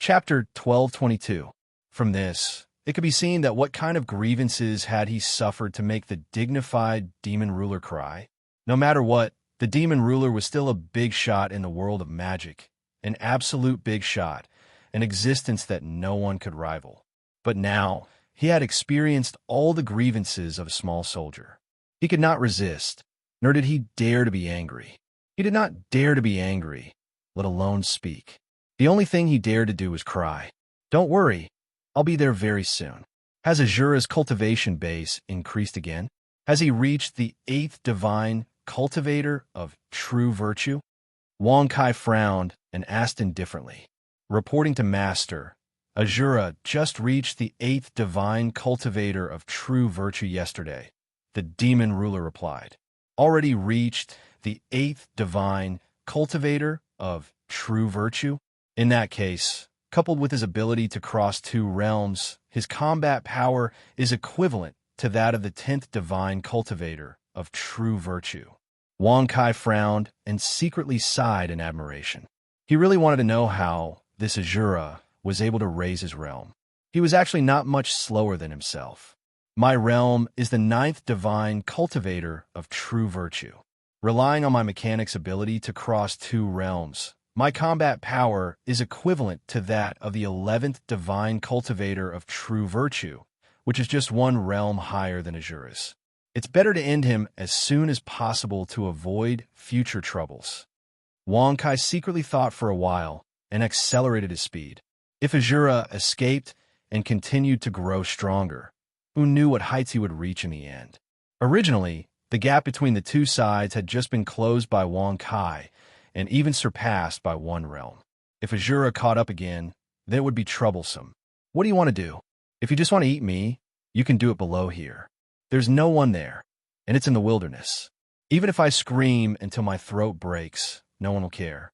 Chapter 1222. From this, it could be seen that what kind of grievances had he suffered to make the dignified demon ruler cry? No matter what, the demon ruler was still a big shot in the world of magic, an absolute big shot, an existence that no one could rival. But now, he had experienced all the grievances of a small soldier. He could not resist, nor did he dare to be angry. He did not dare to be angry, let alone speak. The only thing he dared to do was cry. Don't worry, I'll be there very soon. Has Azura's cultivation base increased again? Has he reached the 8th divine cultivator of true virtue? Wang Kai frowned and asked indifferently. Reporting to Master, Azura just reached the 8th divine cultivator of true virtue yesterday, the demon ruler replied. Already reached the 8th divine cultivator of true virtue? In that case, coupled with his ability to cross 2 realms, his combat power is equivalent to that of the 10th divine cultivator of true virtue. Wang Kai frowned and secretly sighed in admiration. He really wanted to know how this Azura was able to raise his realm. He was actually not much slower than himself. My realm is the 9th divine cultivator of true virtue. Relying on my mechanic's ability to cross 2 realms, my combat power is equivalent to that of the 11th divine cultivator of true virtue, which is just 1 realm higher than Azura's. It's better to end him as soon as possible to avoid future troubles. Wang Kai secretly thought for a while and accelerated his speed. If Azura escaped and continued to grow stronger, who knew what heights he would reach in the end? Originally, the gap between the 2 sides had just been closed by Wang Kai, and even surpassed by 1 realm. If Azura caught up again, then it would be troublesome. What do you want to do? If you just want to eat me, you can do it below here. There's no one there, and it's in the wilderness. Even if I scream until my throat breaks, no one will care.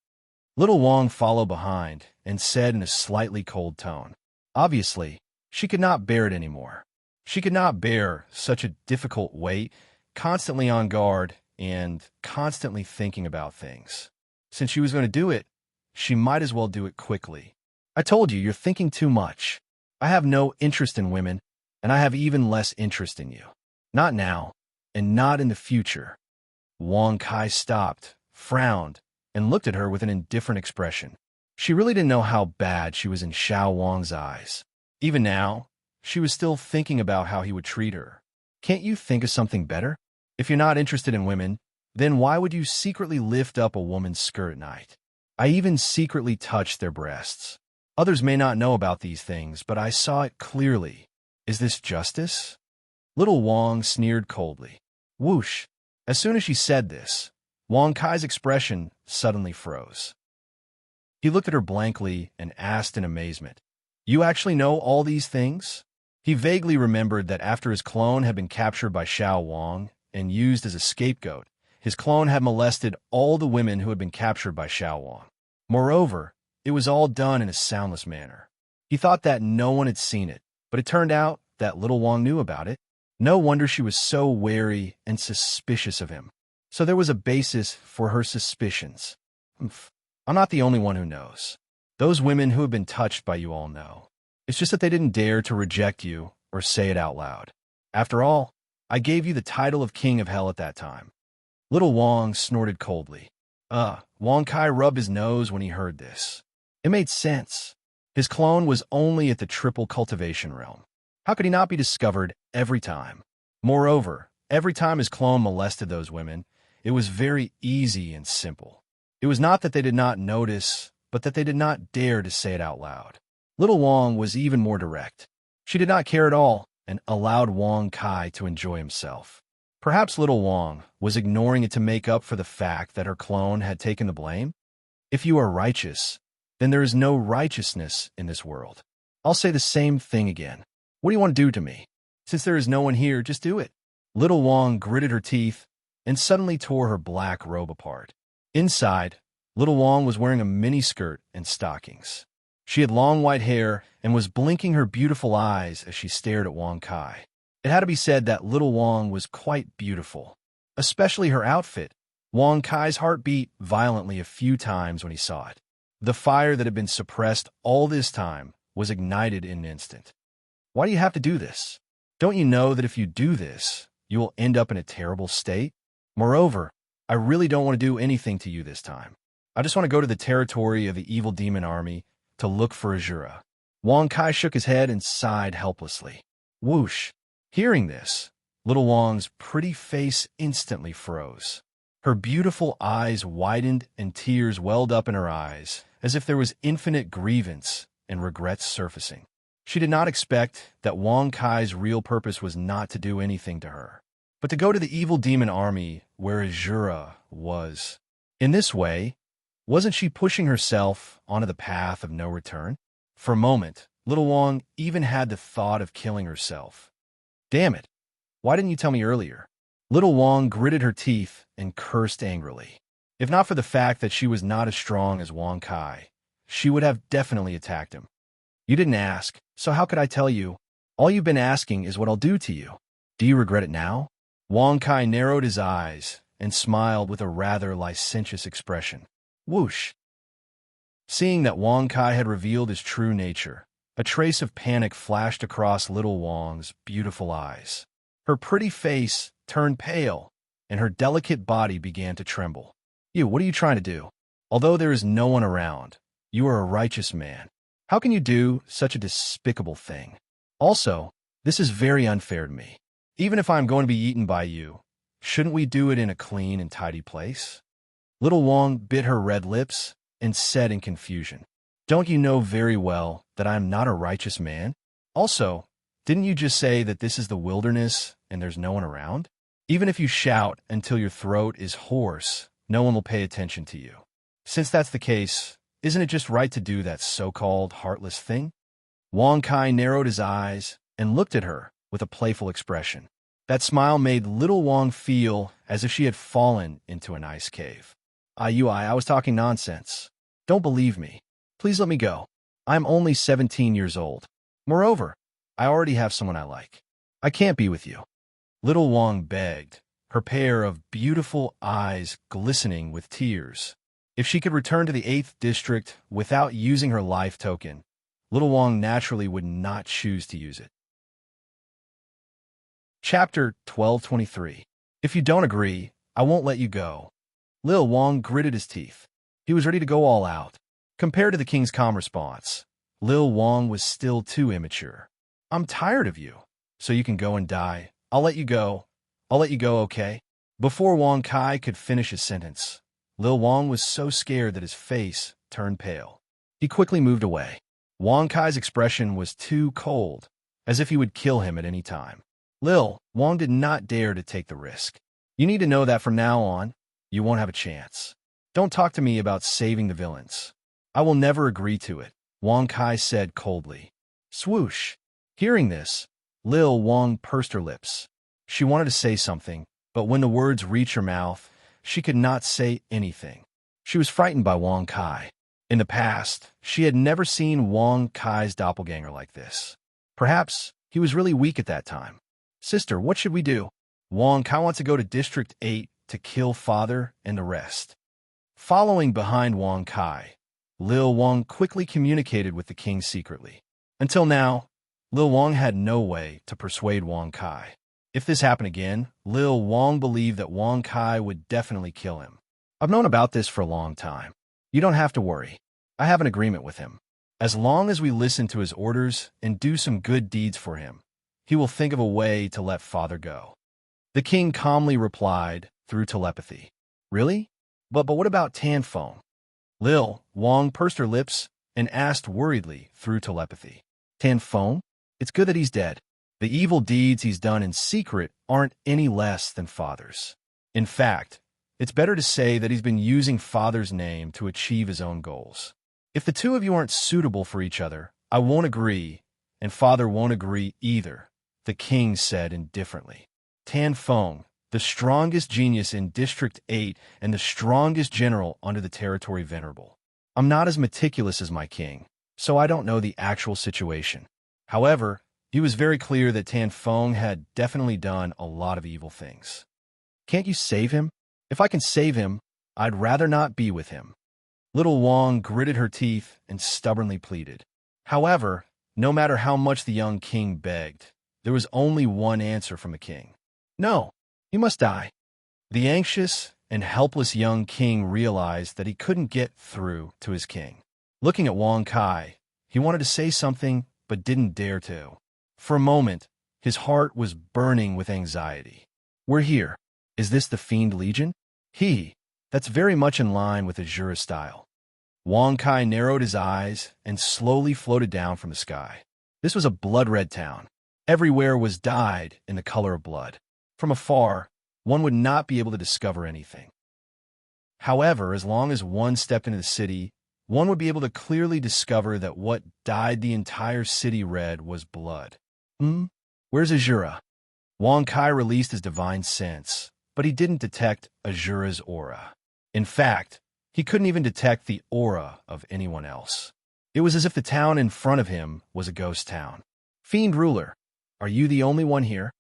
Little Wang followed behind and said in a slightly cold tone. Obviously, she could not bear it anymore. She could not bear such a difficult weight, constantly on guard and constantly thinking about things. Since she was going to do it, she might as well do it quickly. I told you, you're thinking too much. I have no interest in women, and I have even less interest in you. Not now, and not in the future. Wang Kai stopped, frowned, and looked at her with an indifferent expression. She really didn't know how bad she was in Xiao Wang's eyes. Even now, she was still thinking about how he would treat her. Can't you think of something better? If you're not interested in women, then why would you secretly lift up a woman's skirt at night? I even secretly touched their breasts. Others may not know about these things, but I saw it clearly. Is this justice? Little Wang sneered coldly. Whoosh! As soon as she said this, Wang Kai's expression suddenly froze. He looked at her blankly and asked in amazement, You actually know all these things? He vaguely remembered that after his clone had been captured by Xiao Wang and used as a scapegoat, his clone had molested all the women who had been captured by Xiao Wang. Moreover, it was all done in a soundless manner. He thought that no one had seen it, but it turned out that little Wang knew about it. No wonder she was so wary and suspicious of him. So there was a basis for her suspicions. I'm not the only one who knows. Those women who have been touched by you all know. It's just that they didn't dare to reject you or say it out loud. After all, I gave you the title of King of Hell at that time. Little Wang snorted coldly. Wang Kai rubbed his nose when he heard this. It made sense. His clone was only at the triple cultivation realm. How could he not be discovered every time? Moreover, every time his clone molested those women, it was very easy and simple. It was not that they did not notice, but that they did not dare to say it out loud. Little Wang was even more direct. She did not care at all and allowed Wang Kai to enjoy himself. Perhaps little Wang was ignoring it to make up for the fact that her clone had taken the blame. If you are righteous, then there is no righteousness in this world. I'll say the same thing again. What do you want to do to me? Since there is no one here, just do it. Little Wang gritted her teeth and suddenly tore her black robe apart. Inside, little Wang was wearing a mini skirt and stockings. She had long white hair and was blinking her beautiful eyes as she stared at Wang Kai. It had to be said that little Wang was quite beautiful, especially her outfit. Wang Kai's heart beat violently a few times when he saw it. The fire that had been suppressed all this time was ignited in an instant. Why do you have to do this? Don't you know that if you do this, you will end up in a terrible state? Moreover, I really don't want to do anything to you this time. I just want to go to the territory of the evil demon army to look for Azura. Wang Kai shook his head and sighed helplessly. Whoosh! Hearing this, little Wang's pretty face instantly froze. Her beautiful eyes widened and tears welled up in her eyes, as if there was infinite grievance and regrets surfacing. She did not expect that Wang Kai's real purpose was not to do anything to her, but to go to the evil demon army where Azura was. In this way, wasn't she pushing herself onto the path of no return? For a moment, little Wang even had the thought of killing herself. Damn it! Why didn't you tell me earlier? Little Wang gritted her teeth and cursed angrily. If not for the fact that she was not as strong as Wang Kai, she would have definitely attacked him. You didn't ask, so how could I tell you? All you've been asking is what I'll do to you. Do you regret it now? Wang Kai narrowed his eyes and smiled with a rather licentious expression. Whoosh! Seeing that Wang Kai had revealed his true nature, a trace of panic flashed across little Wang's beautiful eyes. Her pretty face turned pale, and her delicate body began to tremble. What are you trying to do? Although there is no one around, you are a righteous man. How can you do such a despicable thing? Also, this is very unfair to me. Even if I'm going to be eaten by you, shouldn't we do it in a clean and tidy place? Little Wang bit her red lips and said in confusion, Don't you know very well that I am not a righteous man? Also, didn't you just say that this is the wilderness and there's no one around? Even if you shout until your throat is hoarse, no one will pay attention to you. Since that's the case, isn't it just right to do that so-called heartless thing? Wang Kai narrowed his eyes and looked at her with a playful expression. That smile made little Wang feel as if she had fallen into an ice cave. I was talking nonsense. Don't believe me. Please let me go. I'm only 17 years old. Moreover, I already have someone I like. I can't be with you. Little Wang begged, her pair of beautiful eyes glistening with tears. If she could return to the 8th district without using her life token, little Wang naturally would not choose to use it. Chapter 1223. If you don't agree, I won't let you go. Lil Wang gritted his teeth. He was ready to go all out. Compared to the king's calm response, Lil Wang was still too immature. I'm tired of you, so you can go and die. I'll let you go. I'll let you go, okay? Before Wang Kai could finish his sentence, Lil Wang was so scared that his face turned pale. He quickly moved away. Wang Kai's expression was too cold, as if he would kill him at any time. Lil Wang did not dare to take the risk. You need to know that from now on, you won't have a chance. Don't talk to me about saving the villains. I will never agree to it, Wang Kai said coldly. Swoosh! Hearing this, Lil Wang pursed her lips. She wanted to say something, but when the words reached her mouth, she could not say anything. She was frightened by Wang Kai. In the past, she had never seen Wang Kai's doppelganger like this. Perhaps he was really weak at that time. Sister, what should we do? Wang Kai wants to go to District 8 to kill father and the rest. Following behind Wang Kai, Lil Wang quickly communicated with the king secretly. Until now, Lil Wang had no way to persuade Wang Kai. If this happened again, Lil Wang believed that Wang Kai would definitely kill him. I've known about this for a long time. You don't have to worry. I have an agreement with him. As long as we listen to his orders and do some good deeds for him, he will think of a way to let father go. The king calmly replied through telepathy. Really? But what about Tanfeng? Lil Wang pursed her lips and asked worriedly through telepathy. Tanfeng? It's good that he's dead. The evil deeds he's done in secret aren't any less than father's. In fact, it's better to say that he's been using father's name to achieve his own goals. If the two of you aren't suitable for each other, I won't agree, and father won't agree either, the king said indifferently. Tanfeng, the strongest genius in District 8 and the strongest general under the territory venerable. I'm not as meticulous as my king, so I don't know the actual situation. However, he was very clear that Tanfeng had definitely done a lot of evil things. Can't you save him? If I can save him, I'd rather not be with him. Little Wong gritted her teeth and stubbornly pleaded. However, no matter how much the young king begged, there was only one answer from the king. No, he must die. The anxious and helpless young king realized that he couldn't get through to his king. Looking at Wong Kai, he wanted to say something but didn't dare to. For a moment, his heart was burning with anxiety. We're here. Is this the Fiend Legion? That's very much in line with Azura's style. Wong Kai narrowed his eyes and slowly floated down from the sky. This was a blood-red town. Everywhere was dyed in the color of blood. From afar, one would not be able to discover anything. However, as long as one stepped into the city, one would be able to clearly discover that what dyed the entire city red was blood. Where's Azura? Wong Kai released his divine sense, but he didn't detect Azura's aura. In fact, he couldn't even detect the aura of anyone else. It was as if the town in front of him was a ghost town. Fiend Ruler, are you the only one here?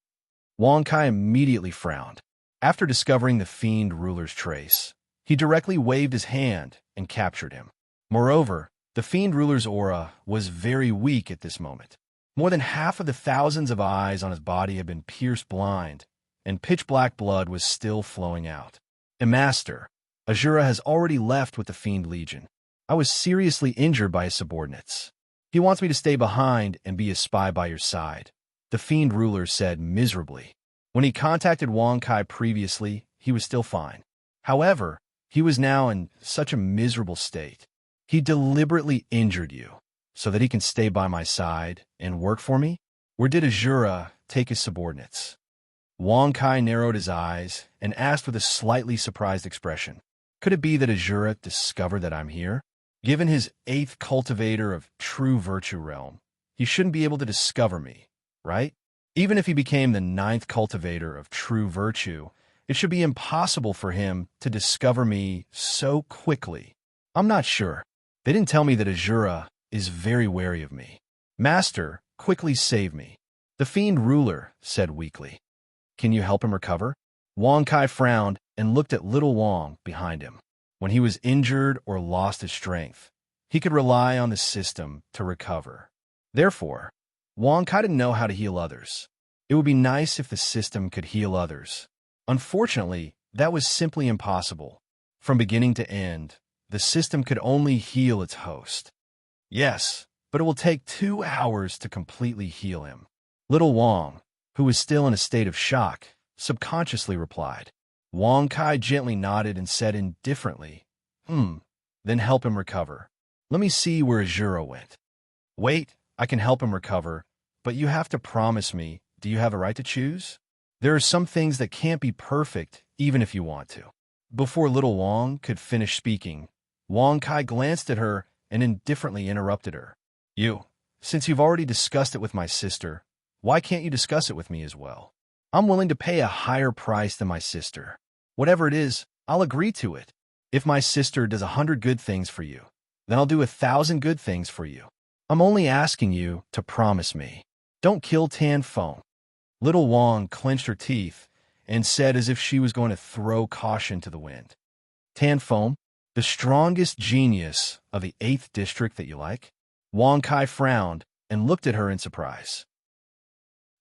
Wong Kai immediately frowned. After discovering the Fiend Ruler's trace, he directly waved his hand and captured him. Moreover, the Fiend Ruler's aura was very weak at this moment. More than half of the thousands of eyes on his body had been pierced blind, and pitch-black blood was still flowing out. Master, Azura has already left with the Fiend Legion. I was seriously injured by his subordinates. He wants me to stay behind and be a spy by your side, the Fiend Ruler said miserably. When he contacted Wong Kai previously, he was still fine. However, he was now in such a miserable state. He deliberately injured you, so that he can stay by my side and work for me? Or did Azura take his subordinates? Wong Kai narrowed his eyes and asked with a slightly surprised expression. Could it be that Azura discovered that I'm here? Given his 8th cultivator of true virtue realm, he shouldn't be able to discover me, right? Even if he became the 9th cultivator of true virtue, it should be impossible for him to discover me so quickly. I'm not sure. They didn't tell me that Azura is very wary of me. Master, quickly save me, the Fiend Ruler said weakly. Can you help him recover? Wong Kai frowned and looked at little Wong behind him. When he was injured or lost his strength, he could rely on the system to recover. Therefore, Wong Kai didn't know how to heal others. It would be nice if the system could heal others. Unfortunately, that was simply impossible. From beginning to end, the system could only heal its host. Yes, but it will take 2 hours to completely heal him. Little Wong, who was still in a state of shock, subconsciously replied. Wong Kai gently nodded and said indifferently, then help him recover. Let me see where Azura went. Wait, I can help him recover, but you have to promise me, do you have a right to choose? There are some things that can't be perfect, even if you want to. Before little Wong could finish speaking, Wong Kai glanced at her and indifferently interrupted her. Since you've already discussed it with my sister, why can't you discuss it with me as well? I'm willing to pay a higher price than my sister. Whatever it is, I'll agree to it. If my sister does 100 good things for you, then I'll do 1,000 good things for you. I'm only asking you to promise me. Don't kill Tan Feng. Little Wong clenched her teeth and said as if she was going to throw caution to the wind. Tan Feng, the strongest genius of the 8th district that you like? Wong Kai frowned and looked at her in surprise.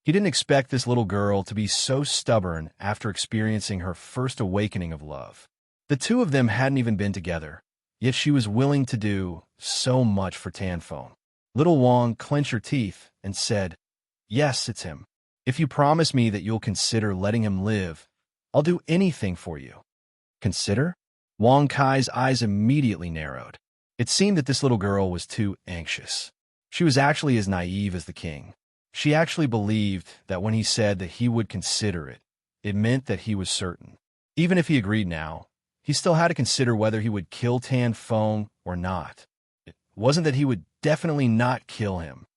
He didn't expect this little girl to be so stubborn after experiencing her first awakening of love. The two of them hadn't even been together, yet she was willing to do so much for Tan Feng. Little Wong clenched her teeth and said, Yes, it's him. If you promise me that you'll consider letting him live, I'll do anything for you. Consider? Wong Kai's eyes immediately narrowed. It seemed that this little girl was too anxious. She was actually as naive as the king. She actually believed that when he said that he would consider it, it meant that he was certain. Even if he agreed now, he still had to consider whether he would kill Tan Feng or not. It wasn't that he would definitely not kill him.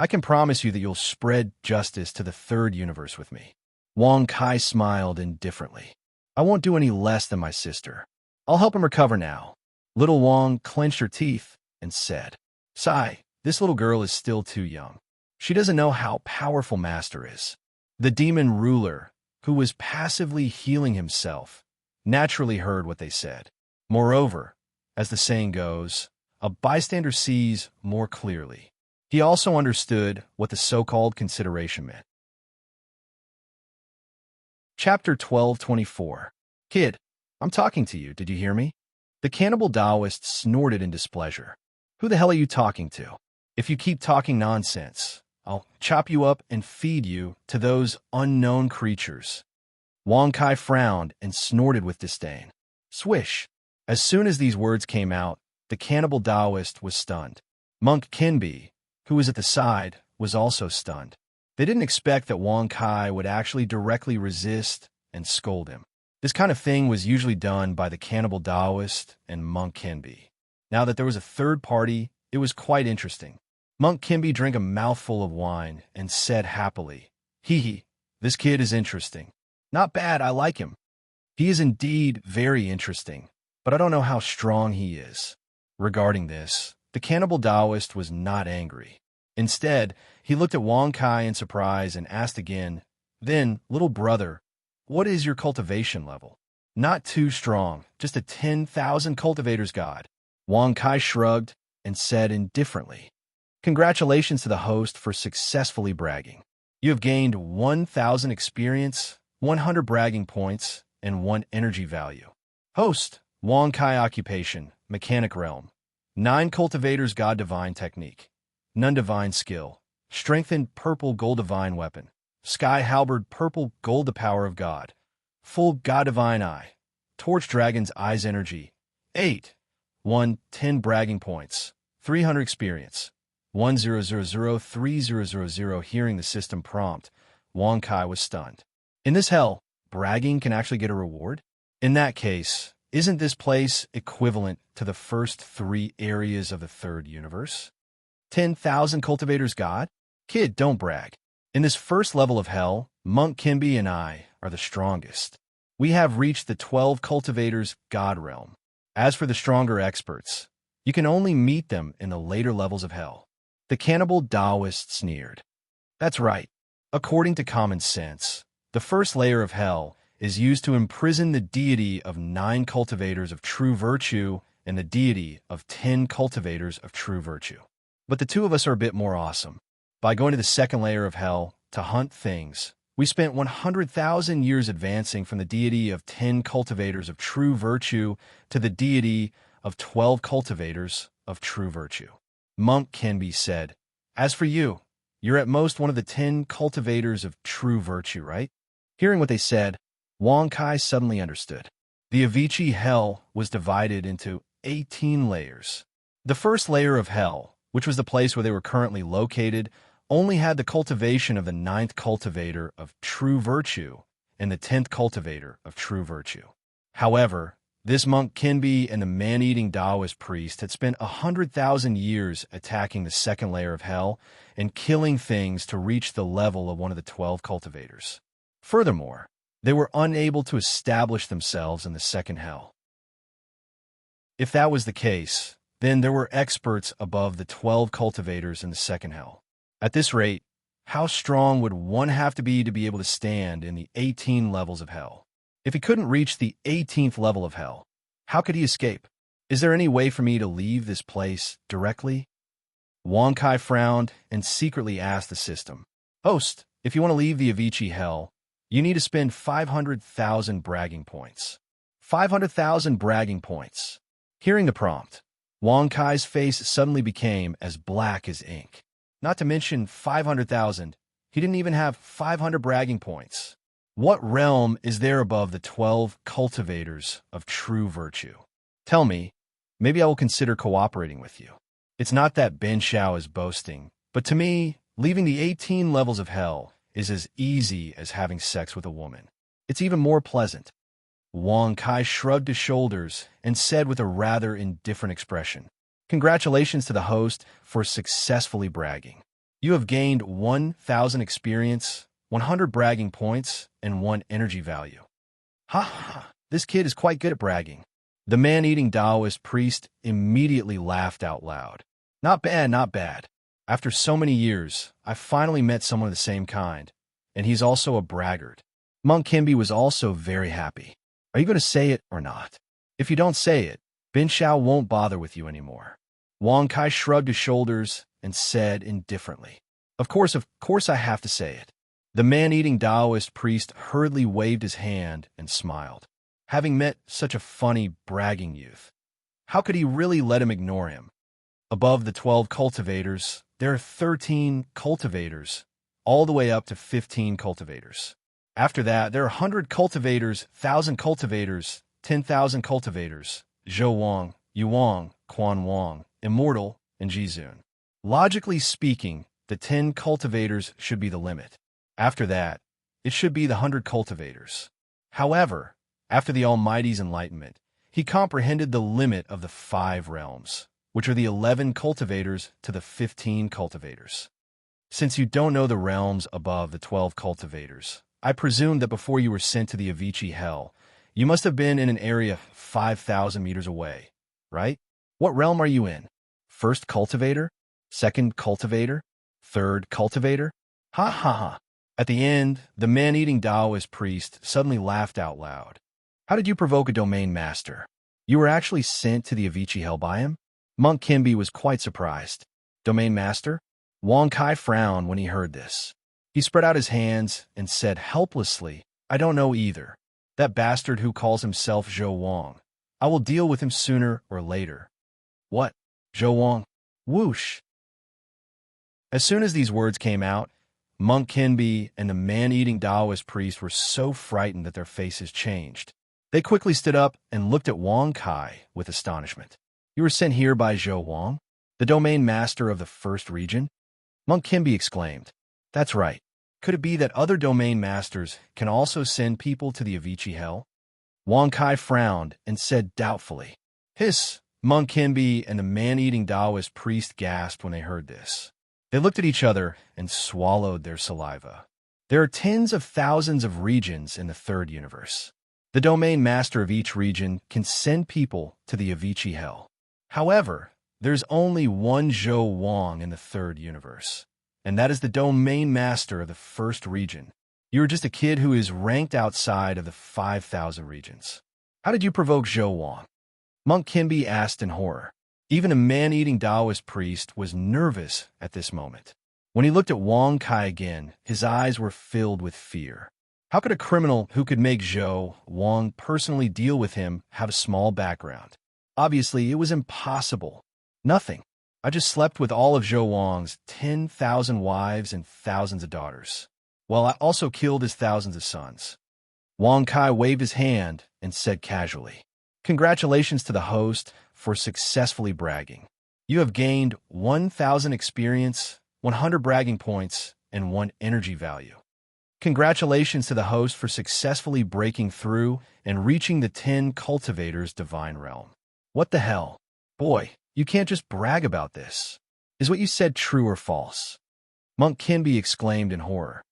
I can promise you that you'll spread justice to the 3rd universe with me. Wong Kai smiled indifferently. I won't do any less than my sister. I'll help him recover now. Little Wong clenched her teeth and said, Sigh, this little girl is still too young. She doesn't know how powerful Master is. The demon ruler, who was passively healing himself, naturally heard what they said. Moreover, as the saying goes, a bystander sees more clearly. He also understood what the so-called consideration meant. Chapter 12:24. Kid, I'm talking to you. Did you hear me? The cannibal Taoist snorted in displeasure. Who the hell are you talking to? If you keep talking nonsense, I'll chop you up and feed you to those unknown creatures. Wang Kai frowned and snorted with disdain. Swish! As soon as these words came out, the cannibal Taoist was stunned. Monk Kinbi, who was at the side, was also stunned. They didn't expect that Wang Kai would actually directly resist and scold him. This kind of thing was usually done by the cannibal Taoist and Monk Kinbi. Now that there was a third party, it was quite interesting. Monk Kinbi drank a mouthful of wine and said happily, "Hee hee, this kid is interesting. Not bad, I like him. He is indeed very interesting, but I don't know how strong he is." Regarding this, the cannibal Taoist was not angry. Instead, he looked at Wang Kai in surprise and asked again, "Then, little brother, what is your cultivation level?" "Not too strong, just a 10,000 cultivators god." Wang Kai shrugged and said indifferently, "Congratulations to the host for successfully bragging. You have gained 1,000 experience, 100 bragging points, and 1 energy value." Host, Wang Kai occupation, mechanic realm. 9 cultivators god divine technique. None divine skill. Strengthened purple gold divine weapon. Sky halberd purple gold the power of God. Full god divine eye. Torch dragon's eyes energy. 8. 10 bragging points. 300 experience. 10003000. Hearing the system prompt, Wang Kai was stunned. In this hell, bragging can actually get a reward? In that case, isn't this place equivalent to the first 3 areas of the third universe? 10,000 cultivators god? Kid, don't brag. In this first level of hell, Monk Kinbi and I are the strongest. We have reached the 12 cultivators god realm. As for the stronger experts, you can only meet them in the later levels of hell. The cannibal Taoist sneered. That's right. According to common sense, the first layer of hell is used to imprison the deity of 9 cultivators of true virtue and the deity of 10 cultivators of true virtue. But the two of us are a bit more awesome. By going to the second layer of hell to hunt things, we spent 100,000 years advancing from the deity of 10 cultivators of true virtue to the deity of 12 cultivators of true virtue. Monk Kinbi said, "As for you, you're at most one of the 10 cultivators of true virtue, right?" Hearing what they said, Wang Kai suddenly understood. The Avicii hell was divided into 18 layers. The first layer of hell, which was the place where they were currently located, only had the cultivation of the 9th cultivator of true virtue and the 10th cultivator of true virtue. However, this Monk Kinbi and the man-eating Taoist priest had spent 100,000 years attacking the second layer of hell and killing things to reach the level of one of the 12 cultivators. Furthermore, they were unable to establish themselves in the second hell. If that was the case, then there were experts above the 12 cultivators in the second hell. At this rate, how strong would one have to be able to stand in the 18 levels of hell? If he couldn't reach the 18th level of hell, how could he escape? Is there any way for me to leave this place directly? Wang Kai frowned and secretly asked the system, "Host, if you want to leave the Avicii hell, you need to spend 500,000 bragging points." 500,000 bragging points. Hearing the prompt, Wang Kai's face suddenly became as black as ink. Not to mention 500,000, he didn't even have 500 bragging points. What realm is there above the 12 cultivators of true virtue? Tell me, maybe I will consider cooperating with you. It's not that Ben Shao is boasting, but to me, leaving the 18 levels of hell is as easy as having sex with a woman. It's even more pleasant. Wang Kai shrugged his shoulders and said with a rather indifferent expression, "Congratulations to the host for successfully bragging. You have gained 1,000 experience, 100 bragging points, and 1 energy value." Ha ha, this kid is quite good at bragging. The man-eating Taoist priest immediately laughed out loud. Not bad, not bad. After so many years, I finally met someone of the same kind, and he's also a braggart. Monk Kinbi was also very happy. Are you going to say it or not? If you don't say it, Bin Shao won't bother with you anymore. Wang Kai shrugged his shoulders and said indifferently, of course I have to say it. The man-eating Taoist priest hurriedly waved his hand and smiled. Having met such a funny, bragging youth, how could he really let him ignore him? Above the 12 cultivators, there are 13 cultivators, all the way up to 15 cultivators. After that, there are 100 cultivators, 1,000 cultivators, 10,000 cultivators, Zhou Wang, Yu Wang, Quan Wang, Immortal, and Jizun. Logically speaking, the 10 cultivators should be the limit. After that, it should be the 100 cultivators. However, after the Almighty's enlightenment, he comprehended the limit of the 5 realms, which are the 11 cultivators to the 15 cultivators. Since you don't know the realms above the 12 cultivators, I presume that before you were sent to the Avicii Hell, you must have been in an area 5,000 meters away, right? What realm are you in? First cultivator? Second cultivator? Third cultivator? Ha ha ha. At the end, the man-eating Taoist priest suddenly laughed out loud. How did you provoke a domain master? You were actually sent to the Avicii Hell by him? Monk Kimby was quite surprised. Domain master? Wang Kai frowned when he heard this. He spread out his hands and said helplessly, I don't know either. That bastard who calls himself Zhou Wang. I will deal with him sooner or later. What? Zhou Wang? Whoosh! As soon as these words came out, Monk Kinby and the man-eating Taoist priest were so frightened that their faces changed. They quickly stood up and looked at Wang Kai with astonishment. You were sent here by Zhou Wang, the domain master of the first region? Monk Kimby exclaimed. That's right. Could it be that other domain masters can also send people to the Avicii Hell? Wang Kai frowned and said doubtfully. Hiss! Monk Kimby and the man-eating Taoist priest gasped when they heard this. They looked at each other and swallowed their saliva. There are tens of thousands of regions in the third universe. The domain master of each region can send people to the Avicii Hell. However, there's only one Zhou Wang in the third universe, and that is the domain master of the first region. You are just a kid who is ranked outside of the 5,000 regions. How did you provoke Zhou Wang? Monk Kimby asked in horror. Even a man-eating Taoist priest was nervous at this moment. When he looked at Wang Kai again, his eyes were filled with fear. How could a criminal who could make Zhou Wang personally deal with him have a small background? Obviously, it was impossible. Nothing. I just slept with all of Zhou Wang's 10,000 wives and thousands of daughters. Well, I also killed his thousands of sons. Wang Kai waved his hand and said casually, Congratulations to the host for successfully bragging. You have gained 1,000 experience, 100 bragging points, and 1 energy value. Congratulations to the host for successfully breaking through and reaching the 10 cultivators' divine realm. What the hell? Boy, you can't just brag about this. Is what you said true or false? Monk Kinby exclaimed in horror.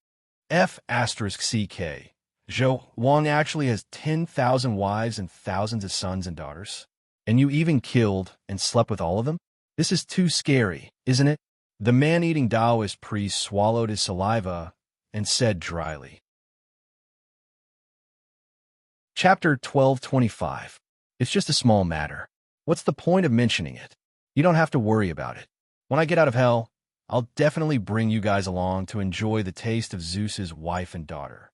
F*CK. Zhou Wang actually has 10,000 wives and thousands of sons and daughters. And you even killed and slept with all of them? This is too scary, isn't it? The man-eating Taoist priest swallowed his saliva and said dryly. Chapter 1225. It's just a small matter. What's the point of mentioning it? You don't have to worry about it. When I get out of hell, I'll definitely bring you guys along to enjoy the taste of Zeus's wife and daughter.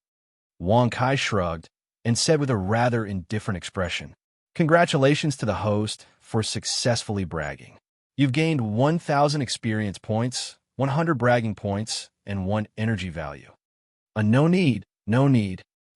Wang Kai shrugged and said with a rather indifferent expression, Congratulations to the host for successfully bragging. You've gained 1,000 experience points, 100 bragging points, and 1 energy value. No need.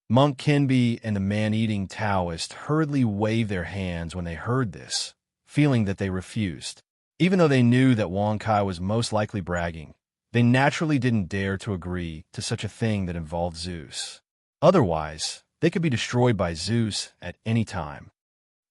Monk Kinby and the man-eating Taoist hurriedly waved their hands when they heard this, feeling that they refused. Even though they knew that Wang Kai was most likely bragging, they naturally didn't dare to agree to such a thing that involved Zeus. Otherwise, they could be destroyed by Zeus at any time.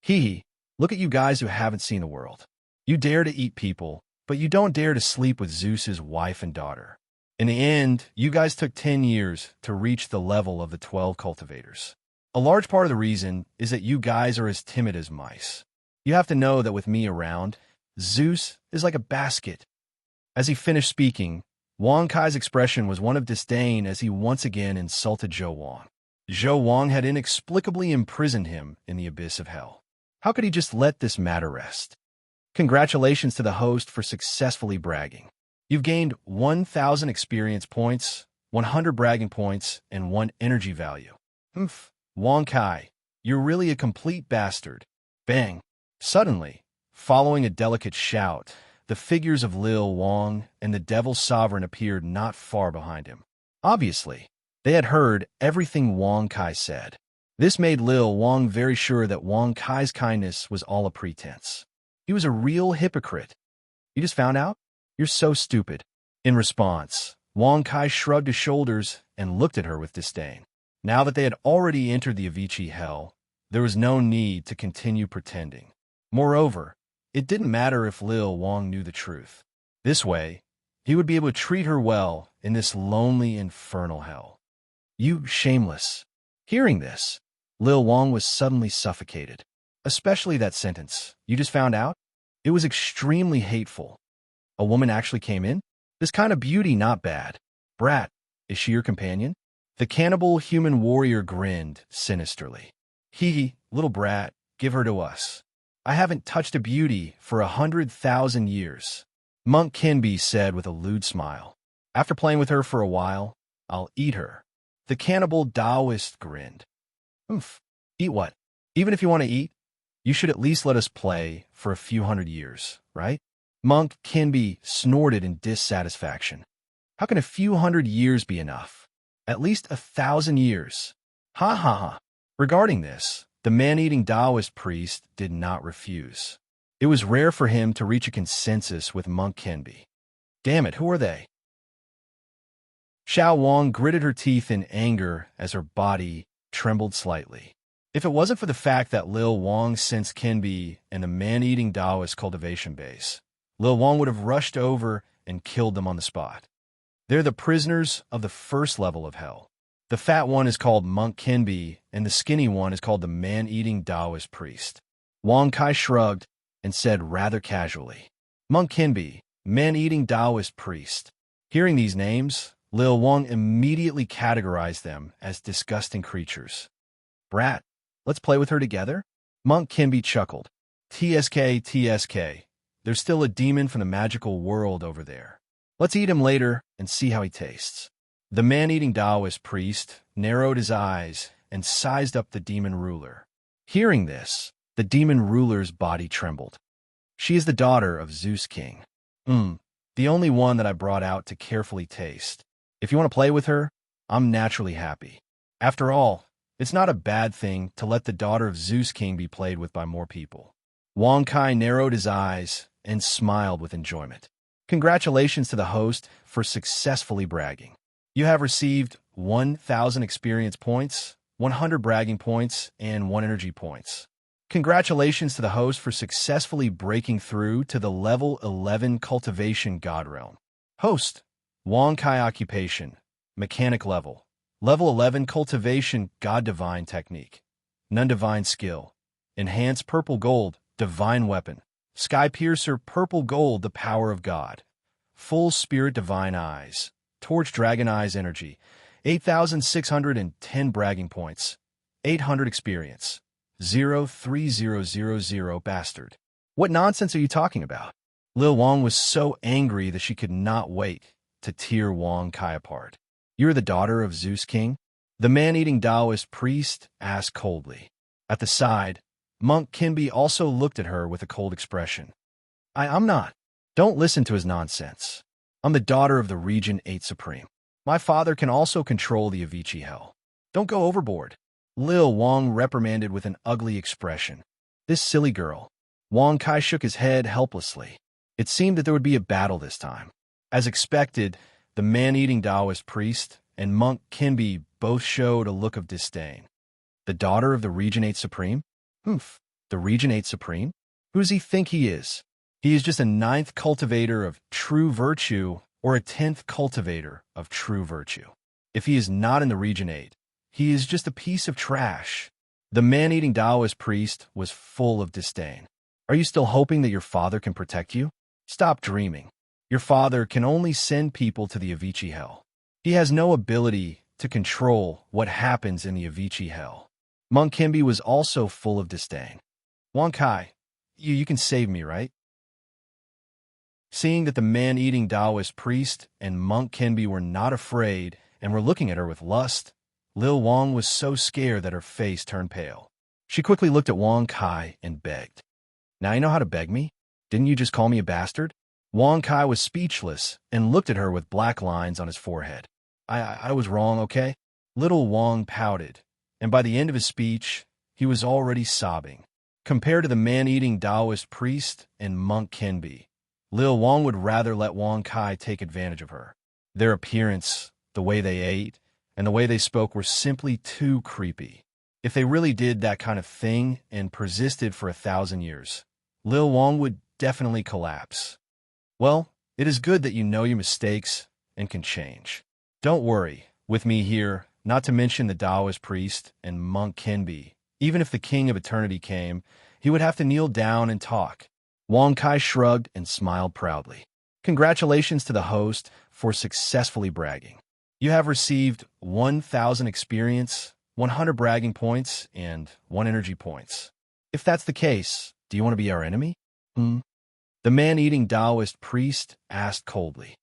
Hee, look at you guys who haven't seen the world. You dare to eat people, but you don't dare to sleep with Zeus's wife and daughter. In the end, you guys took 10 years to reach the level of the 12 cultivators. A large part of the reason is that you guys are as timid as mice. You have to know that with me around, Zeus is like a basket. As he finished speaking, Wang Kai's expression was one of disdain as he once again insulted Zhou Wang. Zhou Wang had inexplicably imprisoned him in the abyss of hell. How could he just let this matter rest? Congratulations to the host for successfully bragging. You've gained 1,000 experience points, 100 bragging points, and 1 energy value. Humph. Wong Kai, you're really a complete bastard. Bang. Suddenly, following a delicate shout, the figures of Lil Wong and the Devil's Sovereign appeared not far behind him. Obviously, they had heard everything Wong Kai said. This made Lil Wong very sure that Wong Kai's kindness was all a pretense. He was a real hypocrite. You just found out? You're so stupid. In response, Wong Kai shrugged his shoulders and looked at her with disdain. Now that they had already entered the Avicii hell, there was no need to continue pretending. Moreover, it didn't matter if Lil Wong knew the truth. This way, he would be able to treat her well in this lonely, infernal hell. You shameless. Hearing this, Lil Wong was suddenly suffocated. Especially that sentence. You just found out? It was extremely hateful. A woman actually came in? This kind of beauty, not bad. Brat, is she your companion? The cannibal human warrior grinned sinisterly. Hee, little brat, give her to us. I haven't touched a beauty for 100,000 years. Monk Kinby said with a lewd smile. After playing with her for a while, I'll eat her. The cannibal Taoist grinned. Oomph. Eat what? Even if you want to eat, you should at least let us play for a few hundred years, right? Monk Kinby snorted in dissatisfaction. How can a few hundred years be enough? At least 1,000 years. Ha ha ha. Regarding this, the man-eating Taoist priest did not refuse. It was rare for him to reach a consensus with Monk Kinby. Damn it, who are they? Xiao Wang gritted her teeth in anger as her body trembled slightly. If it wasn't for the fact that Lil Wang sensed Kinby and the man-eating Taoist cultivation base, Lil Wang would have rushed over and killed them on the spot. They're the prisoners of the first level of hell. The fat one is called Monk Kinby, and the skinny one is called the man-eating Taoist priest. Wang Kai shrugged and said rather casually, Monk Kinby, man-eating Taoist priest. Hearing these names, Lil Wang immediately categorized them as disgusting creatures. Brat, let's play with her together? Monk Kinby chuckled. TSK, TSK. There's still a demon from the magical world over there. Let's eat him later and see how he tastes. The man-eating Taoist priest narrowed his eyes and sized up the demon ruler. Hearing this, the demon ruler's body trembled. She is the daughter of Zeus King. The only one that I brought out to carefully taste. If you want to play with her, I'm naturally happy. After all, it's not a bad thing to let the daughter of Zeus King be played with by more people. Wang Kai narrowed his eyes and smiled with enjoyment. Congratulations to the host for successfully bragging. You have received 1,000 experience points, 100 bragging points, and 1 energy points. Congratulations to the host for successfully breaking through to the level 11 cultivation god realm. Host, Wang Kai occupation, mechanic level. Level 11 cultivation god divine technique. None divine skill. Enhance purple gold, divine weapon. Sky piercer purple gold, the power of God. Full spirit divine eyes. Torch dragon eyes energy. 8,610 bragging points. 800 experience. 03000 bastard. What nonsense are you talking about? Lil Wang was so angry that she could not wait to tear Wang Kai apart. You're the daughter of Zeus King? The man-eating Taoist priest asked coldly. At the side, Monk Kinby also looked at her with a cold expression. I'm not. Don't listen to his nonsense. I'm the daughter of the Region 8 Supreme. My father can also control the Avicii Hell. Don't go overboard. Lil Wang reprimanded with an ugly expression. This silly girl. Wang Kai shook his head helplessly. It seemed that there would be a battle this time. As expected, the man-eating Taoist priest and Monk Kinby both showed a look of disdain. The daughter of the Region 8 Supreme? The Region 8 Supreme? Who does he think he is? He is just a 9th cultivator of true virtue or a 10th cultivator of true virtue. If he is not in the Region 8, he is just a piece of trash. The man-eating Taoist priest was full of disdain. Are you still hoping that your father can protect you? Stop dreaming. Your father can only send people to the Avicii Hell. He has no ability to control what happens in the Avicii Hell. Monk Kinby was also full of disdain. Wang Kai, you can save me, right? Seeing that the man-eating Taoist priest and monk Kenbi were not afraid and were looking at her with lust, Lil Wang was so scared that her face turned pale. She quickly looked at Wang Kai and begged. Now you know how to beg me? Didn't you just call me a bastard? Wang Kai was speechless and looked at her with black lines on his forehead. I was wrong, okay? Little Wang pouted, and by the end of his speech, he was already sobbing. Compared to the man-eating Taoist priest and monk Kenbi, Lil Wang would rather let Wang Kai take advantage of her. Their appearance, the way they ate, and the way they spoke were simply too creepy. If they really did that kind of thing and persisted for 1,000 years, Lil Wang would definitely collapse. Well, it is good that you know your mistakes and can change. Don't worry, with me here, not to mention the Taoist priest and monk Kenbi, even if the King of Eternity came, he would have to kneel down and talk. Wang Kai shrugged and smiled proudly. Congratulations to the host for successfully bragging. You have received 1,000 experience, 100 bragging points, and 1 energy points. If that's the case, do you want to be our enemy? The man-eating Taoist priest asked coldly.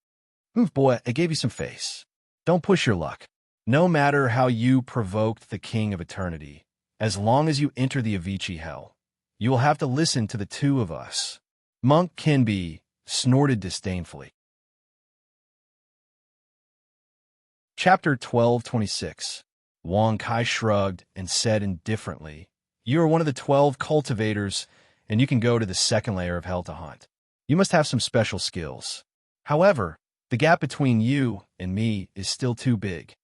Boy, I gave you some face. Don't push your luck. No matter how you provoked the King of Eternity, as long as you enter the Avicii Hell, you will have to listen to the two of us. Monk Kenbi snorted disdainfully. Chapter 1226. Wang Kai shrugged and said indifferently, You are one of the 12 cultivators, and you can go to the second layer of hell to hunt. You must have some special skills. However, the gap between you and me is still too big.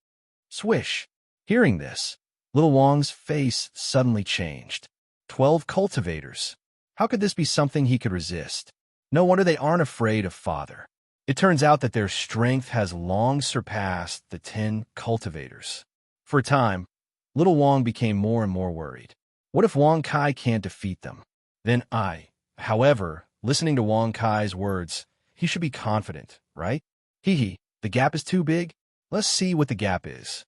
Swish. Hearing this, Little Wang's face suddenly changed. 12 cultivators. How could this be something he could resist? No wonder they aren't afraid of Father. It turns out that their strength has long surpassed the 10 cultivators. For a time, Little Wang became more and more worried. What if Wang Kai can't defeat them? Then however, listening to Wang Kai's words, he should be confident, right? The gap is too big? Let's see what the gap is.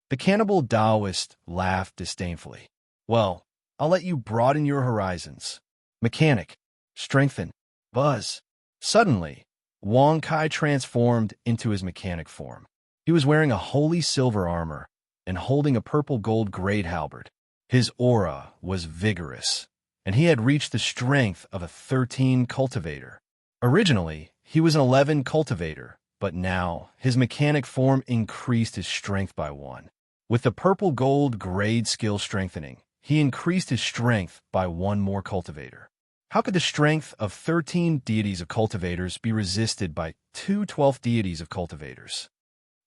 The cannibal Taoist laughed disdainfully. Well, I'll let you broaden your horizons. Mechanic, strengthen, buzz. Suddenly, Wang Kai transformed into his mechanic form. He was wearing a holy silver armor and holding a purple gold great halberd. His aura was vigorous, and he had reached the strength of a 13 cultivator. Originally, he was an 11 cultivator, but now his mechanic form increased his strength by 1. With the purple gold grade skill strengthening, he increased his strength by 1 more cultivator. How could the strength of 13 deities of cultivators be resisted by 2 12th deities of cultivators?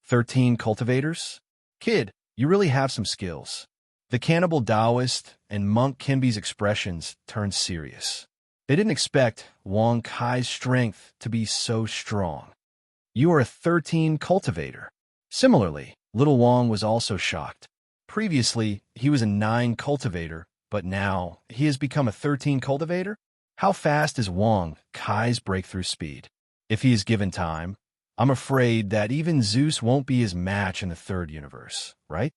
13 cultivators? Kid, you really have some skills. The cannibal Taoist and monk Kenbi's expressions turned serious. They didn't expect Wang Kai's strength to be so strong. You are a 13 cultivator. Similarly, Little Wang was also shocked. Previously, he was a 9 cultivator, but now he has become a 13 cultivator? How fast is Wang Kai's breakthrough speed? If he is given time, I'm afraid that even Zeus won't be his match in the 3rd universe, right?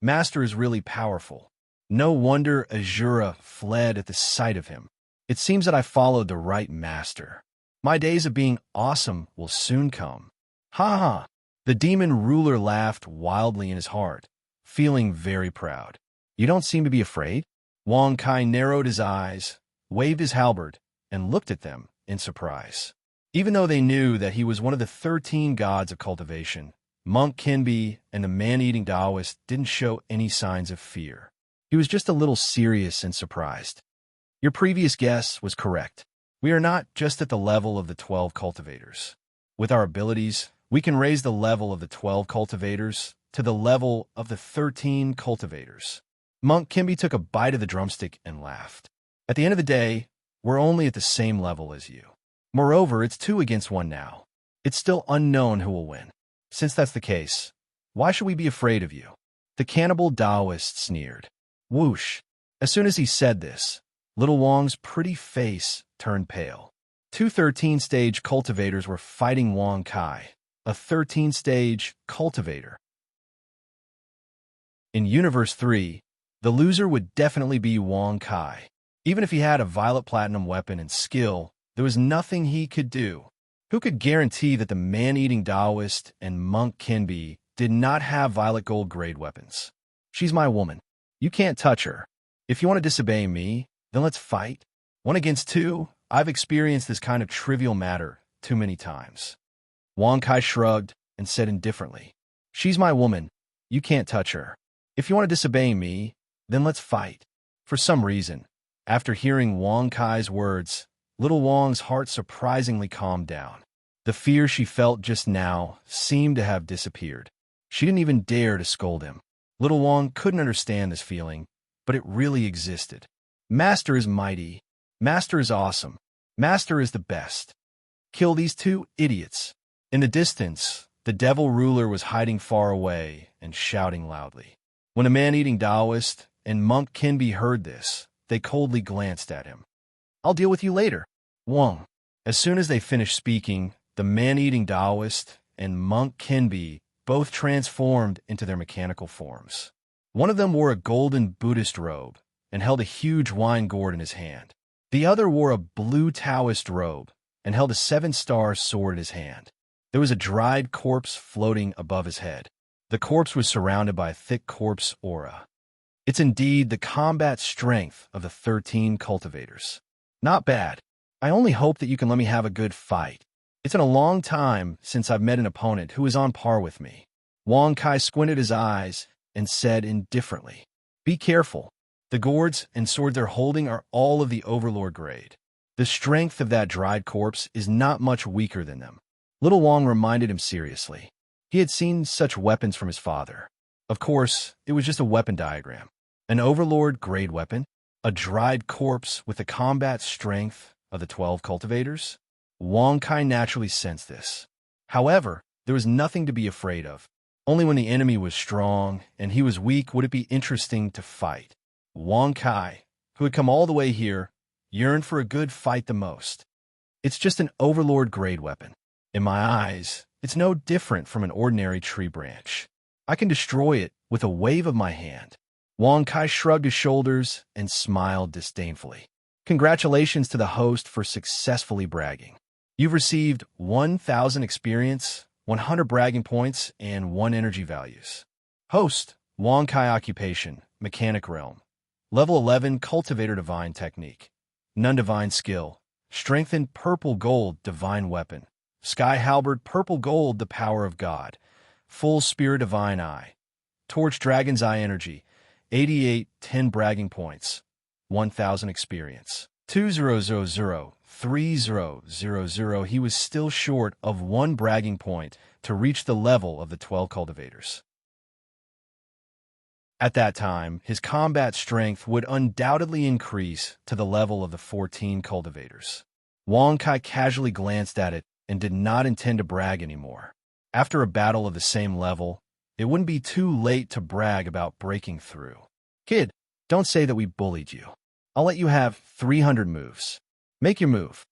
Master is really powerful. No wonder Azura fled at the sight of him. It seems that I followed the right master. My days of being awesome will soon come. Ha ha! The demon ruler laughed wildly in his heart, feeling very proud. You don't seem to be afraid? Wang Kai narrowed his eyes, waved his halberd, and looked at them in surprise. Even though they knew that he was one of the 13 gods of cultivation, Monk Kenbi and the man-eating Taoist didn't show any signs of fear. He was just a little serious and surprised. Your previous guess was correct. We are not just at the level of the 12 cultivators. With our abilities, we can raise the level of the 12 cultivators to the level of the 13 cultivators. Monk Kenbi took a bite of the drumstick and laughed. At the end of the day, we're only at the same level as you. Moreover, it's 2 against 1 now. It's still unknown who will win. Since that's the case, why should we be afraid of you? The cannibal Taoist sneered. Whoosh! As soon as he said this, Little Wang's pretty face turned pale. 2 13-stage cultivators were fighting Wang Kai, a 13-stage cultivator. In Universe 3, the loser would definitely be Wang Kai. Even if he had a violet platinum weapon and skill, there was nothing he could do. Who could guarantee that the man-eating Taoist and monk Kinbi did not have violet gold grade weapons? She's my woman. You can't touch her. If you want to disobey me, then let's fight. 1 against 2, I've experienced this kind of trivial matter too many times. Wang Kai shrugged and said indifferently, She's my woman. You can't touch her. If you want to disobey me, then let's fight. For some reason, after hearing Wang Kai's words, little Wang's heart surprisingly calmed down. The fear she felt just now seemed to have disappeared. She didn't even dare to scold him. Little Wang couldn't understand this feeling, but it really existed. Master is mighty. Master is awesome. Master is the best. Kill these 2 idiots. In the distance, the devil ruler was hiding far away and shouting loudly. When a man-eating Taoist and monk Kinbi heard this, they coldly glanced at him. I'll deal with you later, Wang. As soon as they finished speaking, the man-eating Taoist and monk Kinbi both transformed into their mechanical forms. One of them wore a golden Buddhist robe and held a huge wine gourd in his hand. The other wore a blue Taoist robe and held a 7-star sword in his hand. There was a dried corpse floating above his head. The corpse was surrounded by a thick corpse aura. It's indeed the combat strength of the 13 cultivators. Not bad. I only hope that you can let me have a good fight. It's been a long time since I've met an opponent who is on par with me. Wang Kai squinted his eyes and said indifferently, Be careful. The gourds and sword they're holding are all of the Overlord grade. The strength of that dried corpse is not much weaker than them. Little Wang reminded him seriously. He had seen such weapons from his father. Of course, it was just a weapon diagram. An Overlord grade weapon? A dried corpse with the combat strength of the 12 cultivators? Wang Kai naturally sensed this. However, there was nothing to be afraid of. Only when the enemy was strong and he was weak would it be interesting to fight. Wang Kai, who had come all the way here, yearned for a good fight the most. It's just an Overlord grade weapon. In my eyes, it's no different from an ordinary tree branch. I can destroy it with a wave of my hand. Wang Kai shrugged his shoulders and smiled disdainfully. Congratulations to the host for successfully bragging. You've received 1,000 experience, 100 bragging points, and 1 energy values. Host, Wang Kai occupation, mechanic realm. Level 11 cultivator divine technique. None divine skill. Strengthened purple gold divine weapon. Sky halberd purple gold the power of God. Full spirit divine eye. Torch dragon's eye energy. 88 10 bragging points. 1,000 experience. 2000 3000. He was still short of 1 bragging point to reach the level of the 12 cultivators. At that time, his combat strength would undoubtedly increase to the level of the 14 cultivators. Wang Kai casually glanced at it and did not intend to brag anymore. After a battle of the same level, it wouldn't be too late to brag about breaking through. Kid, don't say that we bullied you. I'll let you have 300 moves. Make your move.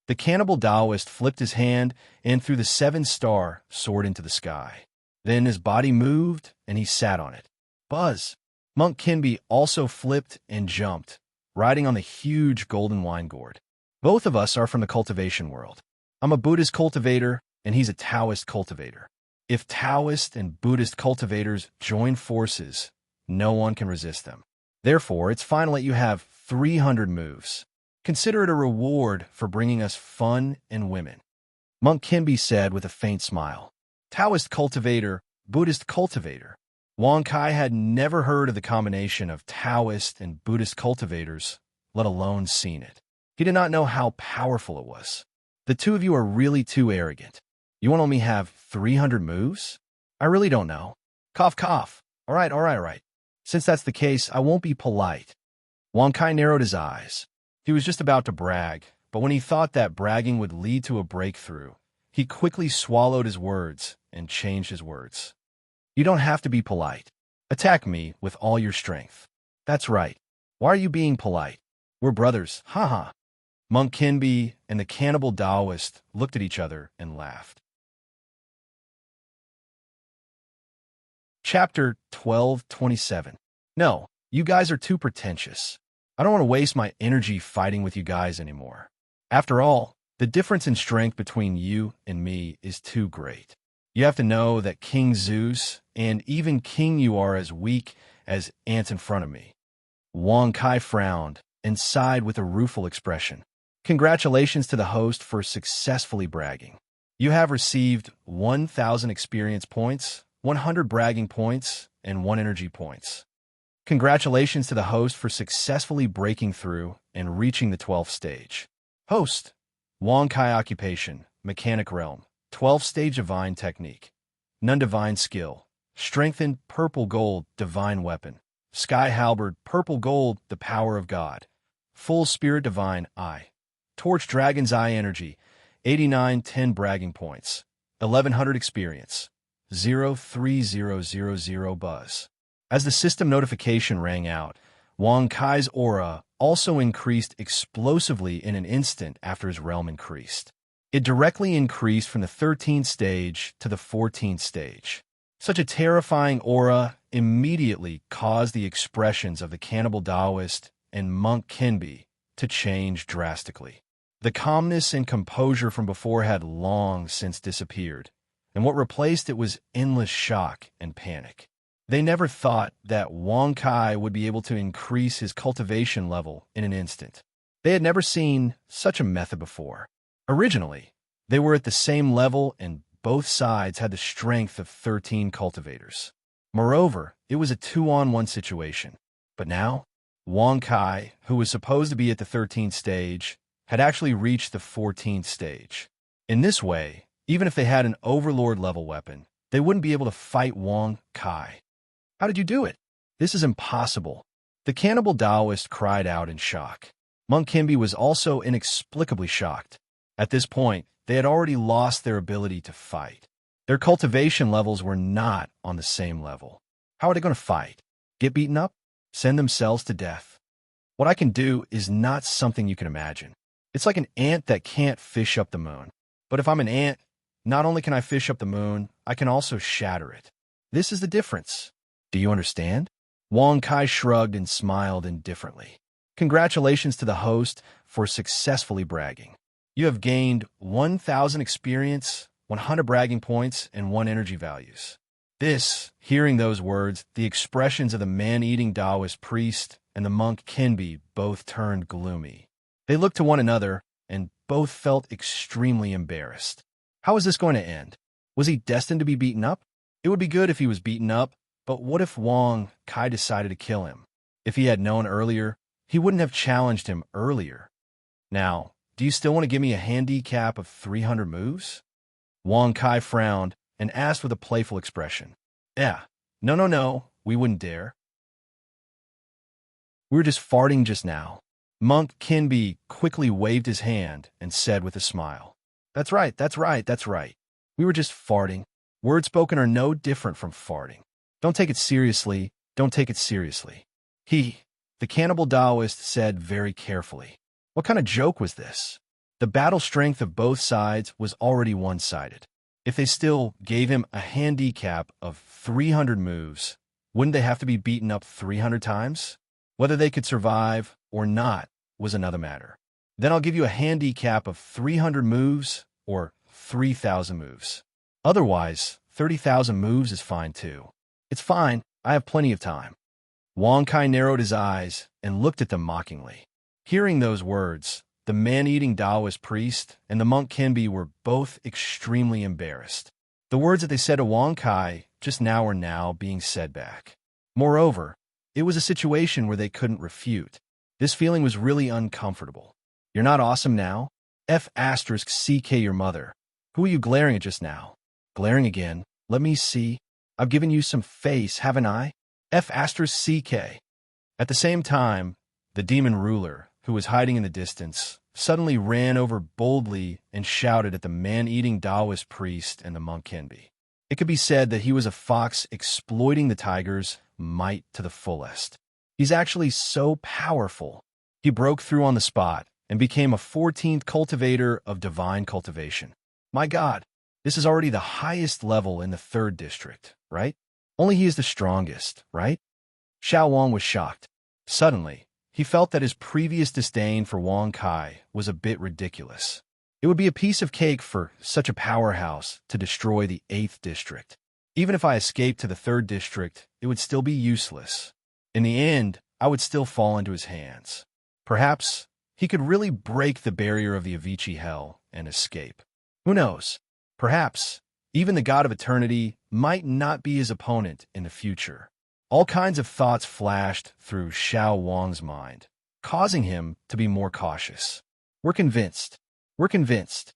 The cannibal Taoist flipped his hand and threw the 7-star sword into the sky. Then his body moved and he sat on it. Buzz. Monk Kinbi also flipped and jumped, riding on the huge golden wine gourd. Both of us are from the cultivation world. I'm a Buddhist cultivator, and he's a Taoist cultivator. If Taoist and Buddhist cultivators join forces, no one can resist them. Therefore, it's fine to let you have 300 moves. Consider it a reward for bringing us fun and women. Monk Kinbi said with a faint smile. Taoist cultivator, Buddhist cultivator. Wang Kai had never heard of the combination of Taoist and Buddhist cultivators, let alone seen it. He did not know how powerful it was. The two of you are really too arrogant. You want to let me have 300 moves? I really don't know. Cough, cough. All right. Since that's the case, I won't be polite. Wang Kai narrowed his eyes. He was just about to brag, but when he thought that bragging would lead to a breakthrough, he quickly swallowed his words and changed his words. You don't have to be polite. Attack me with all your strength. That's right. Why are you being polite? We're brothers, haha. Monk Kinbi and the cannibal Taoist looked at each other and laughed. Chapter 12:27. No, you guys are too pretentious. I don't want to waste my energy fighting with you guys anymore. After all, the difference in strength between you and me is too great. You have to know that King Zeus and even King you are as weak as ants in front of me." Wang Kai frowned and sighed with a rueful expression. "Congratulations to the host for successfully bragging. You have received 1,000 experience points, 100 bragging points, and 1 energy points. Congratulations to the host for successfully breaking through and reaching the 12th stage. Host, Wang Kai occupation, mechanic realm, 12th stage divine technique, none divine skill, strengthened purple gold divine weapon, sky halberd purple gold the power of God, full spirit divine eye, torch dragon's eye energy, 8910 bragging points, 1100 experience, 03000 buzz." As the system notification rang out, Wang Kai's aura also increased explosively in an instant after his realm increased. It directly increased from the 13th stage to the 14th stage. Such a terrifying aura immediately caused the expressions of the cannibal Taoist and monk Kinbi to change drastically. The calmness and composure from before had long since disappeared, and what replaced it was endless shock and panic. They never thought that Wang Kai would be able to increase his cultivation level in an instant. They had never seen such a method before. Originally, they were at the same level and both sides had the strength of 13 cultivators. Moreover, it was a 2-on-1 situation. But now, Wang Kai, who was supposed to be at the 13th stage, had actually reached the 14th stage. In this way, even if they had an overlord-level weapon, they wouldn't be able to fight Wang Kai. "How did you do it? This is impossible." The cannibal Taoist cried out in shock. Monk Kinbi was also inexplicably shocked. At this point, they had already lost their ability to fight. Their cultivation levels were not on the same level. How are they going to fight? Get beaten up? Send themselves to death? What I can do is not something you can imagine. It's like an ant that can't fish up the moon. But if I'm an ant, not only can I fish up the moon, I can also shatter it. This is the difference. Do you understand? Wang Kai shrugged and smiled indifferently. "Congratulations to the host for successfully bragging. You have gained 1,000 experience, 100 bragging points, and 1 energy values." Hearing those words, the expressions of the man-eating Taoist priest and the monk Kinbi both turned gloomy. They looked to one another and both felt extremely embarrassed. How was this going to end? Was he destined to be beaten up? It would be good if he was beaten up, but what if Wang Kai decided to kill him? If he had known earlier, he wouldn't have challenged him earlier. Now, do you still want to give me a handicap of 300 moves? Wang Kai frowned and asked with a playful expression. "Yeah, no, we wouldn't dare. We were just farting just now." Monk Kinbi quickly waved his hand and said with a smile. That's right. We were just farting. Words spoken are no different from farting. Don't take it seriously. The cannibal Taoist said very carefully. What kind of joke was this? The battle strength of both sides was already one-sided. If they still gave him a handicap of 300 moves, wouldn't they have to be beaten up 300 times? Whether they could survive or not was another matter. Then I'll give you a handicap of 300 moves or 3,000 moves. Otherwise, 30,000 moves is fine too. It's fine, I have plenty of time. Wang Kai narrowed his eyes and looked at them mockingly. Hearing those words, the man-eating Taoist priest and the monk Kinbi were both extremely embarrassed. The words that they said to Wang Kai just now were now being said back. Moreover, it was a situation where they couldn't refute. This feeling was really uncomfortable. You're not awesome now? F***CK your mother. Who are you glaring at just now? Glaring again. Let me see. I've given you some face, haven't I? F***CK. At the same time, the demon ruler, who was hiding in the distance, suddenly ran over boldly and shouted at the man-eating Taoist priest and the monk Kinbi. It could be said that he was a fox exploiting the tiger's might to the fullest. He's actually so powerful. He broke through on the spot and became a 14th cultivator of divine cultivation. My God, this is already the highest level in the 3rd district, right? Only he is the strongest, right? Xiao Wang was shocked. Suddenly, he felt that his previous disdain for Wang Kai was a bit ridiculous. It would be a piece of cake for such a powerhouse to destroy the 8th district. Even if I escaped to the 3rd district, it would still be useless. In the end, I would still fall into his hands. Perhaps he could really break the barrier of the Avicii hell and escape. Who knows? Perhaps even the god of eternity might not be his opponent in the future. All kinds of thoughts flashed through Xiao Wang's mind, causing him to be more cautious. We're convinced. We're convinced.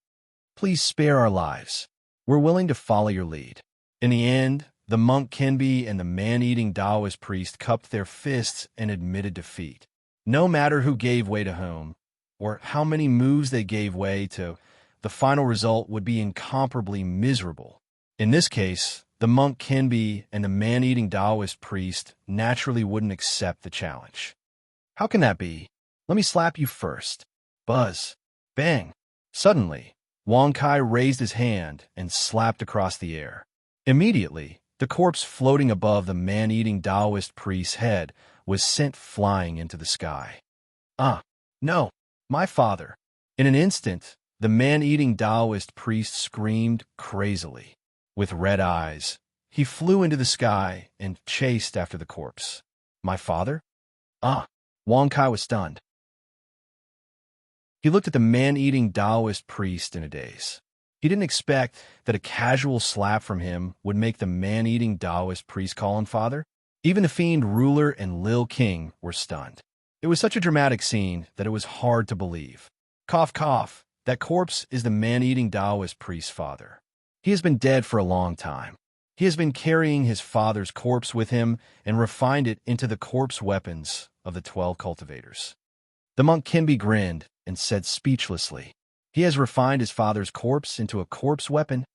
Please spare our lives. We're willing to follow your lead. In the end, the monk Kinbi and the man-eating Taoist priest cupped their fists and admitted defeat. No matter who gave way to whom, or how many moves they gave way to, the final result would be incomparably miserable. In this case, the monk Kinbi and the man-eating Taoist priest naturally wouldn't accept the challenge. How can that be? Let me slap you first. Buzz. Bang. Suddenly, Wang Kai raised his hand and slapped across the air. Immediately, the corpse floating above the man-eating Taoist priest's head was sent flying into the sky. No, my father. In an instant, the man-eating Taoist priest screamed crazily. With red eyes, he flew into the sky and chased after the corpse. My father? Wang Kai was stunned. He looked at the man-eating Taoist priest in a daze. He didn't expect that a casual slap from him would make the man-eating Taoist priest call him father. Even the fiend ruler and Lil King were stunned. It was such a dramatic scene that it was hard to believe. Cough, cough. That corpse is the man-eating Taoist priest's father. He has been dead for a long time. He has been carrying his father's corpse with him and refined it into the corpse weapons of the 12 cultivators. The monk Kinbi grinned and said speechlessly, "He has refined his father's corpse into a corpse weapon?"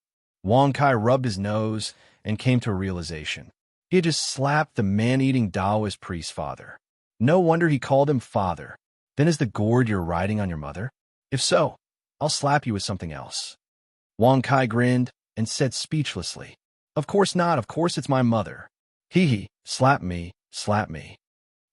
Wang Kai rubbed his nose and came to a realization. He had just slapped the man-eating Taoist priest's father. No wonder he called him father. Then is the gourd you're riding on your mother? If so, I'll slap you with something else. Wang Kai grinned and said speechlessly, "Of course not, of course it's my mother. Hee, slap me, slap me."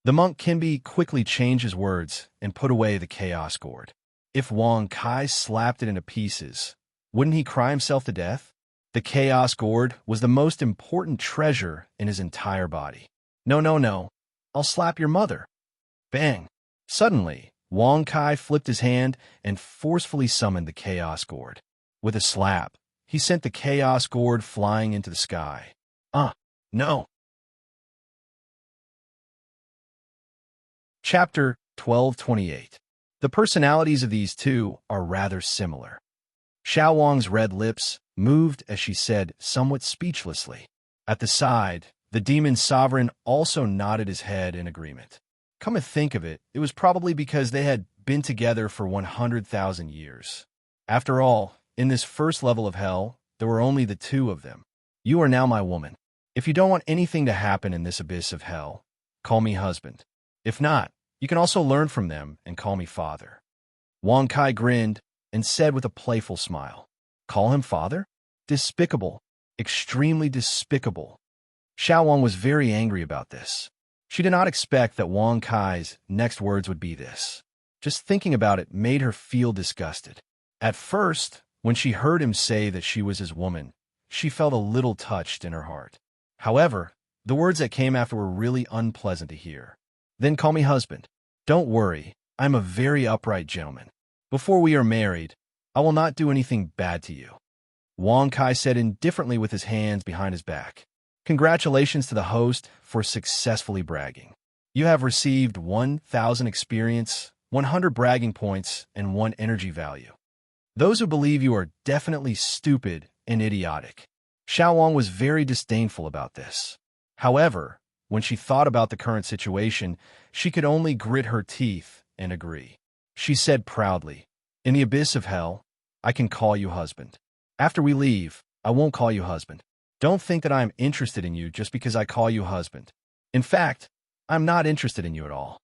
The monk Kinbi quickly changed his words and put away the chaos gourd. If Wang Kai slapped it into pieces, wouldn't he cry himself to death? The chaos gourd was the most important treasure in his entire body. No, I'll slap your mother. Bang! Suddenly, Wang Kai flipped his hand and forcefully summoned the chaos gourd. With a slap, he sent the chaos gourd flying into the sky. No. Chapter 1228. The personalities of these two are rather similar. Xiao Wang's red lips moved as she said, somewhat speechlessly. At the side, the demon sovereign also nodded his head in agreement. Come to think of it, it was probably because they had been together for 100,000 years. After all, in this first level of hell, there were only the two of them. You are now my woman. If you don't want anything to happen in this abyss of hell, call me husband. If not, you can also learn from them and call me father. Wang Kai grinned and said with a playful smile, "Call him father? Despicable. Extremely despicable." Xiao Wang was very angry about this. She did not expect that Wang Kai's next words would be this. Just thinking about it made her feel disgusted. At first, when she heard him say that she was his woman, she felt a little touched in her heart. However, the words that came after were really unpleasant to hear. Then call me husband. Don't worry, I'm a very upright gentleman. Before we are married, I will not do anything bad to you. Wang Kai said indifferently with his hands behind his back. Congratulations to the host for successfully bragging. You have received 1,000 experience, 100 bragging points, and 1 energy value. Those who believe you are definitely stupid and idiotic. Xiao Wang was very disdainful about this. However, when she thought about the current situation, she could only grit her teeth and agree. She said proudly, "In the abyss of hell, I can call you husband. After we leave, I won't call you husband. Don't think that I am interested in you just because I call you husband. In fact, I'm not interested in you at all.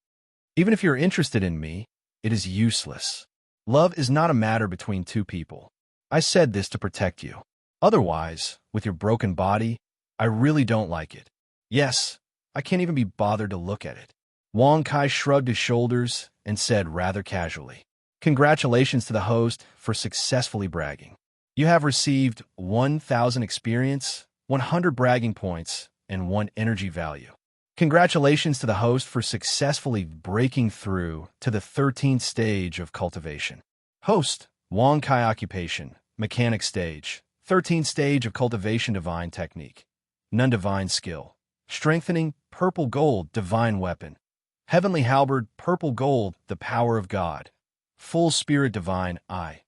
Even if you're interested in me, it is useless. Love is not a matter between two people. I said this to protect you. Otherwise, with your broken body, I really don't like it. Yes, I can't even be bothered to look at it. Wang Kai shrugged his shoulders and said rather casually, "Congratulations to the host for successfully bragging. You have received 1,000 experience, 100 bragging points, and 1 energy value. Congratulations to the host for successfully breaking through to the 13th stage of cultivation. Host, Wang Kai occupation, mechanic stage, 13th stage of cultivation divine technique, non-divine skill, strengthening, purple gold, divine weapon, heavenly halberd, purple gold, the power of God, full spirit divine eye,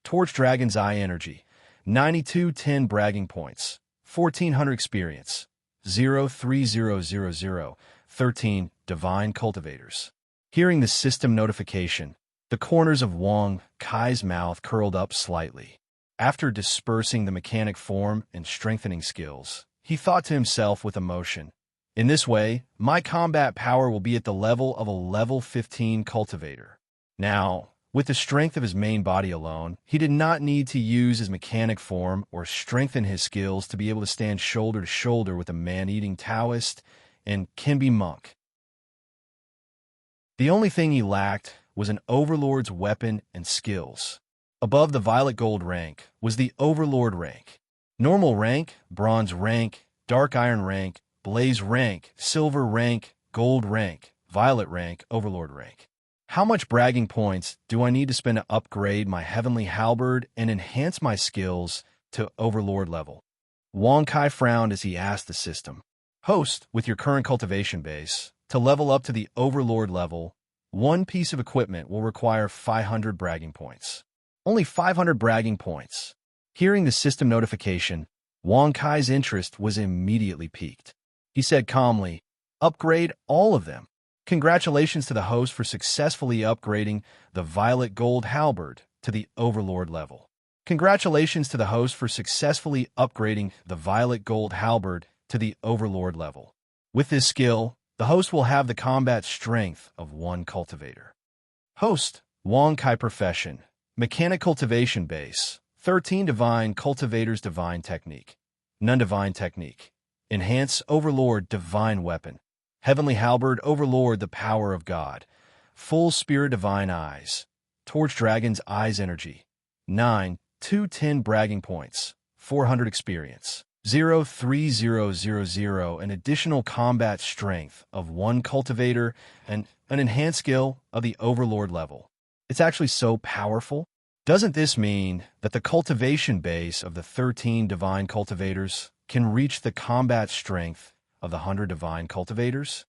torch dragon's eye energy, 9210 bragging points, 1400 experience, 03000, 13 divine cultivators." Hearing the system notification, the corners of Wang Kai's mouth curled up slightly. After dispersing the mechanic form and strengthening skills, he thought to himself with emotion, "In this way, my combat power will be at the level of a level 15 cultivator." Now, with the strength of his main body alone, he did not need to use his mechanic form or strengthen his skills to be able to stand shoulder to shoulder with a man-eating Taoist and Kimbi monk. The only thing he lacked was an overlord's weapon and skills. Above the violet gold rank was the overlord rank. Normal rank, bronze rank, dark iron rank, blaze rank, silver rank, gold rank, violet rank, overlord rank. How much bragging points do I need to spend to upgrade my heavenly halberd and enhance my skills to overlord level? Wang Kai frowned as he asked the system. Host, with your current cultivation base, to level up to the overlord level, one piece of equipment will require 500 bragging points. Only 500 bragging points. Hearing the system notification, Wang Kai's interest was immediately piqued. He said calmly, "Upgrade all of them. Congratulations to the host for successfully upgrading the violet gold halberd to the overlord level. Congratulations to the host for successfully upgrading the violet gold halberd to the overlord level. With this skill, the host will have the combat strength of 1 cultivator." Host, Wang Kai profession, mechanic cultivation base, 13 divine cultivators divine technique, non-divine technique, enhance overlord divine weapon, heavenly halberd overlord the power of God, full spirit divine eyes, torch dragon's eyes energy, 9,210 bragging points, 400 experience, 03000, an additional combat strength of 1 cultivator, and an enhanced skill of the overlord level. It's actually so powerful. Doesn't this mean that the cultivation base of the 13 divine cultivators can reach the combat strength of the 100 divine cultivators?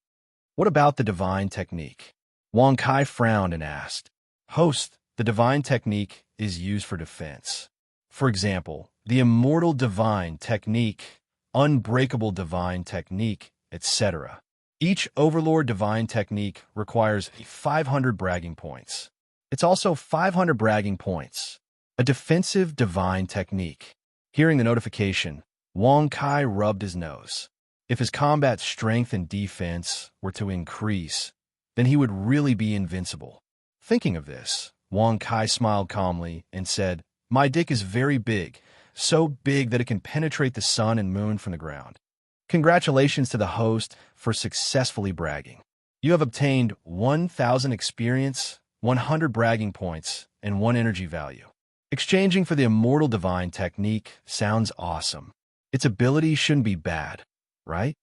What about the divine technique? Wang Kai frowned and asked. Host, the divine technique is used for defense. For example, the immortal divine technique, unbreakable divine technique, etc. Each overlord divine technique requires 500 bragging points. It's also 500 bragging points. A defensive divine technique. Hearing the notification, Wang Kai rubbed his nose. If his combat strength and defense were to increase, then he would really be invincible. Thinking of this, Wang Kai smiled calmly and said, "My dick is very big, so big that it can penetrate the sun and moon from the ground. Congratulations to the host for successfully bragging. You have obtained 1,000 experience, 100 bragging points, and 1 energy value. Exchanging for the immortal divine technique sounds awesome. Its ability shouldn't be bad, right?"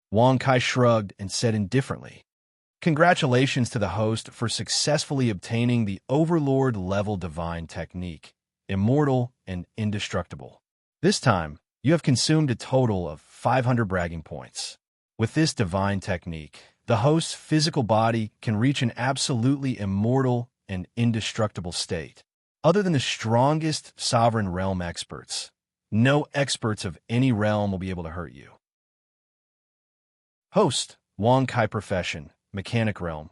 Wang Kai shrugged and said indifferently, "Congratulations to the host for successfully obtaining the overlord level divine technique, immortal and indestructible. This time, you have consumed a total of 500 bragging points. With this divine technique, the host's physical body can reach an absolutely immortal and indestructible state. Other than the strongest sovereign realm experts, no experts of any realm will be able to hurt you." Host, Wang Kai profession, mechanic realm,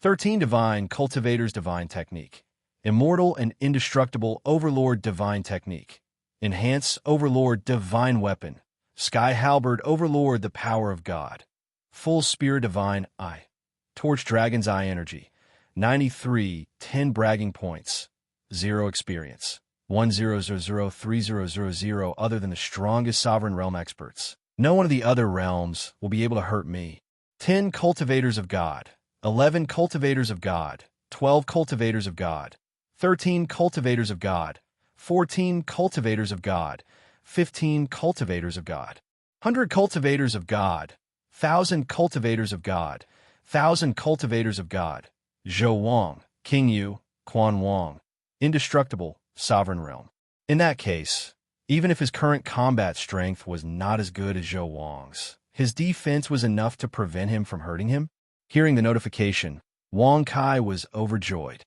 13 divine cultivators divine technique, immortal and indestructible overlord divine technique, enhance overlord divine weapon, sky halberd overlord the power of God, full spirit divine eye, torch dragon's eye energy, 93, 10 bragging points, 0 experience, 1000300 other than the strongest sovereign realm experts. No one of the other realms will be able to hurt me. 10 cultivators of God, 11 cultivators of God, 12 cultivators of God, 13 cultivators of God, 14 cultivators of God, 15 cultivators of God, 100 cultivators of God, 1,000 cultivators of God, 1,000 cultivators of God, Zhou Wang, King Yu, Quan Wang, indestructible, sovereign realm. In that case, even if his current combat strength was not as good as Zhou Wang's, his defense was enough to prevent him from hurting him. Hearing the notification, Wang Kai was overjoyed.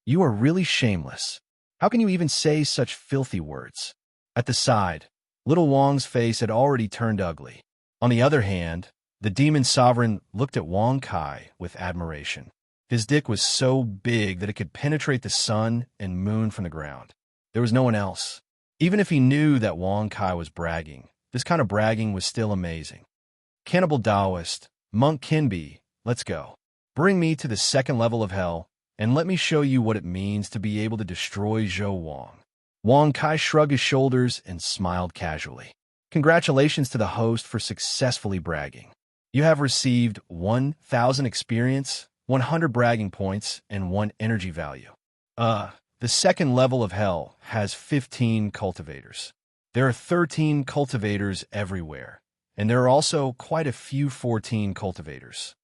You are really shameless. How can you even say such filthy words? At the side, little Wang's face had already turned ugly. On the other hand, the demon sovereign looked at Wang Kai with admiration. His dick was so big that it could penetrate the sun and moon from the ground. There was no one else. Even if he knew that Wang Kai was bragging, this kind of bragging was still amazing. Cannibal Taoist, Monk Kinbi, let's go. Bring me to the second level of hell, and let me show you what it means to be able to destroy Zhou Wang. Wang Kai shrugged his shoulders and smiled casually. Congratulations to the host for successfully bragging. You have received 1,000 experience, 100 bragging points, and 1 energy value. The second level of hell has 15 cultivators. There are 13 cultivators everywhere, and there are also quite a few 14 cultivators.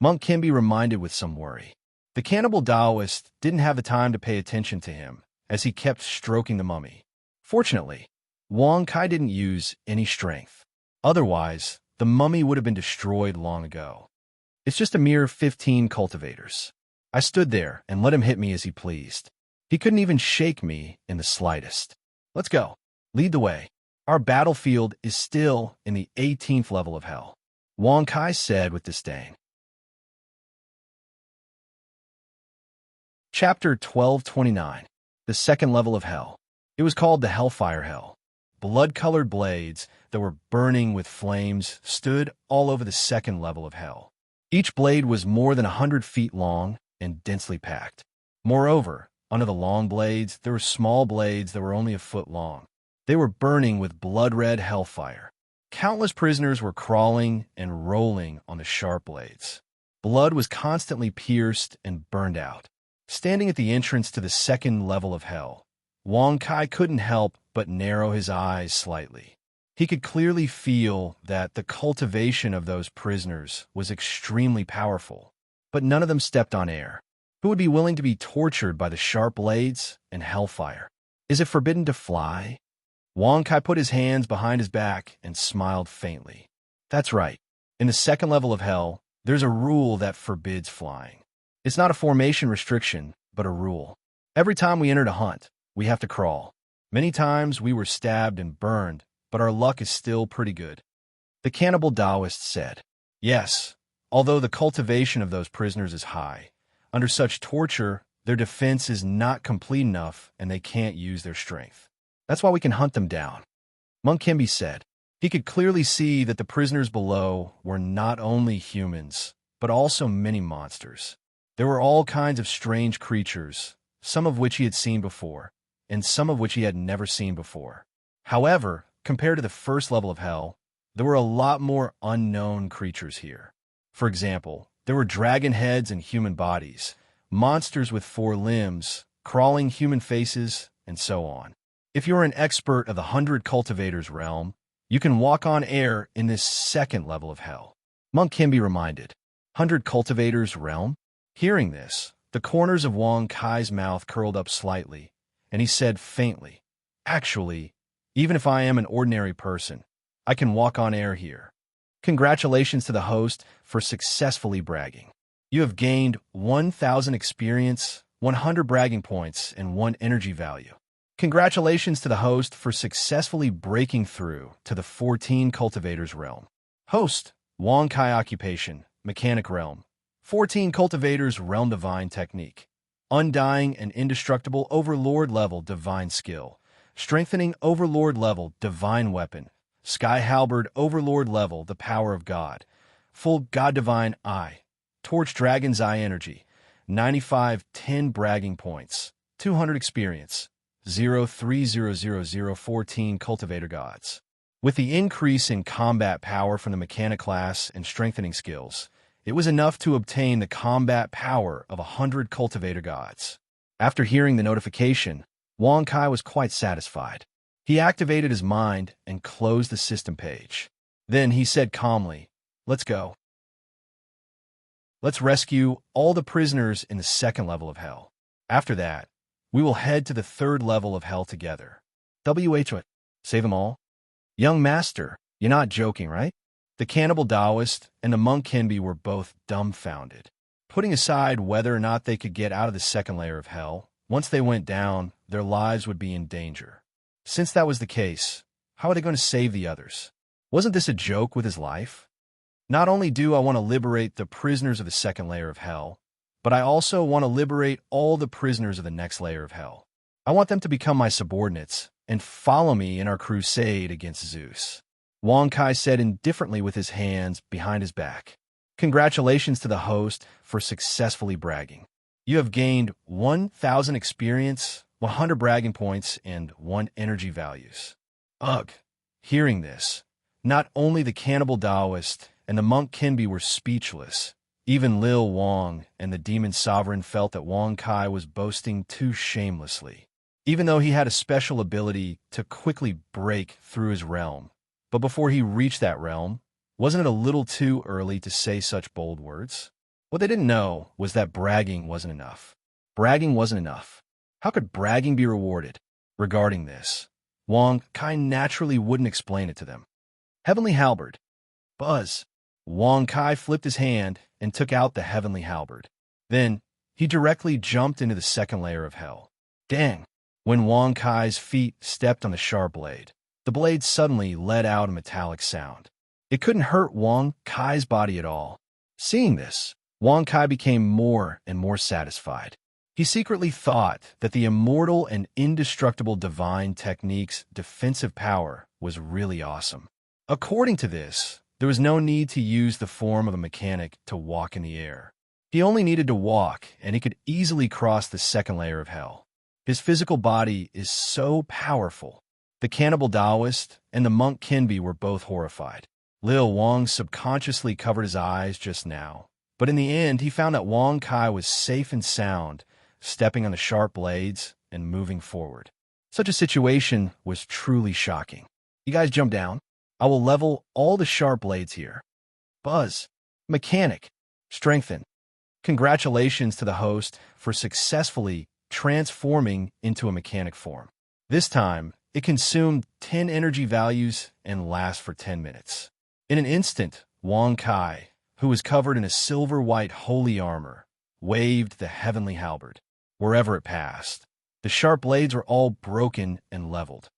Monk can be reminded with some worry. The cannibal Taoist didn't have the time to pay attention to him, as he kept stroking the mummy. Fortunately, Wang Kai didn't use any strength. Otherwise, the mummy would have been destroyed long ago. It's just a mere 15 cultivators. I stood there and let him hit me as he pleased. He couldn't even shake me in the slightest. Let's go. Lead the way. Our battlefield is still in the 18th level of hell, Wang Kai said with disdain. Chapter 1229. The second level of hell. It was called the Hellfire Hell. Blood-colored blades that were burning with flames stood all over the second level of hell. Each blade was more than 100 feet long and densely packed. Moreover, under the long blades, there were small blades that were only a foot long. They were burning with blood-red hellfire. Countless prisoners were crawling and rolling on the sharp blades. Blood was constantly pierced and burned out. Standing at the entrance to the second level of hell, Wang Kai couldn't help but narrow his eyes slightly. He could clearly feel that the cultivation of those prisoners was extremely powerful, but none of them stepped on air. Who would be willing to be tortured by the sharp blades and hellfire? Is it forbidden to fly? Wang Kai put his hands behind his back and smiled faintly. That's right. In the second level of hell, there's a rule that forbids flying. It's not a formation restriction, but a rule. Every time we enter to hunt, we have to crawl. Many times we were stabbed and burned, but our luck is still pretty good. The cannibal Taoist said, yes, although the cultivation of those prisoners is high, under such torture, their defense is not complete enough and they can't use their strength. That's why we can hunt them down. Monk Kimby said. He could clearly see that the prisoners below were not only humans, but also many monsters. There were all kinds of strange creatures, some of which he had seen before, and some of which he had never seen before. However, compared to the first level of hell, there were a lot more unknown creatures here. For example, there were dragon heads and human bodies, monsters with 4 limbs, crawling human faces, and so on. If you're an expert of the 100 cultivators realm, you can walk on air in this second level of hell. Monk Kimby reminded. 100 cultivators realm? Hearing this, the corners of Wang Kai's mouth curled up slightly, and he said faintly, actually, even if I am an ordinary person, I can walk on air here. Congratulations to the host for successfully bragging. You have gained 1,000 experience, 100 bragging points, and 1 energy value. Congratulations to the host for successfully breaking through to the 14 cultivators realm. Host, Wang Kai occupation, mechanic realm. 14 cultivators realm divine technique. Undying and indestructible overlord level divine skill. Strengthening overlord level divine weapon. Sky halberd overlord level the power of God. Full God divine eye. Torch dragon's eye energy. 95-10 bragging points. 200 experience. 0300014 cultivator gods. With the increase in combat power from the mechanic class and strengthening skills, It was enough to obtain the combat power of 100 cultivator gods. After hearing the notification, Wang Kai was quite satisfied. He activated his mind and closed the system page. Then he said calmly, "Let's go. Let's rescue all the prisoners in the second level of hell. After that, we will head to the third level of hell together. WH, save them all? Young master, you're not joking, right?" The cannibal Taoist and the monk Kinbi were both dumbfounded. Putting aside whether or not they could get out of the second layer of hell, once they went down, their lives would be in danger. Since that was the case, how are they going to save the others? Wasn't this a joke with his life? Not only do I want to liberate the prisoners of the second layer of hell, but I also want to liberate all the prisoners of the next layer of hell. I want them to become my subordinates and follow me in our crusade against Zeus. Wang Kai said indifferently with his hands behind his back. Congratulations to the host for successfully bragging. You have gained 1,000 experience, 100 bragging points, and 1 energy values. Ugh. Hearing this, not only the cannibal Taoist and the monk Kinbi were speechless, even Lil Wang and the demon sovereign felt that Wang Kai was boasting too shamelessly. Even though he had a special ability to quickly break through his realm, but before he reached that realm, wasn't it a little too early to say such bold words? What they didn't know was that bragging wasn't enough. Bragging wasn't enough. How could bragging be rewarded? Regarding this, Wang Kai naturally wouldn't explain it to them. Heavenly halberd. Buzz. Wang Kai flipped his hand and took out the heavenly halberd. Then, he directly jumped into the second layer of hell. Dang! When Wang Kai's feet stepped on the sharp blade, the blade suddenly let out a metallic sound. It couldn't hurt Wang Kai's body at all. Seeing this, Wang Kai became more and more satisfied. He secretly thought that the immortal and indestructible divine technique's defensive power was really awesome. According to this, there was no need to use the form of a mechanic to walk in the air. He only needed to walk, and he could easily cross the second layer of hell. His physical body is so powerful. The cannibal Taoist and the monk Kinbi were both horrified. Lil Wang subconsciously covered his eyes just now, but in the end he found that Wang Kai was safe and sound, stepping on the sharp blades and moving forward. Such a situation was truly shocking. You guys jump down. I will level all the sharp blades here. Buzz. Mechanic. Strengthen. Congratulations to the host for successfully transforming into a mechanic form. This time, it consumed 10 energy values and lasts for 10 minutes. In an instant, Wang Kai, who was covered in a silver-white holy armor, waved the heavenly halberd. Wherever it passed, the sharp blades were all broken and leveled.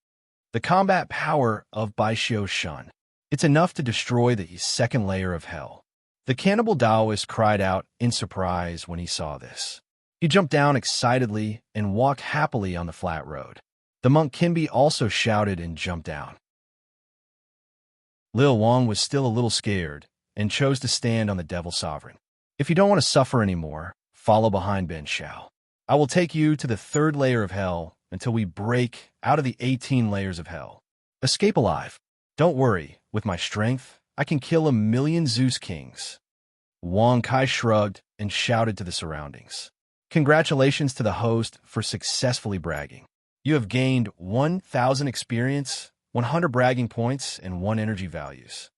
The combat power of Baishio Shun. It's enough to destroy the second layer of hell. The cannibal Taoist cried out in surprise when he saw this. He jumped down excitedly and walked happily on the flat road. The monk Kinbi also shouted and jumped down. Lil Wang was still a little scared and chose to stand on the devil sovereign. If you don't want to suffer anymore, follow behind Ben Shao. I will take you to the third layer of hell until we break out of the 18 layers of hell. Escape alive. Don't worry, with my strength, I can kill 1,000,000 Zeus kings. Wang Kai shrugged and shouted to the surroundings. Congratulations to the host for successfully bragging. You have gained 1,000 experience, 100 bragging points, and 1 energy values.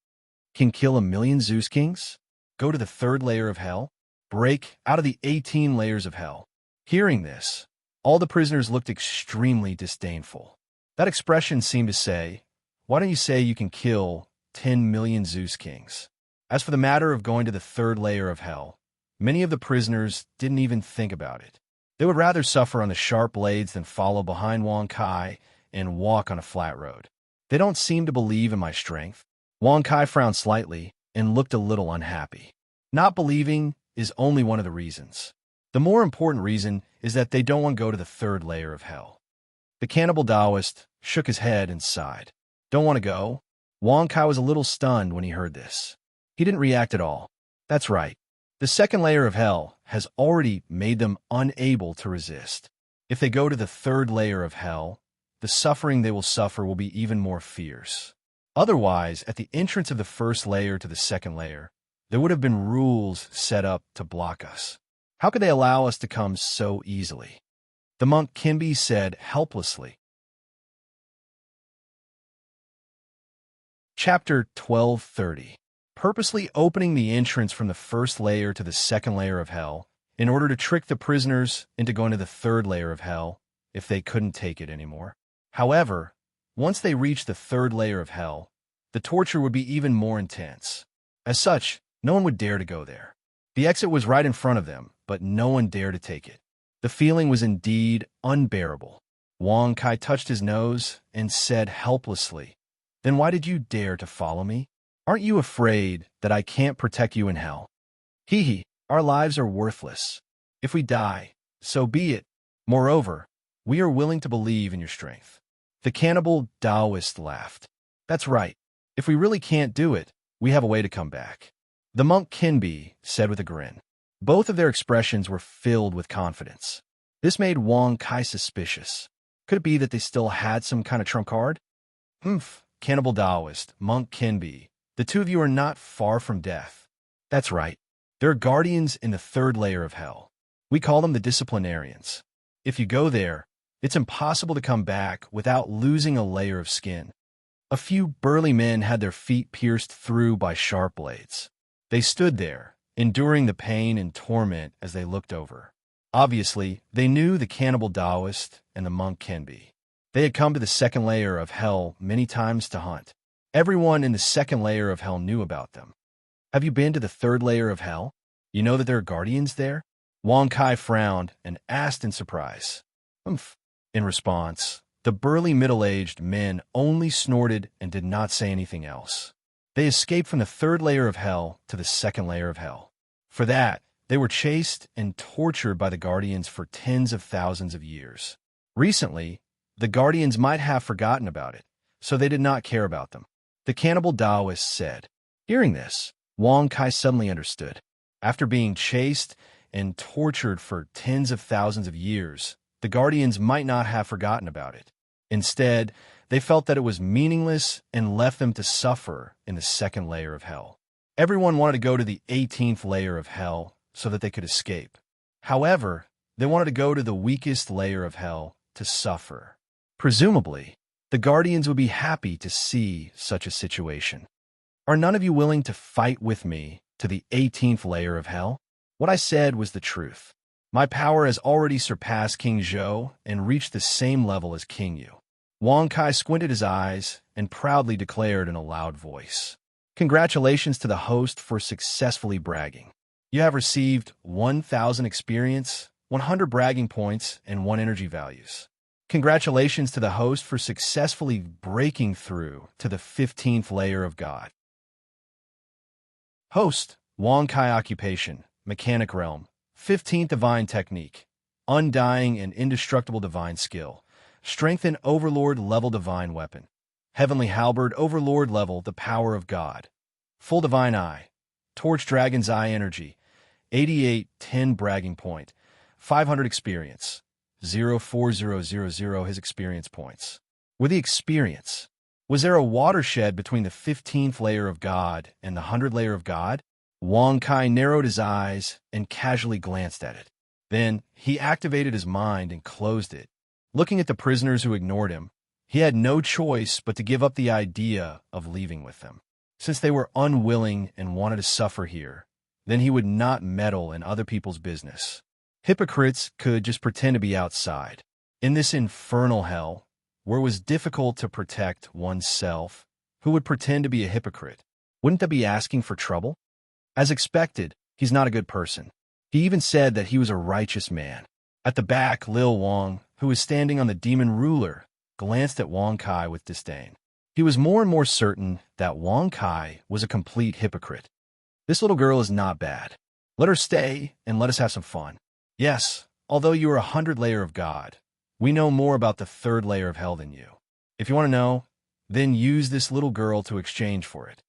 Can kill 1,000,000 Zeus kings? Go to the third layer of hell? Break out of the 18 layers of hell. Hearing this, all the prisoners looked extremely disdainful. That expression seemed to say, why don't you say you can kill 10 million Zeus kings? As for the matter of going to the third layer of hell, many of the prisoners didn't even think about it. They would rather suffer on the sharp blades than follow behind Wang Kai and walk on a flat road. They don't seem to believe in my strength. Wang Kai frowned slightly and looked a little unhappy. Not believing is only one of the reasons. The more important reason is that they don't want to go to the third layer of hell. The cannibal Taoist shook his head and sighed. Don't want to go? Wang Kai was a little stunned when he heard this. He didn't react at all. That's right. The second layer of hell has already made them unable to resist. If they go to the third layer of hell, the suffering they will suffer will be even more fierce. Otherwise, at the entrance of the first layer to the second layer, there would have been rules set up to block us. How could they allow us to come so easily? The monk Kimby said helplessly. Chapter 1230. Purposely opening the entrance from the first layer to the second layer of hell in order to trick the prisoners into going to the third layer of hell if they couldn't take it anymore. However, once they reached the third layer of hell, the torture would be even more intense. As such, no one would dare to go there. The exit was right in front of them, but no one dared to take it. The feeling was indeed unbearable. Wang Kai touched his nose and said helplessly, "Then why did you dare to follow me? Aren't you afraid that I can't protect you in hell? Hee, our lives are worthless. If we die, so be it. Moreover, we are willing to believe in your strength." The cannibal Taoist laughed. "That's right. If we really can't do it, we have a way to come back." The monk Kinbi said with a grin. Both of their expressions were filled with confidence. This made Wang Kai suspicious. Could it be that they still had some kind of trump card? Cannibal Taoist, monk Kinbi, the two of you are not far from death. That's right. There are guardians in the third layer of hell. We call them the disciplinarians. If you go there, it's impossible to come back without losing a layer of skin. A few burly men had their feet pierced through by sharp blades. They stood there, enduring the pain and torment as they looked over. Obviously, they knew the cannibal Taoist and the monk Kinbi. They had come to the second layer of hell many times to hunt. Everyone in the second layer of hell knew about them. Have you been to the third layer of hell? You know that there are guardians there? Wang Kai frowned and asked in surprise. In response, the burly middle-aged men only snorted and did not say anything else. They escaped from the third layer of hell to the second layer of hell. For that, they were chased and tortured by the guardians for tens of thousands of years. Recently, the guardians might have forgotten about it, so they did not care about them. The cannibal Taoist said. Hearing this, Wang Kai suddenly understood. After being chased and tortured for tens of thousands of years, the guardians might not have forgotten about it. Instead, they felt that it was meaningless and left them to suffer in the second layer of hell. Everyone wanted to go to the 18th layer of hell so that they could escape. However, they wanted to go to the weakest layer of hell to suffer. Presumably, the guardians would be happy to see such a situation. Are none of you willing to fight with me to the 18th layer of hell? What I said was the truth. My power has already surpassed King Zhou and reached the same level as King Yu. Wang Kai squinted his eyes and proudly declared in a loud voice, "Congratulations to the host for successfully bragging. You have received 1,000 experience, 100 bragging points, and 1 energy values. Congratulations to the host for successfully breaking through to the 15th layer of God." Host, Wang Kai occupation, mechanic realm, 15th divine technique, undying and indestructible divine skill, strength and overlord level divine weapon, heavenly halberd overlord level the power of God, full divine eye, torch dragon's eye energy, 8810 bragging point, 500 experience, 04000 his experience points. With the experience, was there a watershed between the 15th layer of God and the 100th layer of God? Wang Kai narrowed his eyes and casually glanced at it. Then he activated his mind and closed it. Looking at the prisoners who ignored him, he had no choice but to give up the idea of leaving with them. Since they were unwilling and wanted to suffer here, then he would not meddle in other people's business. Hypocrites could just pretend to be outside. In this infernal hell, where it was difficult to protect oneself, who would pretend to be a hypocrite? Wouldn't that be asking for trouble? As expected, he's not a good person. He even said that he was a righteous man. At the back, Lil Wang, who was standing on the demon ruler, glanced at Wang Kai with disdain. He was more and more certain that Wang Kai was a complete hypocrite. This little girl is not bad. Let her stay and let us have some fun. Yes, although you are 100th layer of God, we know more about the 3rd layer of hell than you. If you want to know, then use this little girl to exchange for it.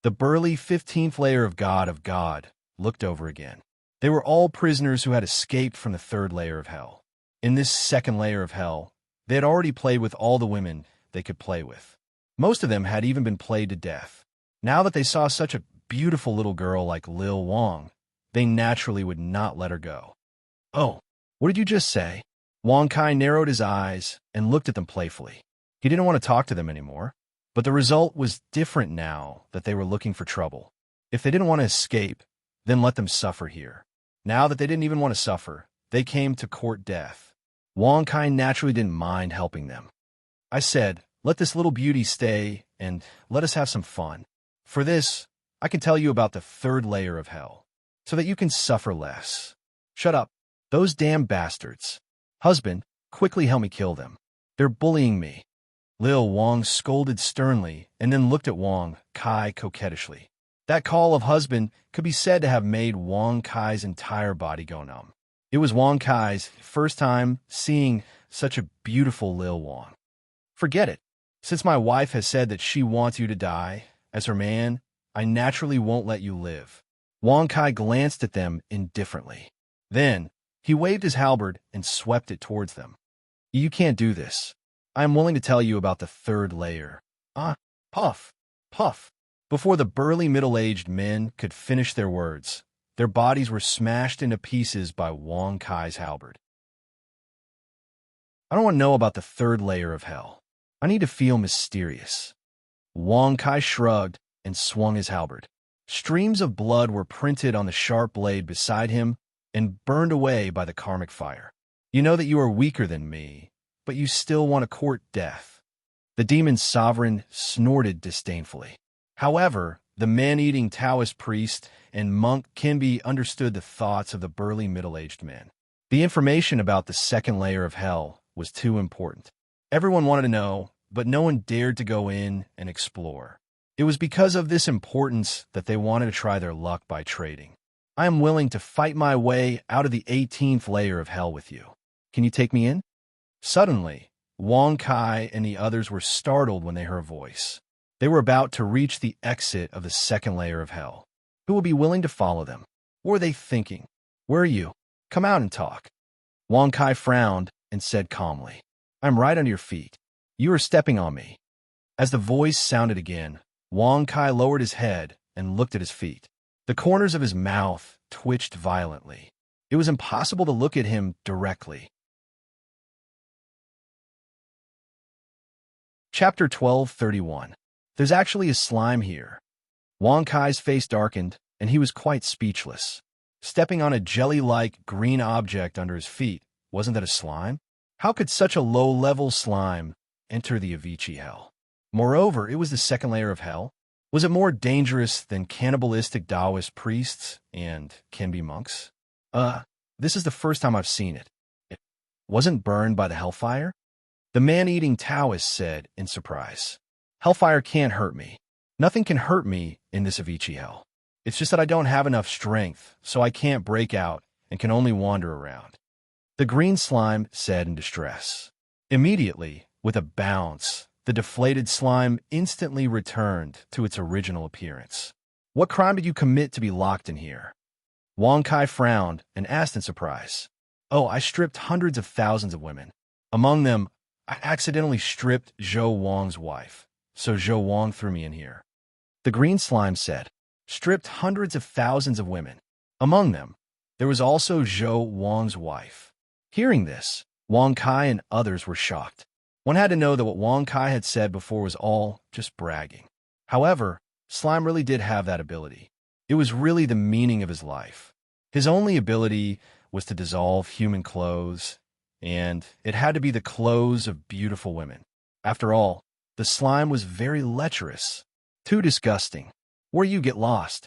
The burly 15th layer of God looked over again. They were all prisoners who had escaped from the 3rd layer of hell. In this 2nd layer of hell, they had already played with all the women they could play with. Most of them had even been played to death. Now that they saw such a beautiful little girl like Lil Wang, they naturally would not let her go. Oh, what did you just say? Wang Kai narrowed his eyes and looked at them playfully. He didn't want to talk to them anymore, but the result was different now that they were looking for trouble. If they didn't want to escape, then let them suffer here. Now that they didn't even want to suffer, they came to court death. Wang Kai naturally didn't mind helping them. I said, let this little beauty stay and let us have some fun. For this, I can tell you about the third layer of hell, so that you can suffer less. Shut up. Those damn bastards. Husband, quickly help me kill them. They're bullying me. Lil Wang scolded sternly and then looked at Wang Kai coquettishly. That call of husband could be said to have made Wang Kai's entire body go numb. It was Wang Kai's first time seeing such a beautiful Lil Wang. Forget it. Since my wife has said that she wants you to die, as her man, I naturally won't let you live. Wang Kai glanced at them indifferently. Then, he waved his halberd and swept it towards them. You can't do this. I am willing to tell you about the third layer. Puff, puff. Before the burly middle-aged men could finish their words, their bodies were smashed into pieces by Wang Kai's halberd. I don't want to know about the third layer of hell. I need to feel mysterious. Wang Kai shrugged and swung his halberd. Streams of blood were printed on the sharp blade beside him and burned away by the karmic fire. You know that you are weaker than me, but you still want to court death. The demon sovereign snorted disdainfully. However, the man-eating Taoist priest and monk can be understood the thoughts of the burly middle-aged men. The information about the second layer of hell was too important. Everyone wanted to know, but no one dared to go in and explore. It was because of this importance that they wanted to try their luck by trading. I am willing to fight my way out of the 18th layer of hell with you. Can you take me in? Suddenly, Wang Kai and the others were startled when they heard a voice. They were about to reach the exit of the second layer of hell. Who would be willing to follow them? What were they thinking? Where are you? Come out and talk. Wang Kai frowned and said calmly, I'm right under your feet. You are stepping on me. As the voice sounded again, Wang Kai lowered his head and looked at his feet. The corners of his mouth twitched violently. It was impossible to look at him directly. Chapter 12:31. There's actually a slime here. Wang Kai's face darkened, and he was quite speechless. Stepping on a jelly-like green object under his feet, wasn't that a slime? How could such a low-level slime enter the Avicii hell? Moreover, it was the second layer of hell. Was it more dangerous than cannibalistic Taoist priests and can-be monks? This is the first time I've seen it. It wasn't burned by the hellfire? The man-eating Taoist said in surprise. Hellfire can't hurt me. Nothing can hurt me in this Avicii hell. It's just that I don't have enough strength, so I can't break out and can only wander around. The green slime said in distress. Immediately, with a bounce, the deflated slime instantly returned to its original appearance. What crime did you commit to be locked in here? Wang Kai frowned and asked in surprise. Oh, I stripped hundreds of thousands of women. Among them, I accidentally stripped Zhou Wang's wife, so Zhou Wang threw me in here. The green slime said, stripped hundreds of thousands of women. Among them, there was also Zhou Wang's wife. Hearing this, Wang Kai and others were shocked. One had to know that what Wang Kai had said before was all just bragging. However, slime really did have that ability. It was really the meaning of his life. His only ability was to dissolve human clothes, and it had to be the clothes of beautiful women. After all, the slime was very lecherous. Too disgusting. Where you get lost.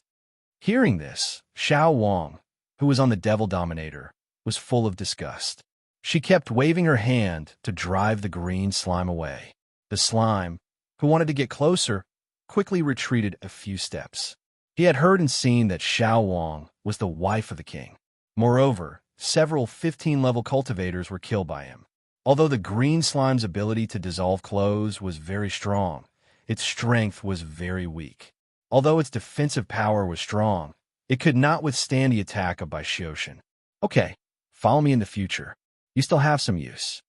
Hearing this, Xiao Wang, who was on the Devil Dominator, was full of disgust. She kept waving her hand to drive the green slime away. The slime, who wanted to get closer, quickly retreated a few steps. He had heard and seen that Xiao Wang was the wife of the king. Moreover, several 15-level cultivators were killed by him. Although the green slime's ability to dissolve clothes was very strong, its strength was very weak. Although its defensive power was strong, it could not withstand the attack of Baishioshin. Okay, follow me in the future. You still have some use.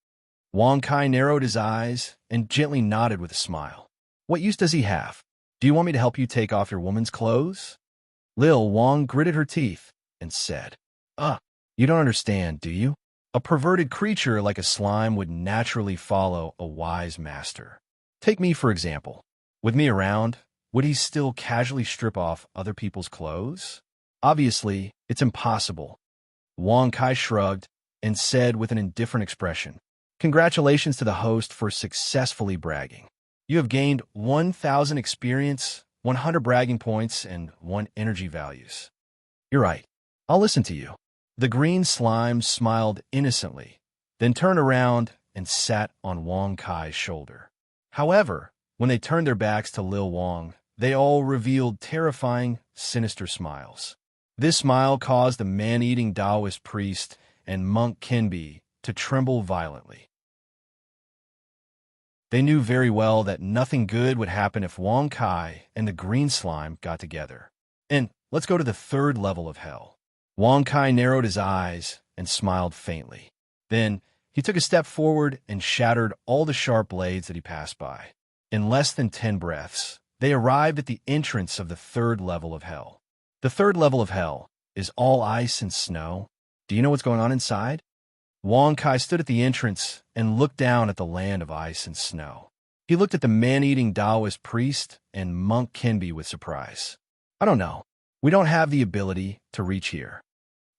Wang Kai narrowed his eyes and gently nodded with a smile. What use does he have? Do you want me to help you take off your woman's clothes? Lil Wang gritted her teeth and said, you don't understand, do you? A perverted creature like a slime would naturally follow a wise master. Take me, for example. With me around, would he still casually strip off other people's clothes? Obviously, it's impossible. Wang Kai shrugged and said with an indifferent expression, "Congratulations to the host for successfully bragging. You have gained 1,000 experience, 100 bragging points, and 1 energy values. You're right. I'll listen to you." The green slime smiled innocently, then turned around and sat on Wang Kai's shoulder. However, when they turned their backs to Lil Wang, they all revealed terrifying, sinister smiles. This smile caused the man-eating Taoist priest and monk Kinbi to tremble violently. They knew very well that nothing good would happen if Wang Kai and the green slime got together. And let's go to the 3rd level of hell. Wang Kai narrowed his eyes and smiled faintly. Then he took a step forward and shattered all the sharp blades that he passed by. In less than 10 breaths, they arrived at the entrance of the 3rd level of hell. The 3rd level of hell is all ice and snow. Do you know what's going on inside? Wang Kai stood at the entrance and looked down at the land of ice and snow. He looked at the man-eating Taoist priest and monk Kinbi with surprise. I don't know. We don't have the ability to reach here.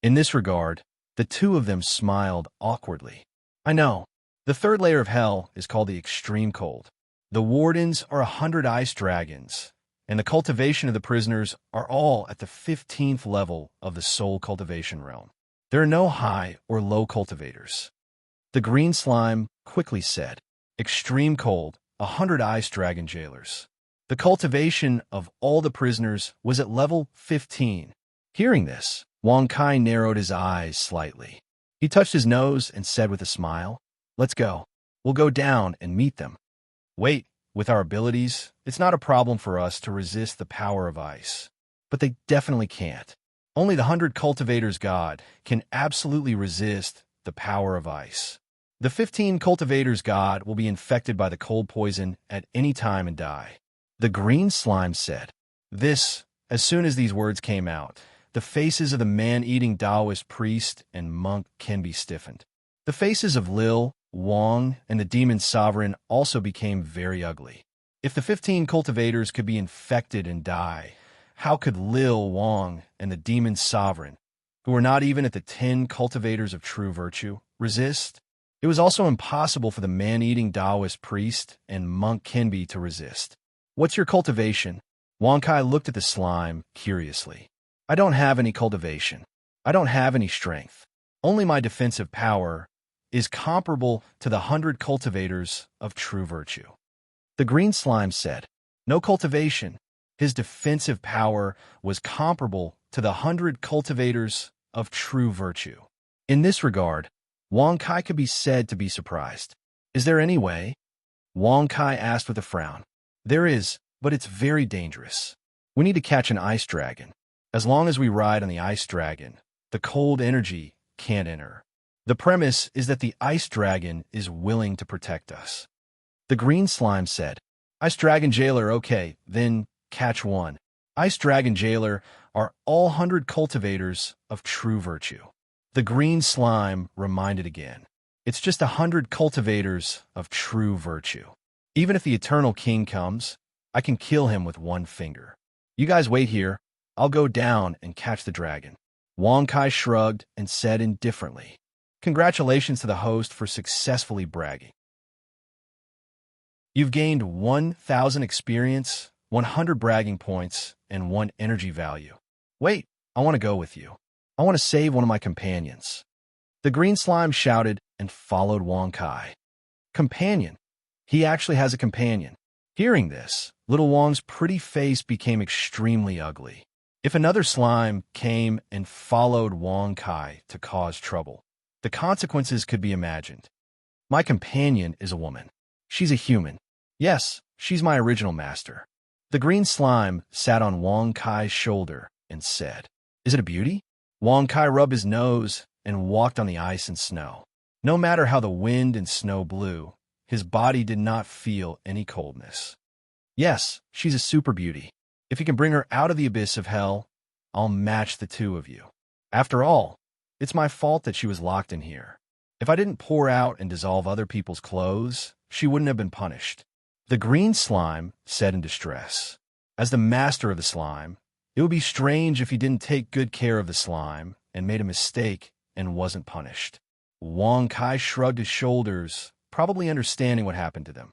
In this regard, the two of them smiled awkwardly. I know. The 3rd layer of hell is called the extreme cold. The wardens are 100 ice dragons, and the cultivation of the prisoners are all at the 15th level of the soul cultivation realm. There are no high or low cultivators. The green slime quickly said, "Extreme cold, 100 ice dragon jailers." The cultivation of all the prisoners was at level 15. Hearing this, Wang Kai narrowed his eyes slightly. He touched his nose and said with a smile, "Let's go. We'll go down and meet them." Wait, with our abilities, it's not a problem for us to resist the power of ice. But they definitely can't. Only the 100 cultivators god can absolutely resist the power of ice. The 15 cultivators god will be infected by the cold poison at any time and die. The green slime said. As soon as these words came out, the faces of the man-eating Taoist priest and monk Kinbi stiffened. The faces of Lil, Wang, and the demon sovereign also became very ugly. If the 15 cultivators could be infected and die, how could Lil, Wang, and the demon sovereign, who were not even at the 10 cultivators of true virtue, resist? It was also impossible for the man-eating Taoist priest and monk Kinbi to resist. What's your cultivation? Wang Kai looked at the slime curiously. I don't have any cultivation. I don't have any strength. Only my defensive power is comparable to the 100 cultivators of true virtue. The green slime said, no cultivation. His defensive power was comparable to the 100 cultivators of true virtue. In this regard, Wang Kai could be said to be surprised. Is there any way? Wang Kai asked with a frown. There is, but it's very dangerous. We need to catch an ice dragon. As long as we ride on the ice dragon, the cold energy can't enter. The premise is that the ice dragon is willing to protect us. The green slime said, Ice dragon jailer, okay, then catch one. Ice dragon jailer are all 100 cultivators of true virtue. The green slime reminded again. It's just 100 cultivators of true virtue. Even if the eternal king comes, I can kill him with one finger. You guys wait here. I'll go down and catch the dragon. Wang Kai shrugged and said indifferently, Congratulations to the host for successfully bragging. You've gained 1,000 experience, 100 bragging points, and 1 energy value. Wait, I want to go with you. I want to save one of my companions. The green slime shouted and followed Wang Kai. Companion? He actually has a companion. Hearing this, little Wang's pretty face became extremely ugly. If another slime came and followed Wang Kai to cause trouble, the consequences could be imagined. My companion is a woman. She's a human. Yes, she's my original master. The green slime sat on Wang Kai's shoulder and said, Is it a beauty? Wang Kai rubbed his nose and walked on the ice and snow. No matter how the wind and snow blew, his body did not feel any coldness. Yes, she's a super beauty. If you can bring her out of the abyss of hell, I'll match the two of you. After all, it's my fault that she was locked in here. If I didn't pour out and dissolve other people's clothes, she wouldn't have been punished. The green slime said in distress. As the master of the slime, it would be strange if he didn't take good care of the slime and made a mistake and wasn't punished. Wang Kai shrugged his shoulders, probably understanding what happened to them.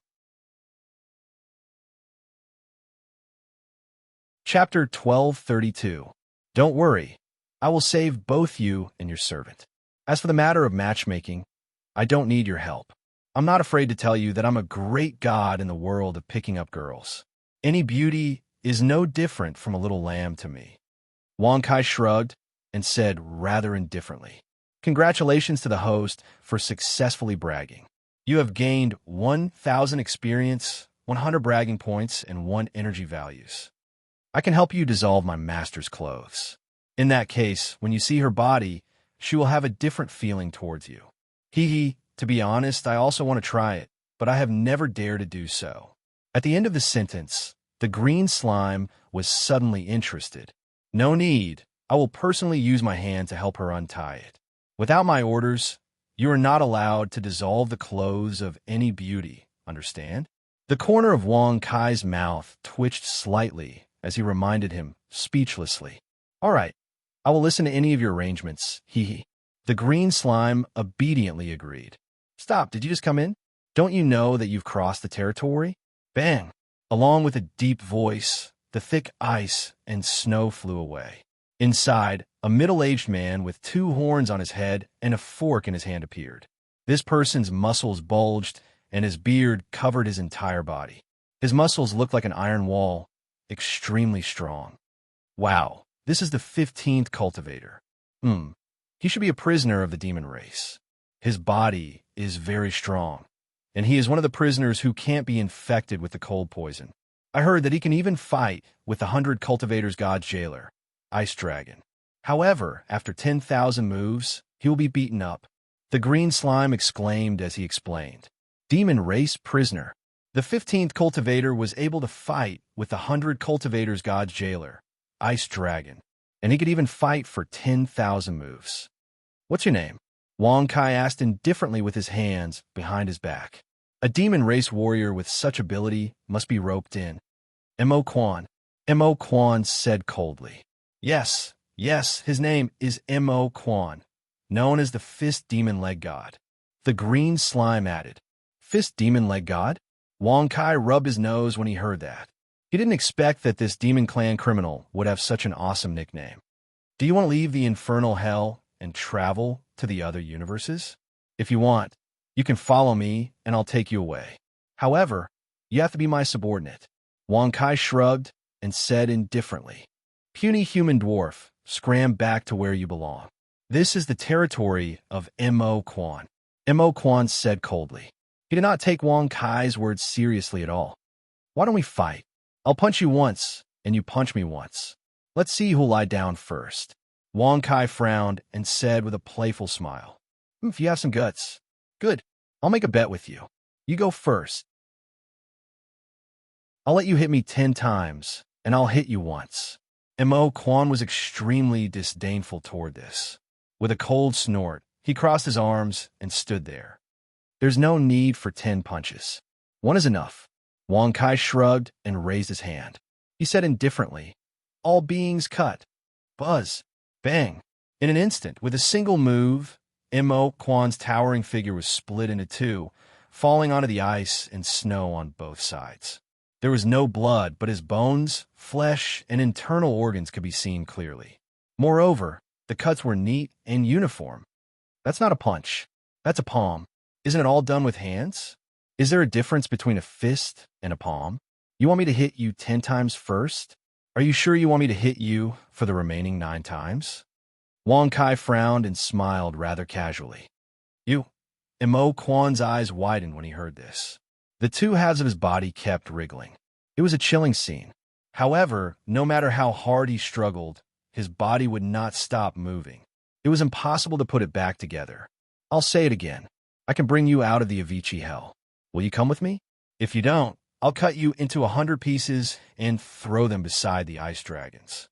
Chapter 1232. Don't worry, I will save both you and your servant. As for the matter of matchmaking, I don't need your help. I'm not afraid to tell you that I'm a great god in the world of picking up girls. Any beauty is no different from a little lamb to me. Wang Kai shrugged and said rather indifferently, Congratulations to the host for successfully bragging. You have gained 1,000 experience, 100 bragging points, and 1 energy values. I can help you dissolve my master's clothes. In that case, when you see her body, she will have a different feeling towards you. Hee, to be honest, I also want to try it, but I have never dared to do so. At the end of the sentence, the green slime was suddenly interested. No need. I will personally use my hand to help her untie it. Without my orders, you are not allowed to dissolve the clothes of any beauty, understand? The corner of Wang Kai's mouth twitched slightly as he reminded him, speechlessly. All right, I will listen to any of your arrangements, hee. The green slime obediently agreed. Stop, did you just come in? Don't you know that you've crossed the territory? Bang! Along with a deep voice, the thick ice and snow flew away. Inside, a middle-aged man with 2 horns on his head and a fork in his hand appeared. This person's muscles bulged, and his beard covered his entire body. His muscles looked like an iron wall, extremely strong. Wow, this is the 15th cultivator. He should be a prisoner of the demon race. His body is very strong, and he is one of the prisoners who can't be infected with the cold poison. I heard that he can even fight with the 100 cultivators god's jailer, Ice Dragon. However, after 10,000 moves, he will be beaten up. The green slime exclaimed as he explained. Demon race prisoner. The 15th cultivator was able to fight with the 100 cultivators god's jailer, Ice Dragon, and he could even fight for 10,000 moves. What's your name? Wang Kai asked indifferently with his hands behind his back. A demon race warrior with such ability must be roped in. Mo Quan. Mo Quan said coldly. Yes, his name is Mo Quan, known as the Fist Demon Leg God. The green slime added. Fist Demon Leg God? Wang Kai rubbed his nose when he heard that. He didn't expect that this demon clan criminal would have such an awesome nickname. Do you want to leave the infernal hell and travel to the other universes? If you want, you can follow me and I'll take you away. However, you have to be my subordinate. Wang Kai shrugged and said indifferently. Puny human dwarf, scram back to where you belong. This is the territory of Mo Quan. Mo Quan said coldly. He did not take Wang Kai's words seriously at all. Why don't we fight? I'll punch you once, and you punch me once. Let's see who'll lie down first. Wang Kai frowned and said with a playful smile. If you have some guts. Good. I'll make a bet with you. You go first. I'll let you hit me 10 times, and I'll hit you once. Mo Quan was extremely disdainful toward this. With a cold snort, he crossed his arms and stood there. There's no need for 10 punches. 1 is enough. Wang Kai shrugged and raised his hand. He said indifferently, all beings cut. Buzz. Bang. In an instant, with a single move, Mo Quan's towering figure was split into 2, falling onto the ice and snow on both sides. There was no blood, but his bones, flesh, and internal organs could be seen clearly. Moreover, the cuts were neat and uniform. That's not a punch. That's a palm. Isn't it all done with hands? Is there a difference between a fist and a palm? You want me to hit you 10 times first? Are you sure you want me to hit you for the remaining 9 times? Wang Kai frowned and smiled rather casually. You. Mo Quan's eyes widened when he heard this. The 2 halves of his body kept wriggling. It was a chilling scene. However, no matter how hard he struggled, his body would not stop moving. It was impossible to put it back together. I'll say it again. I can bring you out of the Avicii hell. Will you come with me? If you don't, I'll cut you into 100 pieces and throw them beside the ice dragons.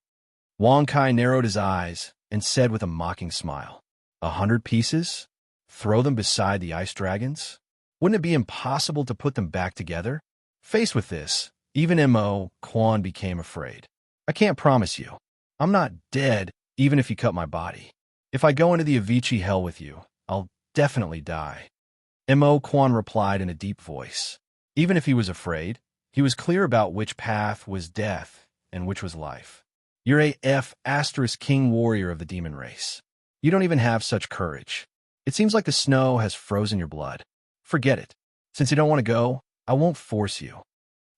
Wang Kai narrowed his eyes and said with a mocking smile, 100 pieces? Throw them beside the ice dragons? Wouldn't it be impossible to put them back together? Faced with this, even Mo Quan became afraid. I can't promise you. I'm not dead even if you cut my body. If I go into the Avicii hell with you, I'll definitely die. Mo Quan replied in a deep voice. Even if he was afraid, he was clear about which path was death and which was life. You're a F** king warrior of the demon race. You don't even have such courage. It seems like the snow has frozen your blood. Forget it. Since you don't want to go, I won't force you.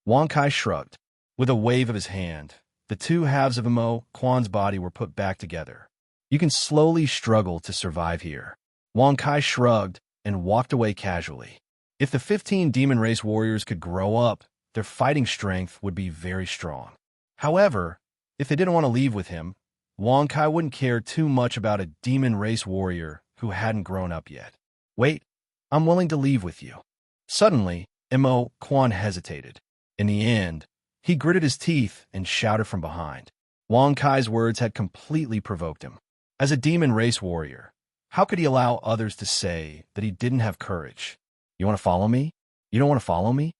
Wang Kai shrugged. With a wave of his hand, the two halves of Mo Quan's body were put back together. You can slowly struggle to survive here. Wang Kai shrugged and walked away casually. If the 15 demon race warriors could grow up, their fighting strength would be very strong. However, if they didn't want to leave with him, Wang Kai wouldn't care too much about a demon race warrior who hadn't grown up yet. Wait, I'm willing to leave with you. Suddenly, Mo Quan hesitated. In the end, he gritted his teeth and shouted from behind. Wang Kai's words had completely provoked him. As a demon race warrior, how could he allow others to say that he didn't have courage? You want to follow me? You don't want to follow me?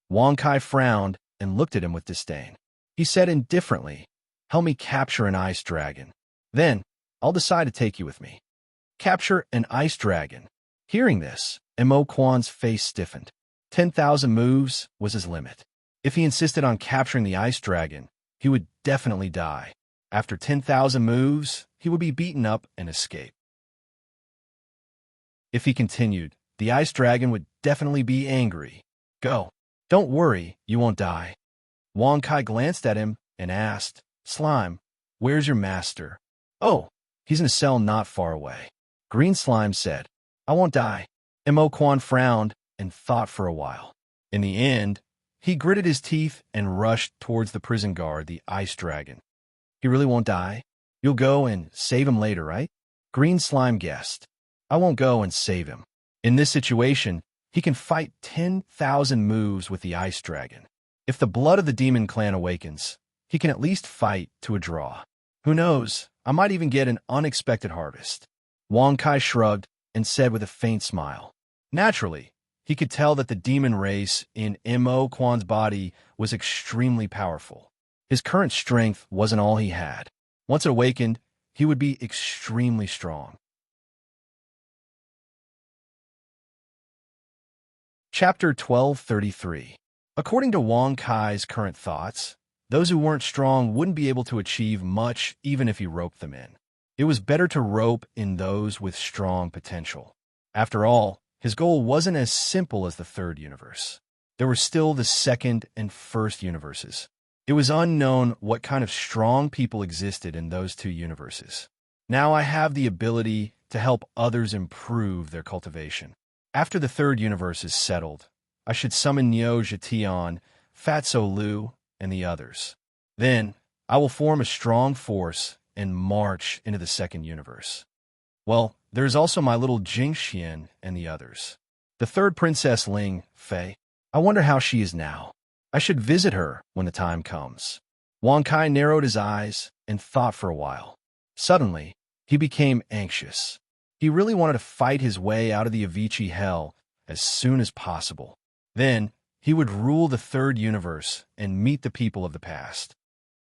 Wang Kai frowned and looked at him with disdain. He said indifferently, help me capture an ice dragon. Then, I'll decide to take you with me. Capture an ice dragon. Hearing this, Mo Quan's face stiffened. 10,000 moves was his limit. If he insisted on capturing the ice dragon, he would definitely die. After 10,000 moves, he would be beaten up and escape. If he continued, the ice dragon would definitely be angry. Go. Don't worry, you won't die. Wang Kai glanced at him and asked, Slime, where's your master? Oh, he's in a cell not far away. Green Slime said, I won't die. Mo Quan frowned and thought for a while. In the end, he gritted his teeth and rushed towards the prison guard, the ice dragon. He really won't die? You'll go and save him later, right? Green Slime guessed. I won't go and save him. In this situation, he can fight 10,000 moves with the ice dragon. If the blood of the demon clan awakens, he can at least fight to a draw. Who knows, I might even get an unexpected harvest. Wang Kai shrugged and said with a faint smile. Naturally, he could tell that the demon race in Mo Quan's body was extremely powerful. His current strength wasn't all he had. Once it awakened, he would be extremely strong. Chapter 1233. According to Wang Kai's current thoughts, those who weren't strong wouldn't be able to achieve much even if he roped them in. It was better to rope in those with strong potential. After all, his goal wasn't as simple as the third universe. There were still the second and first universes. It was unknown what kind of strong people existed in those two universes. Now I have the ability to help others improve their cultivation. After the third universe is settled, I should summon Neo Jetian, Fatso Lu, and the others. Then, I will form a strong force and march into the second universe. Well, there's also my little Jingxian and the others. The third Princess Ling, Fei. I wonder how she is now. I should visit her when the time comes. Wang Kai narrowed his eyes and thought for a while. Suddenly, he became anxious. He really wanted to fight his way out of the Avicii hell as soon as possible. Then, he would rule the third universe and meet the people of the past.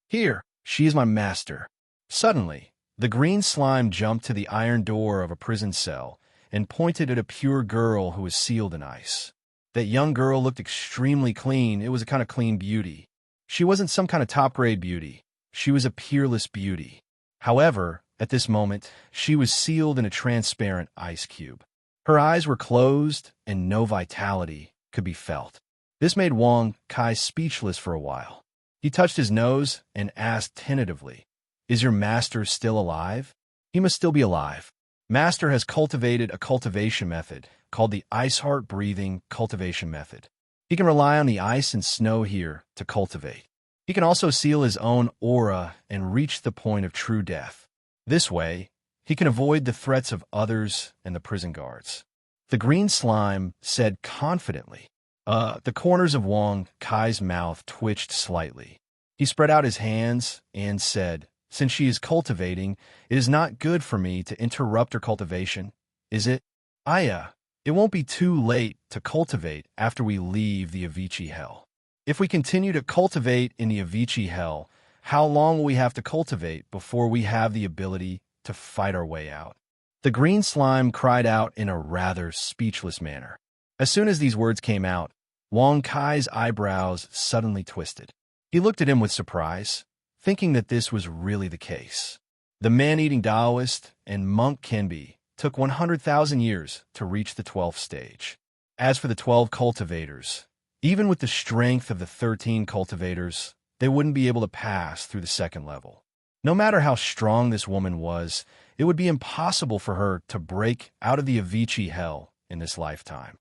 Here, she is my master. Suddenly, the green slime jumped to the iron door of a prison cell and pointed at a pure girl who was sealed in ice. That young girl looked extremely clean. It was a kind of clean beauty. She wasn't some kind of top-grade beauty. She was a peerless beauty. However, at this moment, she was sealed in a transparent ice cube. Her eyes were closed and no vitality could be felt. This made Wang Kai speechless for a while. He touched his nose and asked tentatively, Is your master still alive? He must still be alive. Master has cultivated a cultivation method called the Ice Heart Breathing Cultivation Method. He can rely on the ice and snow here to cultivate. He can also seal his own aura and reach the point of true death. This way, he can avoid the threats of others and the prison guards. The green slime said confidently. The corners of Wang Kai's mouth twitched slightly. He spread out his hands and said, Since she is cultivating, it is not good for me to interrupt her cultivation, is it? Aya, it won't be too late to cultivate after we leave the Avicii hell. If we continue to cultivate in the Avicii hell, how long will we have to cultivate before we have the ability to fight our way out? The green slime cried out in a rather speechless manner. As soon as these words came out, Wang Kai's eyebrows suddenly twisted. He looked at him with surprise, thinking that this was really the case. The man-eating Taoist and monk Kenbi took 100,000 years to reach the 12th stage. As for the 12 cultivators, even with the strength of the 13 cultivators, they wouldn't be able to pass through the second level. No matter how strong this woman was, it would be impossible for her to break out of the Avicii hell in this lifetime.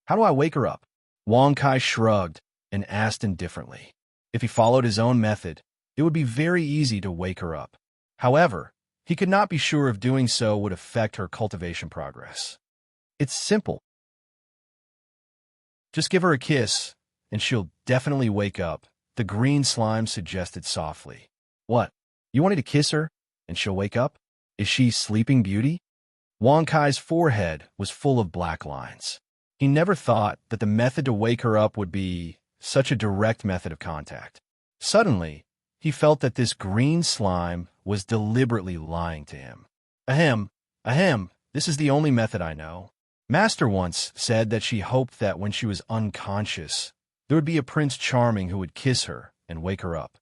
How do I wake her up? Wang Kai shrugged and asked indifferently. If he followed his own method, it would be very easy to wake her up. However, he could not be sure if doing so would affect her cultivation progress. It's simple. Just give her a kiss, and she'll definitely wake up, the green slime suggested softly. What? You wanted to kiss her, and she'll wake up? Is she Sleeping Beauty? Wang Kai's forehead was full of black lines. He never thought that the method to wake her up would be such a direct method of contact. Suddenly, he felt that this green slime was deliberately lying to him. Ahem, this is the only method I know. Master once said that she hoped that when she was unconscious, there would be a Prince Charming who would kiss her and wake her up.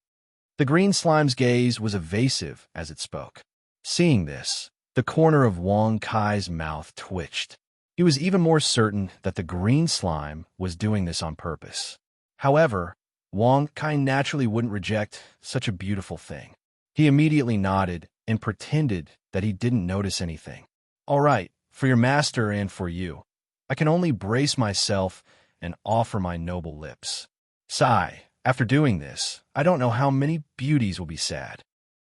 The green slime's gaze was evasive as it spoke. Seeing this, the corner of Wang Kai's mouth twitched. He was even more certain that the green slime was doing this on purpose. However, Wang Kai naturally wouldn't reject such a beautiful thing. He immediately nodded and pretended that he didn't notice anything. All right, for your master and for you, I can only brace myself and offer my noble lips. Sigh, after doing this, I don't know how many beauties will be sad.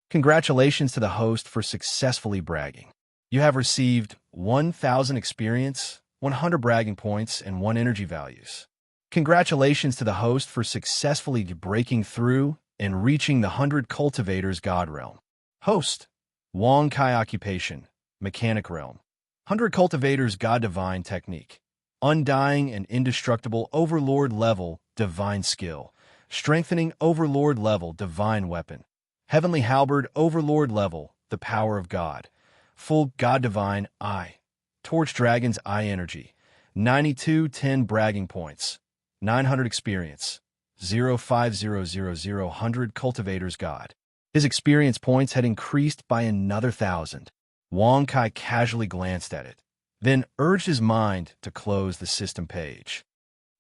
Congratulations to the host for successfully bragging. You have received 1,000 experience, 100 bragging points, and 1 energy values. Congratulations to the host for successfully breaking through and reaching the 100 Cultivators God Realm. Host, Wang Kai Occupation, Mechanic Realm. 100 Cultivators God Divine Technique. Undying and Indestructible Overlord Level Divine Skill. Strengthening Overlord Level Divine Weapon. Heavenly Halberd Overlord Level The Power of God. Full God Divine Eye. Torch Dragon's Eye Energy. 9210 Bragging Points. 900 Experience. 05000 Cultivators God. His experience points had increased by another 1,000. Wang Kai casually glanced at it, then urged his mind to close the system page.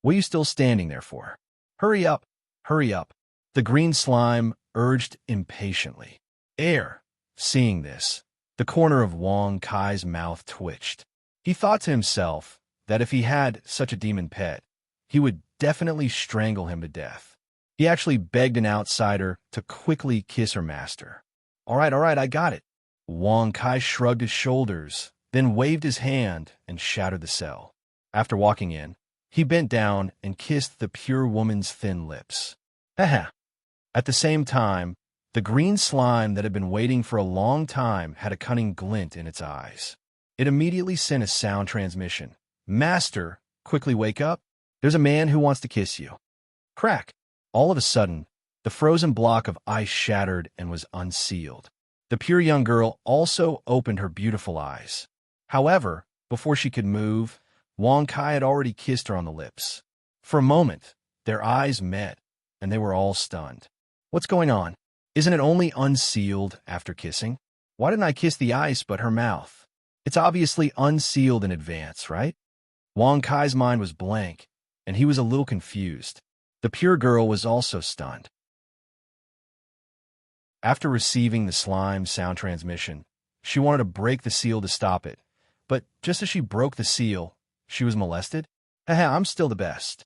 What are you still standing there for? Hurry up, hurry up. The green slime urged impatiently. Air. Seeing this, the corner of Wang Kai's mouth twitched. He thought to himself that if he had such a demon pet, he would definitely strangle him to death. He actually begged an outsider to quickly kiss her master. All right, I got it. Wang Kai shrugged his shoulders, then waved his hand and shattered the cell. After walking in, he bent down and kissed the pure woman's thin lips. Haha. At the same time, the green slime that had been waiting for a long time had a cunning glint in its eyes. It immediately sent a sound transmission. Master, quickly wake up. There's a man who wants to kiss you. Crack. All of a sudden, the frozen block of ice shattered and was unsealed. The pure young girl also opened her beautiful eyes. However, before she could move, Wang Kai had already kissed her on the lips. For a moment, their eyes met, and they were all stunned. What's going on? Isn't it only unsealed after kissing? Why didn't I kiss the ice but her mouth? It's obviously unsealed in advance, right? Wang Kai's mind was blank, and he was a little confused. The pure girl was also stunned. After receiving the slime sound transmission, she wanted to break the seal to stop it, but just as she broke the seal, she was molested? Haha, I'm still the best.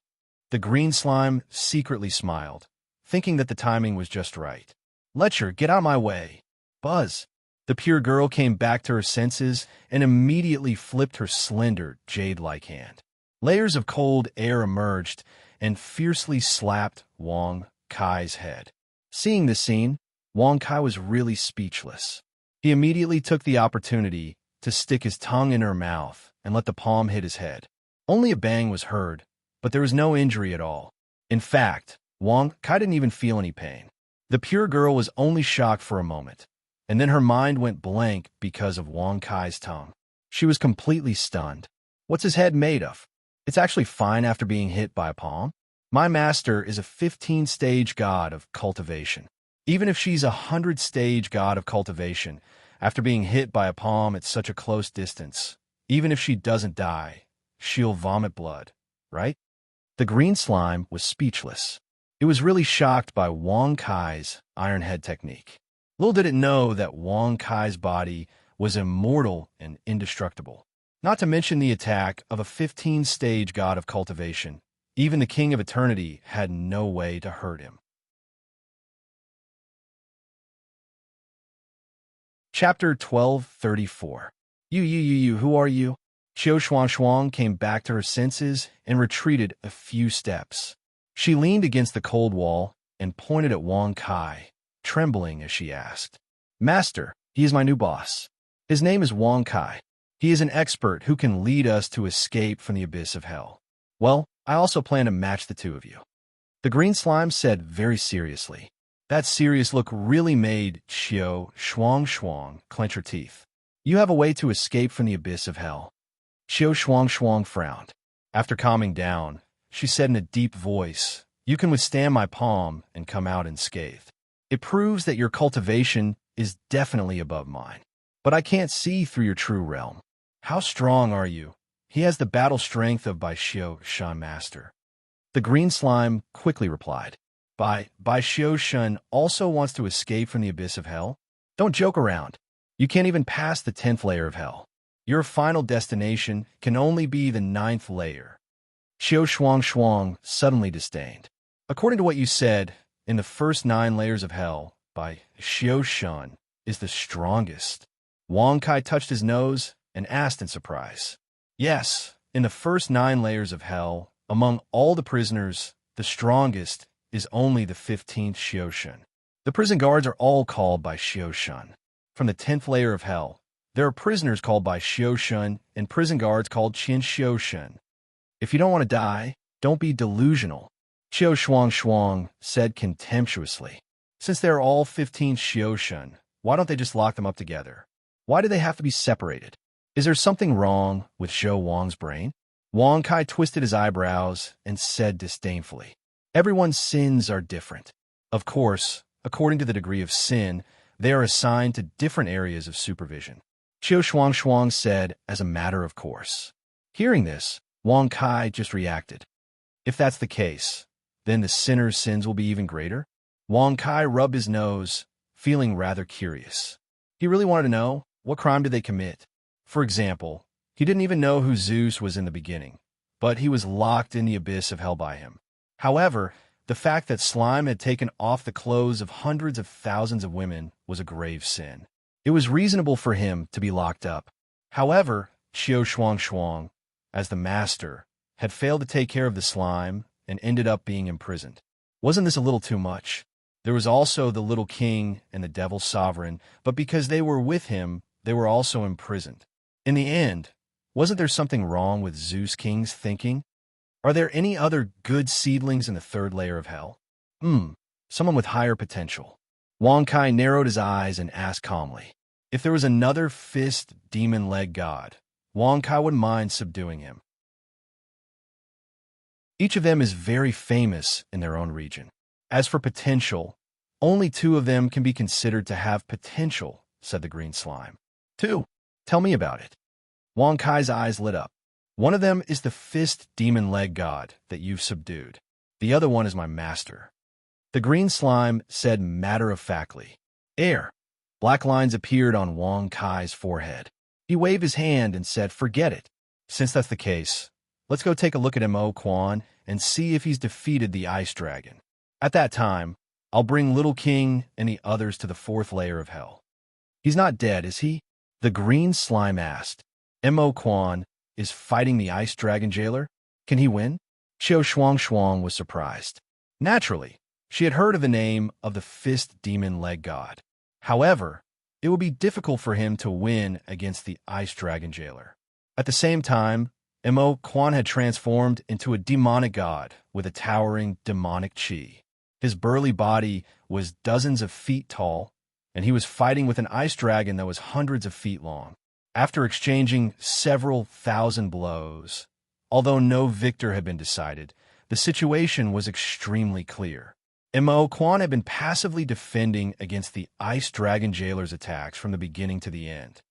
The green slime secretly smiled, thinking that the timing was just right. Letcher, get out of my way. Buzz. The pure girl came back to her senses and immediately flipped her slender, jade-like hand. Layers of cold air emerged and fiercely slapped Wang Kai's head. Seeing this scene, Wang Kai was really speechless. He immediately took the opportunity to stick his tongue in her mouth and let the palm hit his head. Only a bang was heard, but there was no injury at all. In fact, Wang Kai didn't even feel any pain. The pure girl was only shocked for a moment, and then her mind went blank because of Wang Kai's tongue. She was completely stunned. What's his head made of? It's actually fine after being hit by a palm. My master is a 15-stage god of cultivation. Even if she's a 100-stage god of cultivation, after being hit by a palm at such a close distance, even if she doesn't die, she'll vomit blood, right? The green slime was speechless. It was really shocked by Wang Kai's iron head technique. Little did it know that Wang Kai's body was immortal and indestructible. Not to mention the attack of a 15-stage god of cultivation. Even the King of Eternity had no way to hurt him. Chapter 1234. You, who are you? Xiao Shuang came back to her senses and retreated a few steps. She leaned against the cold wall and pointed at Wang Kai, trembling as she asked, Master, he is my new boss. His name is Wang Kai. He is an expert who can lead us to escape from the abyss of hell. Well, I also plan to match the two of you. The green slime said very seriously. That serious look really made Xiao Shuang clench her teeth. You have a way to escape from the abyss of hell. Xiao Shuang frowned. After calming down, she said in a deep voice, You can withstand my palm and come out unscathed. It proves that your cultivation is definitely above mine. But I can't see through your true realm. How strong are you? He has the battle strength of Bai Xiao Shan Master. The green slime quickly replied, Bai Xiao Shan also wants to escape from the abyss of hell? Don't joke around. You can't even pass the 10th layer of hell. Your final destination can only be the 9th layer. Xiao Shuang suddenly disdained. According to what you said, in the first 9 layers of hell, Bai Xiao Shan is the strongest. Wang Kai touched his nose and asked in surprise. Yes, in the first 9 layers of hell, among all the prisoners, the strongest is only the 15th Xiao Shan. The prison guards are all called by Xiao Shan. From the 10th layer of hell, there are prisoners called by Xiao Shan and prison guards called Qin Xiao Shan. If you don't want to die, don't be delusional, Xiao Shuang said contemptuously. Since they're all 15 Xiao Shan, why don't they just lock them up together? Why do they have to be separated? Is there something wrong with Zhou Wang's brain? Wang Kai twisted his eyebrows and said disdainfully, Everyone's sins are different. Of course, according to the degree of sin, they are assigned to different areas of supervision. Xiao Shuang said as a matter of course. Hearing this, Wang Kai just reacted. If that's the case, then the sinner's sins will be even greater? Wang Kai rubbed his nose, feeling rather curious. He really wanted to know, what crime did they commit? For example, he didn't even know who Zeus was in the beginning, but he was locked in the abyss of hell by him. However, the fact that slime had taken off the clothes of hundreds of thousands of women was a grave sin. It was reasonable for him to be locked up. However, Xiao Shuang, as the master, had failed to take care of the slime and ended up being imprisoned. Wasn't this a little too much? There was also the little king and the devil sovereign, but because they were with him, they were also imprisoned. In the end, wasn't there something wrong with Zeus King's thinking? Are there any other good seedlings in the 3rd layer of hell? Someone with higher potential. Wang Kai narrowed his eyes and asked calmly. If there was another fist demon leg god, Wang Kai wouldn't mind subduing him. Each of them is very famous in their own region. As for potential, only 2 of them can be considered to have potential, said the green slime. 2? Tell me about it. Wang Kai's eyes lit up. One of them is the fist demon leg god that you've subdued. The other one is my master. The green slime said matter-of-factly. Air. Black lines appeared on Wang Kai's forehead. He waved his hand and said, Forget it. Since that's the case, let's go take a look at Mo Quan and see if he's defeated the ice dragon. At that time, I'll bring Little King and the others to the 4th layer of hell. He's not dead, is he? The green slime asked. Mo Quan is fighting the ice dragon jailer? Can he win? Xiao Shuang was surprised. Naturally, She had heard of the name of the Fist Demon Leg God. However, it would be difficult for him to win against the Ice Dragon Jailer. At the same time, Mo Quan had transformed into a demonic god with a towering demonic chi. His burly body was dozens of feet tall, and he was fighting with an ice dragon that was hundreds of feet long. After exchanging several thousand blows, although no victor had been decided, the situation was extremely clear. Mo Quan had been passively defending against the Ice Dragon Jailer's attacks from the beginning to the end.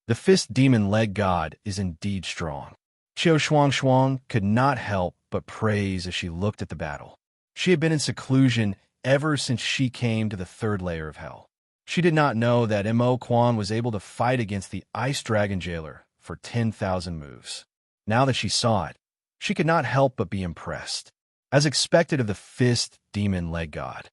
The Fist Demon Leg God is indeed strong. Qiu Shuang could not help but praise as she looked at the battle. She had been in seclusion ever since she came to the third layer of hell. She did not know that Mo Quan was able to fight against the Ice Dragon Jailer for 10,000 moves. Now that she saw it, she could not help but be impressed. As expected of the Fist Demon Leg God.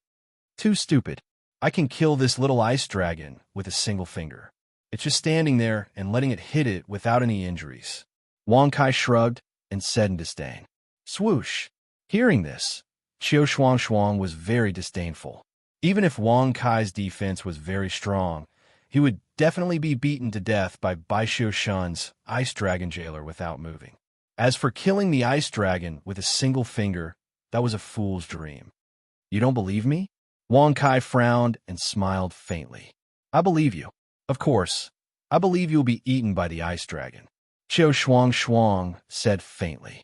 Too stupid. I can kill this little ice dragon with a single finger. It's just standing there and letting it hit it without any injuries. Wang Kai shrugged and said in disdain. Swoosh. Hearing this, Qiu Shuang was very disdainful. Even if Wang Kai's defense was very strong, he would definitely be beaten to death by Bai Xiu Shun's Ice Dragon Jailer without moving. As for killing the ice dragon with a single finger, that was a fool's dream. You don't believe me? Wang Kai frowned and smiled faintly. I believe you. Of course, I believe you'll be eaten by the ice dragon. Qiu Shuang said faintly.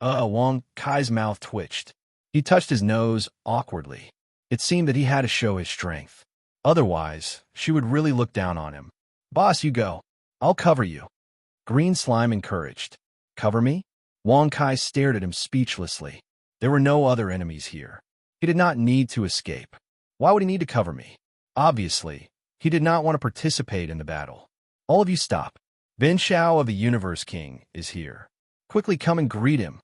Wang Kai's mouth twitched. He touched his nose awkwardly. It seemed that he had to show his strength. Otherwise, she would really look down on him. Boss, you go. I'll cover you. Green Slime encouraged. Cover me? Wang Kai stared at him speechlessly. There were no other enemies here. He did not need to escape. Why would he need to cover me? Obviously, he did not want to participate in the battle. All of you stop. Bin Xiao of the Universe King is here. Quickly come and greet him.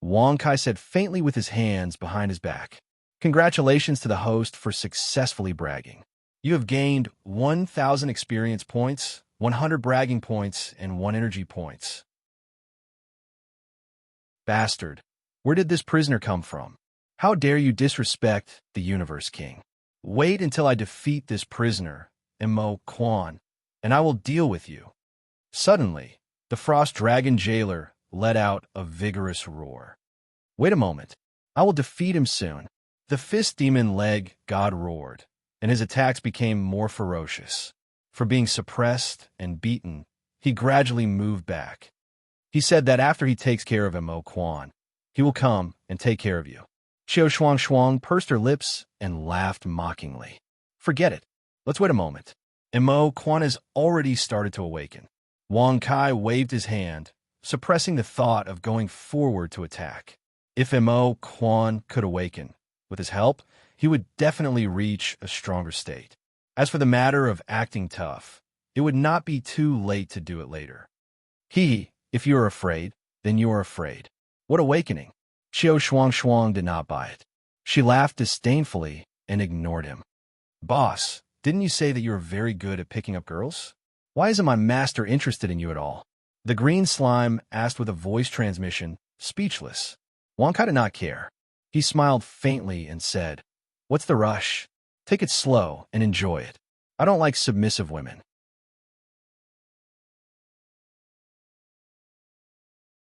Wang Kai said faintly with his hands behind his back. Congratulations to the host for successfully bragging. You have gained 1,000 experience points, 100 bragging points, and 1 energy points. Bastard. Where did this prisoner come from? How dare you disrespect the Universe King? Wait until I defeat this prisoner, Mo Quan, and I will deal with you. Suddenly, the Frost Dragon Jailer let out a vigorous roar. Wait a moment. I will defeat him soon. The Fist Demon Leg God roared, and his attacks became more ferocious. For being suppressed and beaten, he gradually moved back. He said that after he takes care of Mo Quan, he will come and take care of you. Qiu Shuang pursed her lips and laughed mockingly. Forget it. Let's wait a moment. Mo Quan has already started to awaken. Wang Kai waved his hand, suppressing the thought of going forward to attack. If Mo Quan could awaken, with his help, he would definitely reach a stronger state. As for the matter of acting tough, it would not be too late to do it later. If you are afraid, then you are afraid. What awakening? Qiu Shuang did not buy it. She laughed disdainfully and ignored him. Boss, didn't you say that you were very good at picking up girls? Why isn't my master interested in you at all? The green slime asked with a voice transmission, speechless. Wang Kai did not care. He smiled faintly and said, What's the rush? Take it slow and enjoy it. I don't like submissive women.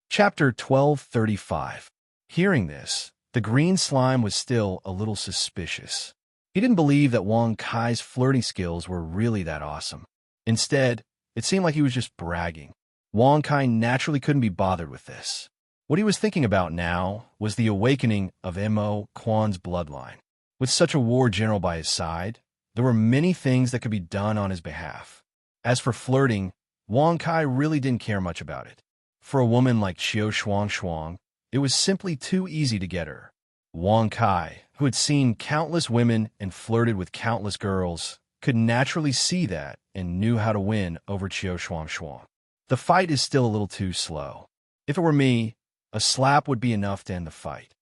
Chapter 1235. Hearing this, the green slime was still a little suspicious. He didn't believe that Wang Kai's flirting skills were really that awesome. Instead, it seemed like he was just bragging. Wang Kai naturally couldn't be bothered with this. What he was thinking about now was the awakening of Mo Quan's bloodline. With such a war general by his side, there were many things that could be done on his behalf. As for flirting, Wang Kai really didn't care much about it. For a woman like Qiu Shuang, it was simply too easy to get her. Wang Kai, who had seen countless women and flirted with countless girls, could naturally see that and knew how to win over Qiu Shuang. The fight is still a little too slow. If it were me, a slap would be enough to end the fight.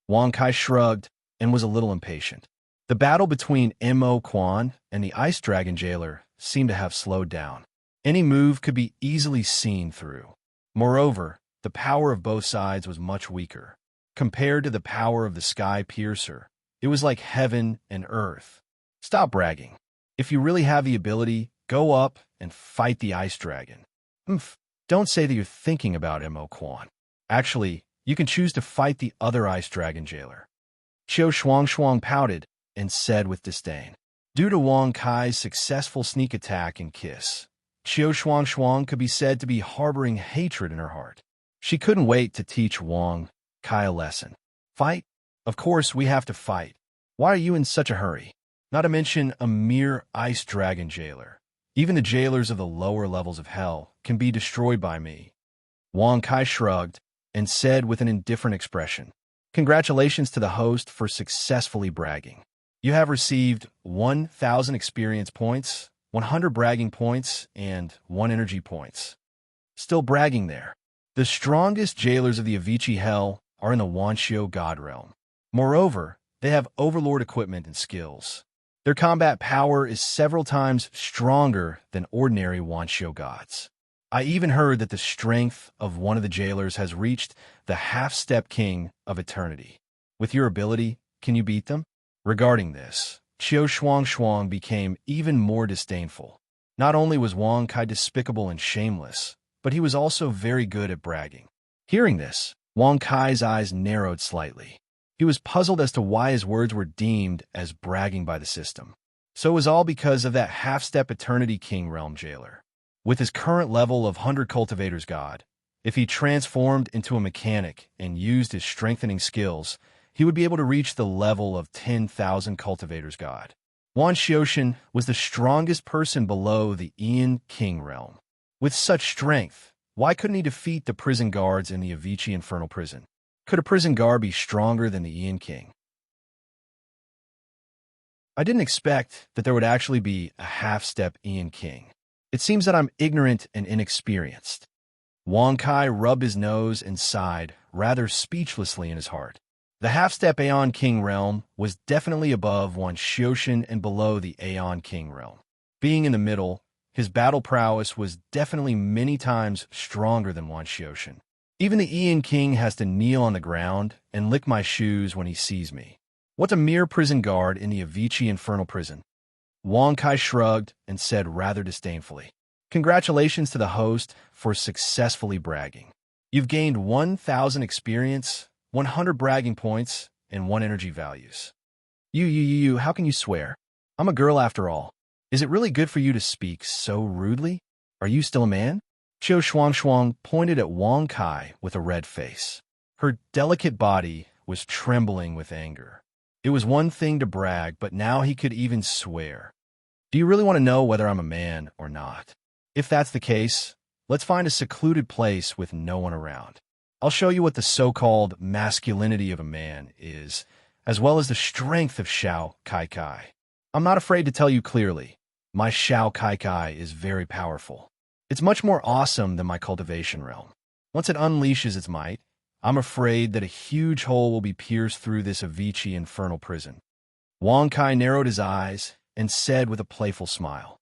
Wang Kai shrugged and was a little impatient. The battle between Mo Quan and the Ice Dragon Jailer seemed to have slowed down. Any move could be easily seen through. Moreover, the power of both sides was much weaker. Compared to the power of the Sky Piercer, It was like heaven and earth. Stop bragging. If you really have the ability, go up and fight the ice dragon. Humph. Don't say that you're thinking about Mo Quan. Actually, you can choose to fight the other ice dragon jailer. Qiu Shuang pouted and said with disdain. Due to Wang Kai's successful sneak attack and kiss, Qiu Shuang could be said to be harboring hatred in her heart. She couldn't wait to teach Wang Kai a lesson. Fight? Of course we have to fight. Why are you in such a hurry? Not to mention a mere ice dragon jailer. Even the jailers of the lower levels of hell can be destroyed by me. Wang Kai shrugged and said with an indifferent expression, Congratulations to the host for successfully bragging. You have received 1,000 experience points, 100 bragging points, and 1 energy points. Still bragging there. The strongest jailers of the Avicii Hell are in the Wanshio God Realm. Moreover, they have overlord equipment and skills. Their combat power is several times stronger than ordinary Wanshio gods. I even heard that the strength of one of the jailers has reached the half-step king of eternity. With your ability, can you beat them? Regarding this, Qiu Shuang became even more disdainful. Not only was Wang Kai despicable and shameless, but he was also very good at bragging. Hearing this, Wang Kai's eyes narrowed slightly. He was puzzled as to why his words were deemed as bragging by the system. So it was all because of that half-step Eternity King Realm jailer. With his current level of 100 Cultivators God, if he transformed into a mechanic and used his strengthening skills, he would be able to reach the level of 10,000 Cultivators God. Wan Xioshan was the strongest person below the Ian King Realm. With such strength, why couldn't he defeat the prison guards in the Avicii Infernal Prison? Could a prison guard be stronger than the Ian King? I didn't expect that there would actually be a half-step Ian King. It seems that I'm ignorant and inexperienced. Wang Kai rubbed his nose and sighed, rather speechlessly in his heart. The half-step Aeon King realm was definitely above Wan Xioshan and below the Aeon King realm. Being in the middle, his battle prowess was definitely many times stronger than Wan Xioshan. Even the Ian King has to kneel on the ground and lick my shoes when he sees me. What's a mere prison guard in the Avicii Infernal Prison? Wang Kai shrugged and said rather disdainfully, Congratulations to the host for successfully bragging. You've gained 1,000 experience, 100 bragging points, and 1 energy values. You, how can you swear? I'm a girl after all. Is it really good for you to speak so rudely? Are you still a man? Qiu Shuang pointed at Wang Kai with a red face. Her delicate body was trembling with anger. It was one thing to brag, but now he could even swear. Do you really want to know whether I'm a man or not? If that's the case, let's find a secluded place with no one around. I'll show you what the so-called masculinity of a man is, as well as the strength of Shao Kai Kai. I'm not afraid to tell you clearly. My Shao Kai Kai is very powerful. It's much more awesome than my cultivation realm. Once it unleashes its might, I'm afraid that a huge hole will be pierced through this Avicii infernal prison. Wang Kai narrowed his eyes and said with a playful smile,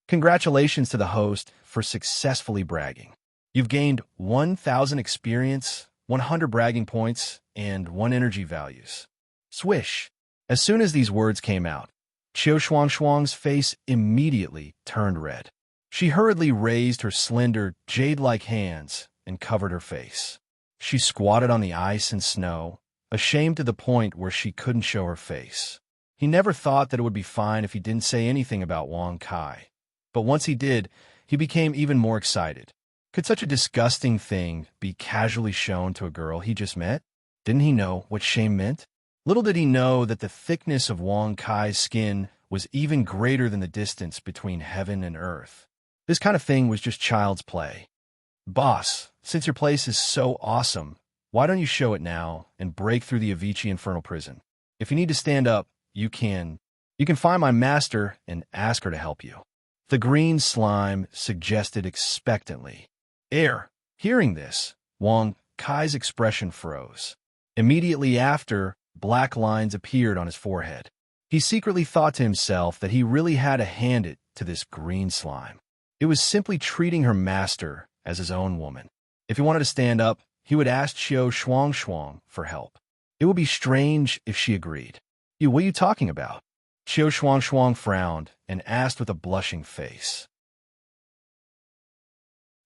Congratulations to the host for successfully bragging. You've gained 1,000 experience, 100 bragging points, and 1 energy values. Swish! As soon as these words came out, Qiu Shuang's face immediately turned red. She hurriedly raised her slender, jade-like hands and covered her face. She squatted on the ice and snow, ashamed to the point where she couldn't show her face. He never thought that it would be fine if he didn't say anything about Wang Kai. But once he did, he became even more excited. Could such a disgusting thing be casually shown to a girl he just met? Didn't he know what shame meant? Little did he know that the thickness of Wang Kai's skin was even greater than the distance between heaven and earth. This kind of thing was just child's play. Boss, since your place is so awesome, why don't you show it now and break through the Avicii Infernal Prison? If you need to stand up, you can. You can find my master and ask her to help you. The green slime suggested expectantly. Hearing this, Wang Kai's expression froze. Immediately after, black lines appeared on his forehead. He secretly thought to himself that he really had to hand it to this green slime. It was simply treating her master as his own woman. If he wanted to stand up, he would ask Qiu Shuang for help. It would be strange if she agreed. What are you talking about? Qiu Shuang frowned and asked with a blushing face.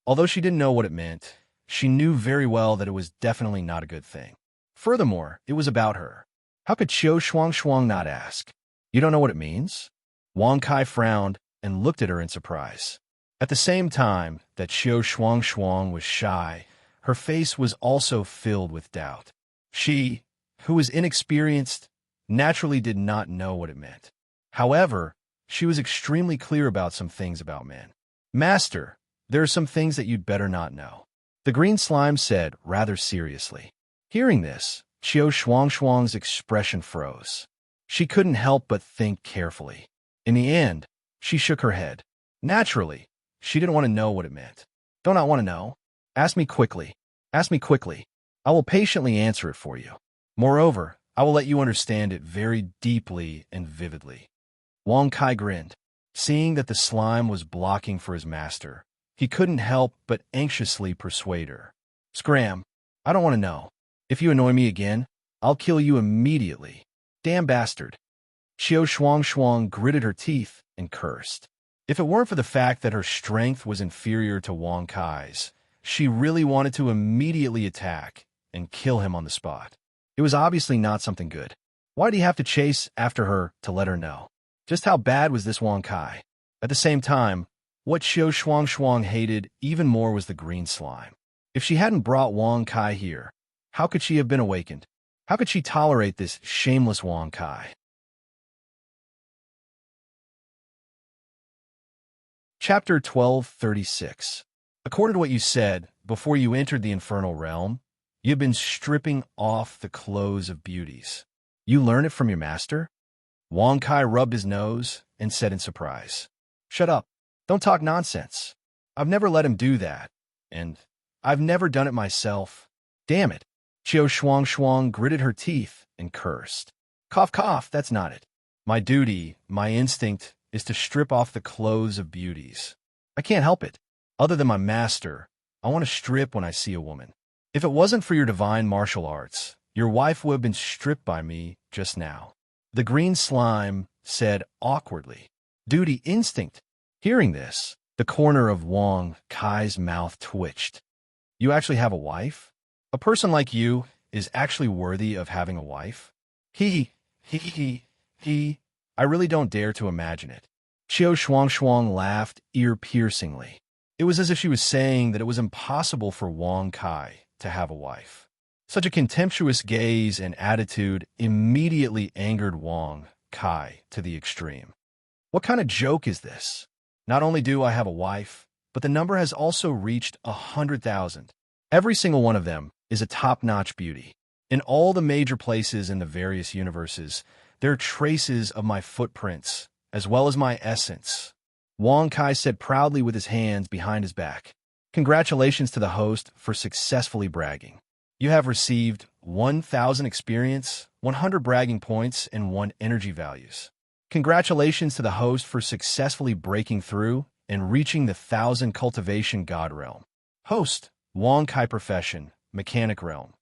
Although she didn't know what it meant, she knew very well that it was definitely not a good thing. Furthermore, it was about her. How could Qiu Shuang not ask? You don't know what it means? Wang Kai frowned and looked at her in surprise. At the same time that Qiu Shuang was shy, her face was also filled with doubt. She, who was inexperienced, naturally did not know what it meant. However, she was extremely clear about some things about men. Master, there are some things that you'd better not know, the green slime said rather seriously. Hearing this, Qiu Shuang's expression froze. She couldn't help but think carefully. In the end, she shook her head. Naturally, she didn't want to know what it meant. Don't I want to know? Ask me quickly. Ask me quickly. I will patiently answer it for you. Moreover, I will let you understand it very deeply and vividly. Wang Kai grinned. Seeing that the slime was blocking for his master, he couldn't help but anxiously persuade her. Scram, I don't want to know. If you annoy me again, I'll kill you immediately. Damn bastard. Qiu Shuang gritted her teeth and cursed. If it weren't for the fact that her strength was inferior to Wang Kai's, she really wanted to immediately attack and kill him on the spot. It was obviously not something good. Why did he have to chase after her to let her know? Just how bad was this Wang Kai? At the same time, what Qiu Shuang hated even more was the green slime. If she hadn't brought Wang Kai here, how could she have been awakened? How could she tolerate this shameless Wang Kai? Chapter 1236. According to what you said, before you entered the infernal realm, you've been stripping off the clothes of beauties. You learn it from your master? Wang Kai rubbed his nose and said in surprise, Shut up. Don't talk nonsense. I've never let him do that, and I've never done it myself. Damn it. Qiu Shuang gritted her teeth and cursed. Cough, cough, that's not it. My duty, my instinct, is to strip off the clothes of beauties. I can't help it. Other than my master, I want to strip when I see a woman. If it wasn't for your divine martial arts, your wife would have been stripped by me just now. The green slime said awkwardly. Duty, instinct. Hearing this, the corner of Wang Kai's mouth twitched. You actually have a wife? A person like you is actually worthy of having a wife? He. I really don't dare to imagine it. Qiu Shuang laughed ear-piercingly. It was as if she was saying that it was impossible for Wang Kai to have a wife. Such a contemptuous gaze and attitude immediately angered Wang Kai to the extreme. What kind of joke is this? Not only do I have a wife, but the number has also reached 100,000. Every single one of them is a top-notch beauty. In all the major places in the various universes, there are traces of my footprints, as well as my essence. Wang Kai said proudly with his hands behind his back. Congratulations to the host for successfully bragging. You have received 1,000 experience, 100 bragging points, and 1 energy values. Congratulations to the host for successfully breaking through and reaching the 1,000 cultivation god realm. Host, Wang Kai profession, mechanic realm.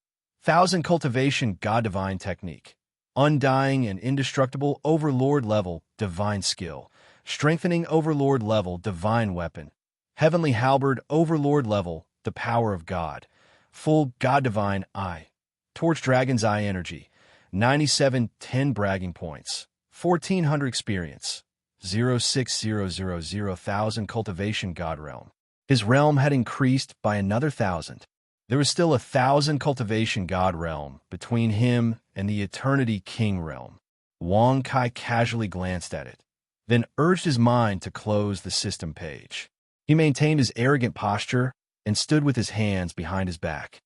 1,000 cultivation god divine technique. Undying and indestructible overlord level divine skill. Strengthening overlord level divine weapon. Heavenly halberd overlord level the power of God. Full god divine eye. Torch dragon's eye energy. 9710 bragging points. 1,400 experience. 06000,000 cultivation god realm. His realm had increased by another 1,000. There was still 1,000 cultivation god realm between him and the eternity king realm. Wang Kai casually glanced at it, then urged his mind to close the system page. He maintained his arrogant posture and stood with his hands behind his back.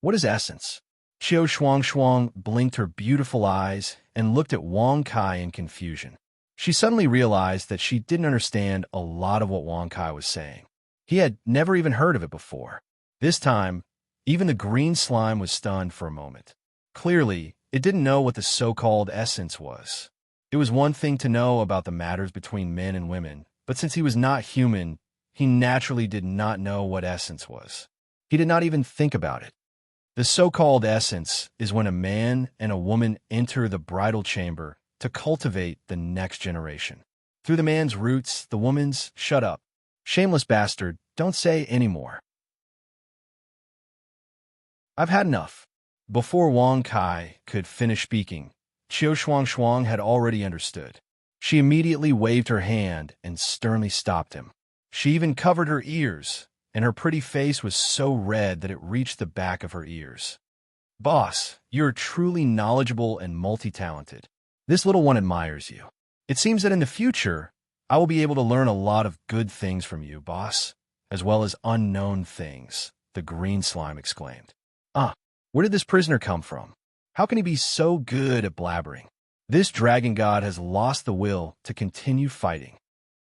What is essence? Qiu Shuang blinked her beautiful eyes and looked at Wang Kai in confusion. She suddenly realized that she didn't understand a lot of what Wang Kai was saying. He had never even heard of it before. This time, even the green slime was stunned for a moment. Clearly, it didn't know what the so-called essence was. It was one thing to know about the matters between men and women, but since he was not human, he naturally did not know what essence was. He did not even think about it. The so-called essence is when a man and a woman enter the bridal chamber to cultivate the next generation. Through the man's roots, the woman's, shut up. Shameless bastard, don't say any more. I've had enough. Before Wang Kai could finish speaking, Qiu Shuang had already understood. She immediately waved her hand and sternly stopped him. She even covered her ears, and her pretty face was so red that it reached the back of her ears. Boss, you're truly knowledgeable and multi-talented. This little one admires you. It seems that in the future, I will be able to learn a lot of good things from you, boss, as well as unknown things, the green slime exclaimed. Where did this prisoner come from? How can he be so good at blabbering? This dragon god has lost the will to continue fighting.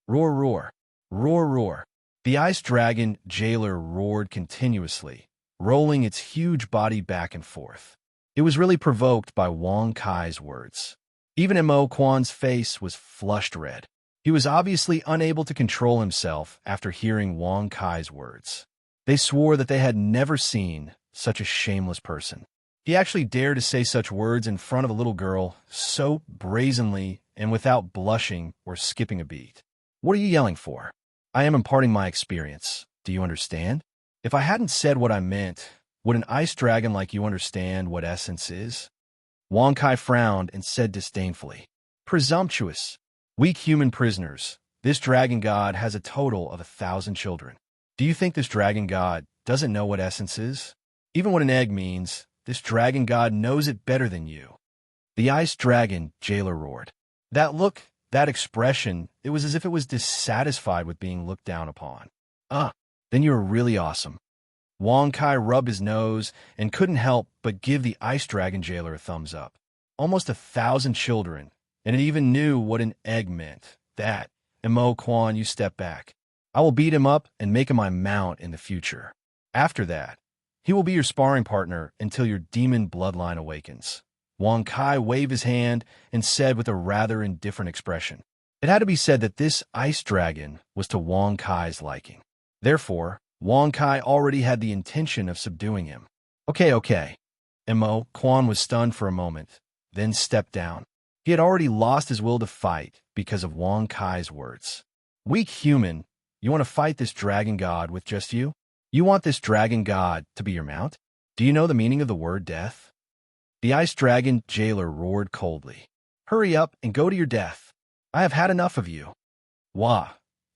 Roar, roar, roar, roar. The ice dragon jailer roared continuously, rolling its huge body back and forth. It was really provoked by Wang Kai's words. Even Mo Quan's face was flushed red. He was obviously unable to control himself after hearing Wang Kai's words. They swore that they had never seen such a shameless person. He actually dared to say such words in front of a little girl so brazenly and without blushing or skipping a beat. What are you yelling for? I am imparting my experience. Do you understand? If I hadn't said what I meant, would an ice dragon like you understand what essence is? Wang Kai frowned and said disdainfully, presumptuous. Weak human prisoners. This dragon god has a total of 1,000 children. Do you think this dragon god doesn't know what essence is? Even what an egg means, this dragon god knows it better than you. The ice dragon jailer roared. That look, that expression, it was as if it was dissatisfied with being looked down upon. Then you are really awesome. Wang Kai rubbed his nose and couldn't help but give the ice dragon jailer a thumbs up. Almost 1,000 children, and it even knew what an egg meant. That, and Mo Quan, you step back. I will beat him up and make him my mount in the future. After that, he will be your sparring partner until your demon bloodline awakens. Wang Kai waved his hand and said with a rather indifferent expression. It had to be said that this ice dragon was to Wang Kai's liking. Therefore, Wang Kai already had the intention of subduing him. Okay. Mo Quan was stunned for a moment, then stepped down. He had already lost his will to fight because of Wang Kai's words. Weak human, you want to fight this dragon god with just you? You want this dragon god to be your mount? Do you know the meaning of the word death? The ice dragon jailer roared coldly. Hurry up and go to your death. I have had enough of you. Wah!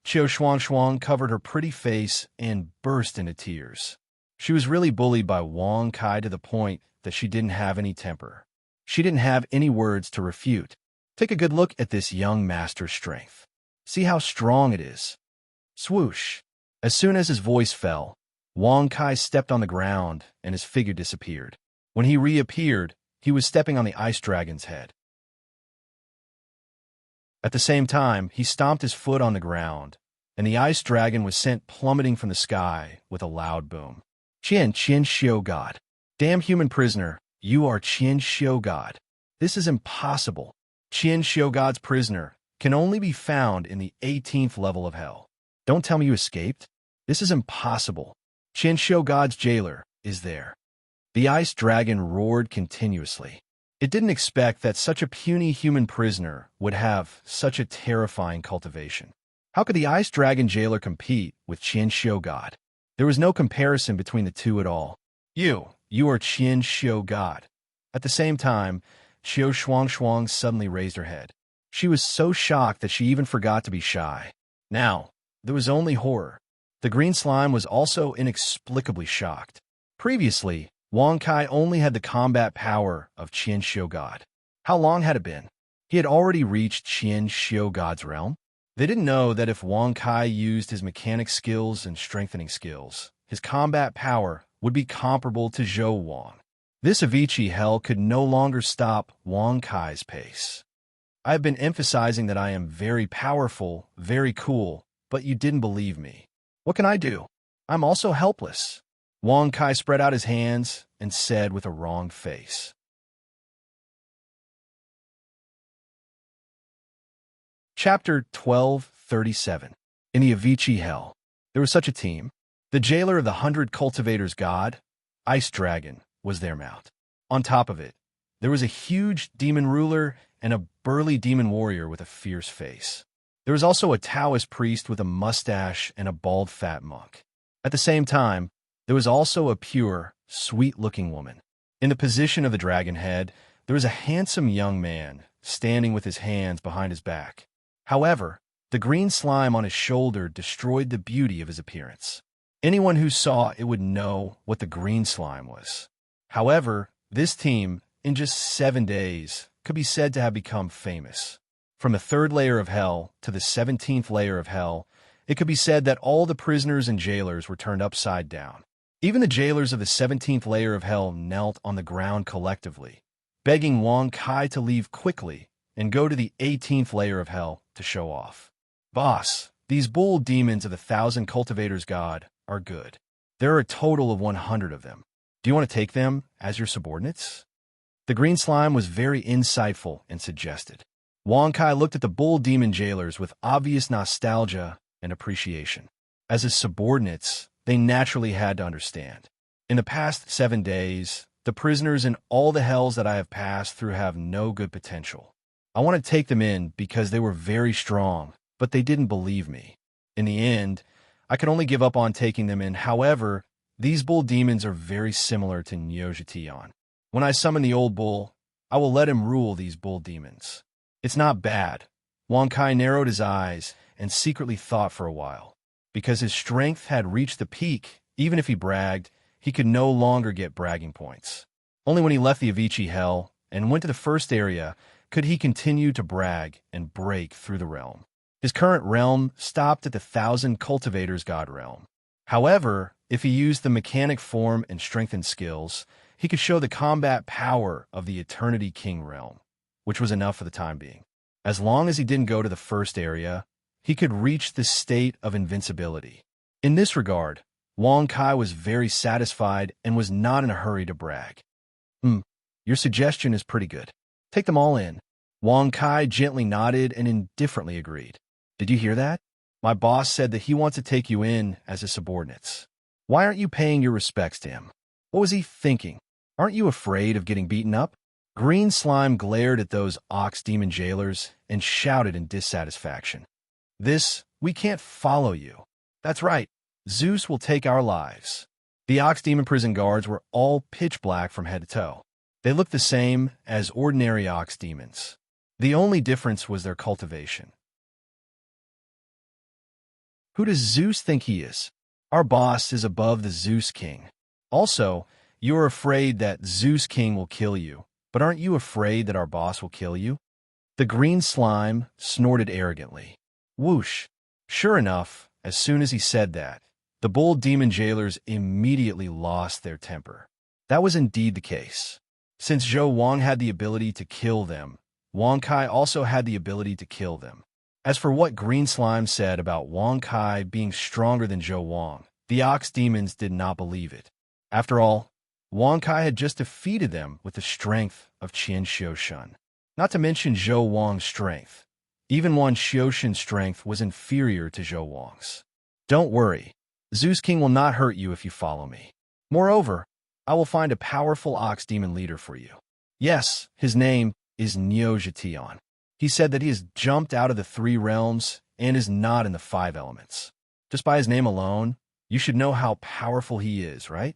Qiu Shuang covered her pretty face and burst into tears. She was really bullied by Wang Kai to the point that she didn't have any temper. She didn't have any words to refute. Take a good look at this young master's strength. See how strong it is. Swoosh! As soon as his voice fell, Wang Kai stepped on the ground and his figure disappeared. When he reappeared, he was stepping on the ice dragon's head. At the same time, he stomped his foot on the ground, and the ice dragon was sent plummeting from the sky with a loud boom. Qian Xiu God. Damn human prisoner, you are Qian Xiu God. This is impossible. Qian Xiu God's prisoner can only be found in the 18th level of hell. Don't tell me you escaped. This is impossible. Qian Xiu God's jailer is there. The ice dragon roared continuously. It didn't expect that such a puny human prisoner would have such a terrifying cultivation. How could the ice dragon jailer compete with Qian Xiu God? There was no comparison between the two at all. You are Qian Xiu God. At the same time, Qiu Shuang suddenly raised her head. She was so shocked that she even forgot to be shy. Now, there was only horror. The green slime was also inexplicably shocked. Previously, Wang Kai only had the combat power of Qian Xiu God. How long had it been? He had already reached Qian Xiu God's realm. They didn't know that if Wang Kai used his mechanic skills and strengthening skills, his combat power would be comparable to Zhou Wang. This Avicii hell could no longer stop Wang Kai's pace. I have been emphasizing that I am very powerful, very cool, but you didn't believe me. What can I do? I'm also helpless. Wang Kai spread out his hands and said with a wrong face. Chapter 1237. In the Avicii Hell, there was such a team. The jailer of the 100 cultivators god, Ice Dragon, was their mount. On top of it, there was a huge demon ruler and a burly demon warrior with a fierce face. There was also a Taoist priest with a mustache and a bald fat monk. At the same time, there was also a pure, sweet-looking woman. In the position of the dragon head, there was a handsome young man standing with his hands behind his back. However, the green slime on his shoulder destroyed the beauty of his appearance. Anyone who saw it would know what the green slime was. However, this team, in just 7 days, could be said to have become famous. From the 3rd layer of hell to the 17th layer of hell, it could be said that all the prisoners and jailers were turned upside down. Even the jailers of the 17th layer of hell knelt on the ground collectively, begging Wang Kai to leave quickly and go to the 18th layer of hell to show off. Boss, these bull demons of the 1,000 cultivators god are good. There are a total of 100 of them. Do you want to take them as your subordinates? The green slime was very insightful and suggested. Wang Kai looked at the bull demon jailers with obvious nostalgia and appreciation. As his subordinates, they naturally had to understand. In the past 7 days, the prisoners in all the hells that I have passed through have no good potential. I want to take them in because they were very strong, but they didn't believe me. In the end, I could only give up on taking them in. However, these bull demons are very similar to Neojitian. When I summon the old bull, I will let him rule these bull demons. It's not bad. Wang Kai narrowed his eyes and secretly thought for a while. Because his strength had reached the peak, even if he bragged, he could no longer get bragging points. Only when he left the Avicii Hell and went to the first area could he continue to brag and break through the realm. His current realm stopped at the 1,000 cultivators god realm. However, if he used the mechanic form and strengthened skills, he could show the combat power of the Eternity King realm, which was enough for the time being. As long as he didn't go to the first area, he could reach the state of invincibility. In this regard, Wang Kai was very satisfied and was not in a hurry to brag. Your suggestion is pretty good. Take them all in. Wang Kai gently nodded and indifferently agreed. Did you hear that? My boss said that he wants to take you in as his subordinates. Why aren't you paying your respects to him? What was he thinking? Aren't you afraid of getting beaten up? Green Slime glared at those ox demon jailers and shouted in dissatisfaction. We can't follow you. That's right. Zeus will take our lives. The ox demon prison guards were all pitch black from head to toe. They looked the same as ordinary ox demons. The only difference was their cultivation. Who does Zeus think he is? Our boss is above the Zeus King. Also, you are afraid that Zeus King will kill you, but aren't you afraid that our boss will kill you? The green slime snorted arrogantly. Whoosh! Sure enough, as soon as he said that, the bull demon jailers immediately lost their temper. That was indeed the case. Since Zhou Wang had the ability to kill them, Wang Kai also had the ability to kill them. As for what Green Slime said about Wang Kai being stronger than Zhou Wang, the ox demons did not believe it. After all, Wang Kai had just defeated them with the strength of Qian Xiushun. Not to mention Zhou Wang's strength. Even Wan Xiushun's strength was inferior to Zhou Wang's. Don't worry, Zeus King will not hurt you if you follow me. Moreover, I will find a powerful ox demon leader for you. Yes, his name is Neojitian. He said that he has jumped out of the 3 realms and is not in the 5 elements. Just by his name alone, you should know how powerful he is, right?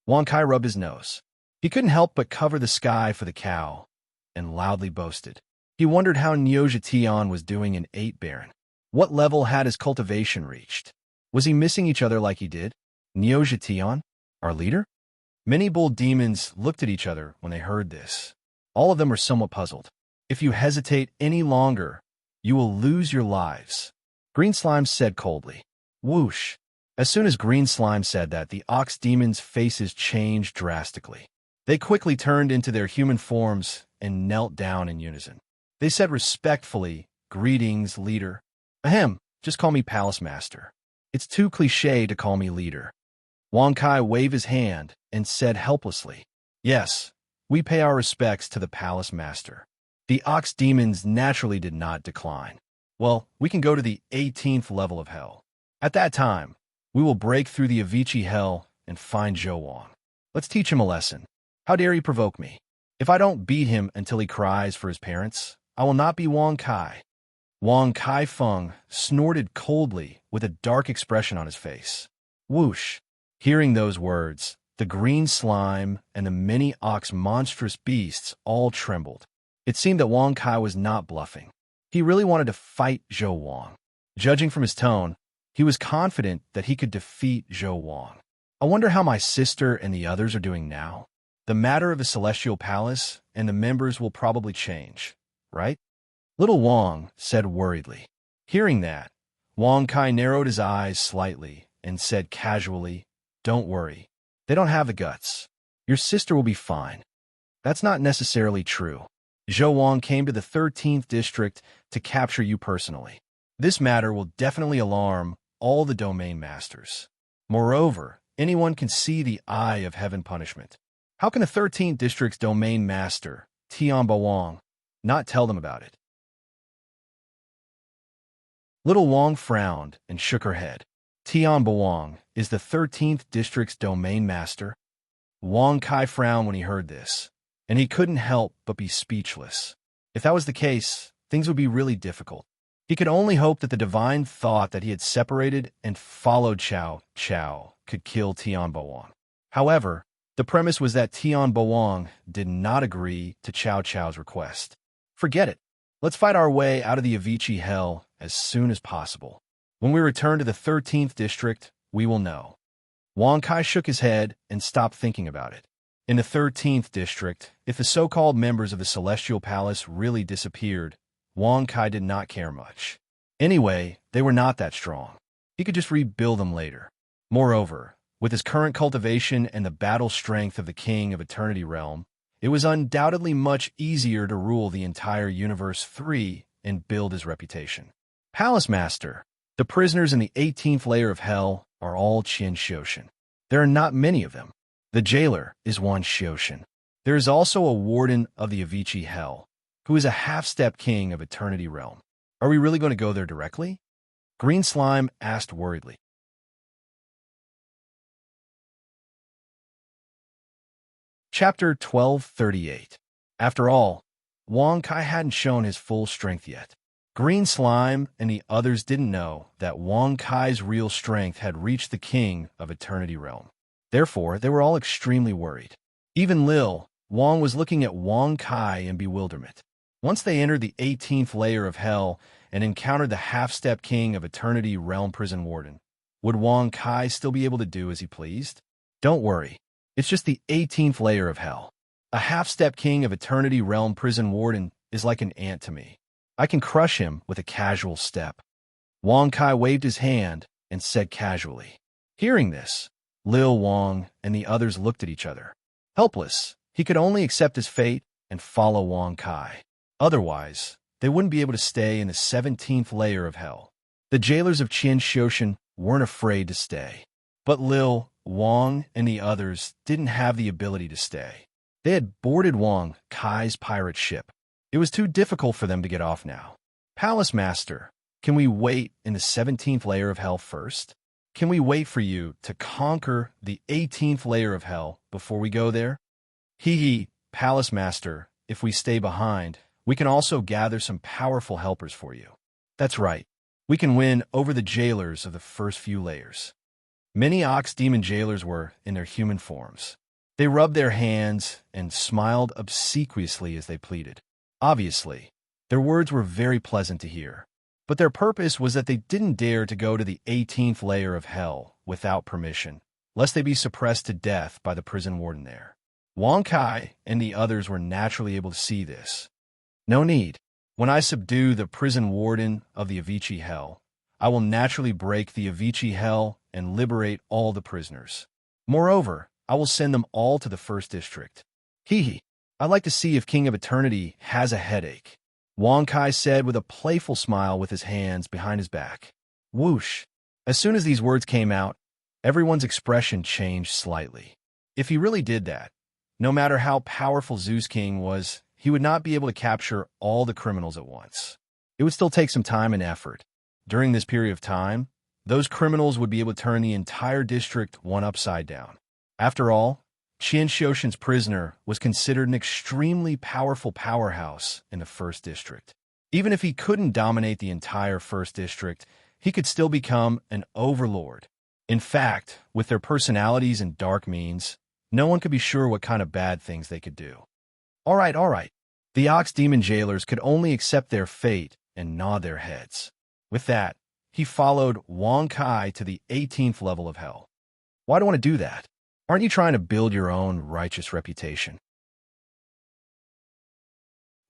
Wang Kai rubbed his nose. He couldn't help but cover the sky for the cow and loudly boasted. He wondered how Neojitian was doing in 8 Baron. What level had his cultivation reached? Was he missing each other like he did? Neojitian, our leader? Many bull demons looked at each other when they heard this. All of them were somewhat puzzled. If you hesitate any longer, you will lose your lives. Green Slime said coldly. Whoosh! As soon as Green Slime said that, the ox demons' faces changed drastically. They quickly turned into their human forms and knelt down in unison. They said respectfully, Greetings, leader. Ahem, just call me Palace Master. It's too cliché to call me leader. Wang Kai waved his hand and said helplessly, Yes, we pay our respects to the Palace Master. The ox demons naturally did not decline. Well, we can go to the 18th level of hell. At that time, we will break through the Avicii Hell and find Zhou Wang. Let's teach him a lesson. How dare he provoke me? If I don't beat him until he cries for his parents, I will not be Wang Kai. Wang Kai Feng snorted coldly with a dark expression on his face. Whoosh! Hearing those words, the green slime and the many ox monstrous beasts all trembled. It seemed that Wang Kai was not bluffing. He really wanted to fight Zhou Wang. Judging from his tone, he was confident that he could defeat Zhou Wang. I wonder how my sister and the others are doing now. The matter of the Celestial Palace and the members will probably change, right? Little Wang said worriedly. Hearing that, Wang Kai narrowed his eyes slightly and said casually, "Don't worry. They don't have the guts. Your sister will be fine." That's not necessarily true. Zhou Wang came to the 13th district to capture you personally. This matter will definitely alarm all the domain masters. Moreover, anyone can see the eye of heaven punishment. How can the 13th district's domain master, Tian Wang, not tell them about it? Little Wang frowned and shook her head. Tian Wang is the 13th district's domain master. Wang Kai frowned when he heard this, and he couldn't help but be speechless. If that was the case, things would be really difficult. He could only hope that the divine thought that he had separated and followed Cao could kill Tian Wang. However, the premise was that Tian Wang did not agree to Cao's request. Forget it. Let's fight our way out of the Avicii hell as soon as possible. When we return to the 13th district, we will know. Wang Kai shook his head and stopped thinking about it. In the 13th district, if the so-called members of the Celestial Palace really disappeared, Wang Kai did not care much. Anyway, they were not that strong. He could just rebuild them later. Moreover, with his current cultivation and the battle strength of the King of Eternity Realm, it was undoubtedly much easier to rule the entire Universe 3 and build his reputation. Palace Master, the prisoners in the 18th layer of hell are all Qin Xiushan. There are not many of them. The jailer is one Xiushan. There is also a warden of the Avicii hell, who is a half-step king of Eternity Realm. Are we really going to go there directly? Green Slime asked worriedly. Chapter 1238. After all, Wang Kai hadn't shown his full strength yet. Green Slime and the others didn't know that Wang Kai's real strength had reached the king of Eternity Realm. Therefore, they were all extremely worried. Even Lil Wang was looking at Wang Kai in bewilderment. Once they entered the 18th layer of hell and encountered the half-step king of Eternity Realm prison warden, would Wang Kai still be able to do as he pleased? Don't worry. It's just the 18th layer of hell. A half-step king of Eternity Realm prison warden is like an ant to me. I can crush him with a casual step. Wang Kai waved his hand and said casually. Hearing this, Lil Wang and the others looked at each other. Helpless, he could only accept his fate and follow Wang Kai. Otherwise, they wouldn't be able to stay in the 17th layer of hell. The jailers of Qin Xiushan weren't afraid to stay. But Lil Wang and the others didn't have the ability to stay. They had boarded Wang Kai's pirate ship. It was too difficult for them to get off now. Palace Master, can we wait in the 17th layer of hell first? Can we wait for you to conquer the 18th layer of hell before we go there? Hee, Palace Master, if we stay behind, we can also gather some powerful helpers for you. That's right. We can win over the jailers of the first few layers. Many ox demon jailers were in their human forms. They rubbed their hands and smiled obsequiously as they pleaded. Obviously, their words were very pleasant to hear, but their purpose was that they didn't dare to go to the 18th layer of hell without permission, lest they be suppressed to death by the prison warden there. Wang Kai and the others were naturally able to see this. No need. When I subdue the prison warden of the Avicii hell, I will naturally break the Avicii hell and liberate all the prisoners. Moreover, I will send them all to the first district. Hee. I'd like to see if King of Eternity has a headache, Wang Kai said with a playful smile with his hands behind his back. Whoosh. As soon as these words came out, everyone's expression changed slightly. If he really did that, no matter how powerful Zeus King was, he would not be able to capture all the criminals at once. It would still take some time and effort. During this period of time, those criminals would be able to turn the entire district one upside down. After all, Qian Shoshan's prisoner was considered an extremely powerful powerhouse in the First District. Even if he couldn't dominate the entire First District, he could still become an overlord. In fact, with their personalities and dark means, no one could be sure what kind of bad things they could do. All right. The Ox Demon jailers could only accept their fate and nod their heads. With that, he followed Wang Kai to the 18th level of hell. Why do you want to do that? Aren't you trying to build your own righteous reputation?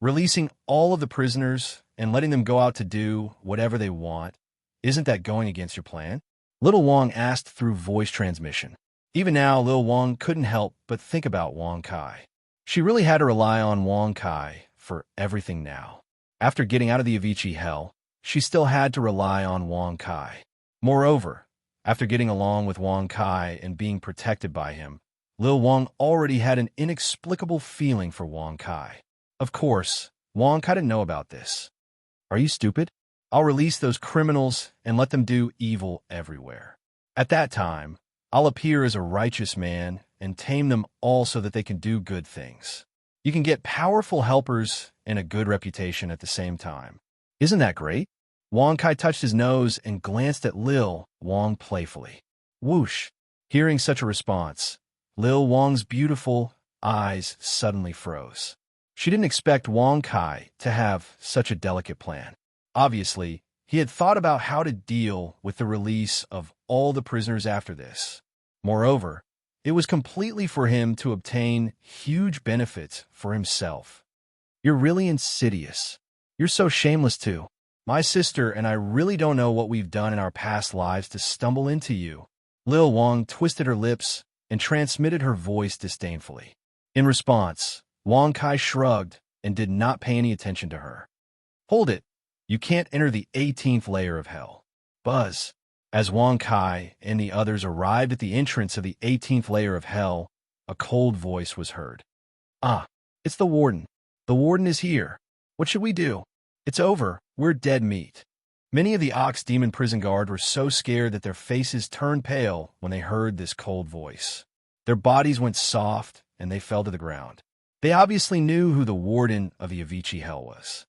Releasing all of the prisoners and letting them go out to do whatever they want, isn't that going against your plan? Little Wang asked through voice transmission. Even now, Lil Wang couldn't help but think about Wang Kai. She really had to rely on Wang Kai for everything now. After getting out of the Avicii hell, she still had to rely on Wang Kai. Moreover, after getting along with Wang Kai and being protected by him, Lil Wang already had an inexplicable feeling for Wang Kai. Of course, Wang Kai didn't know about this. Are you stupid? I'll release those criminals and let them do evil everywhere. At that time, I'll appear as a righteous man and tame them all so that they can do good things. You can get powerful helpers and a good reputation at the same time. Isn't that great? Wang Kai touched his nose and glanced at Lil Wang playfully. Whoosh! Hearing such a response, Lil Wang's beautiful eyes suddenly froze. She didn't expect Wang Kai to have such a delicate plan. Obviously, he had thought about how to deal with the release of all the prisoners after this. Moreover, it was completely for him to obtain huge benefits for himself. You're really insidious. You're so shameless too. My sister and I really don't know what we've done in our past lives to stumble into you. Lil Wang twisted her lips and transmitted her voice disdainfully. In response, Wang Kai shrugged and did not pay any attention to her. Hold it. You can't enter the 18th layer of hell. Buzz. As Wang Kai and the others arrived at the entrance of the 18th layer of hell, a cold voice was heard. Ah, it's the warden. The warden is here. What should we do? It's over. We're dead meat. Many of the Ox Demon prison guard were so scared that their faces turned pale when they heard this cold voice. Their bodies went soft and they fell to the ground. They obviously knew who the warden of the Avicii hell was.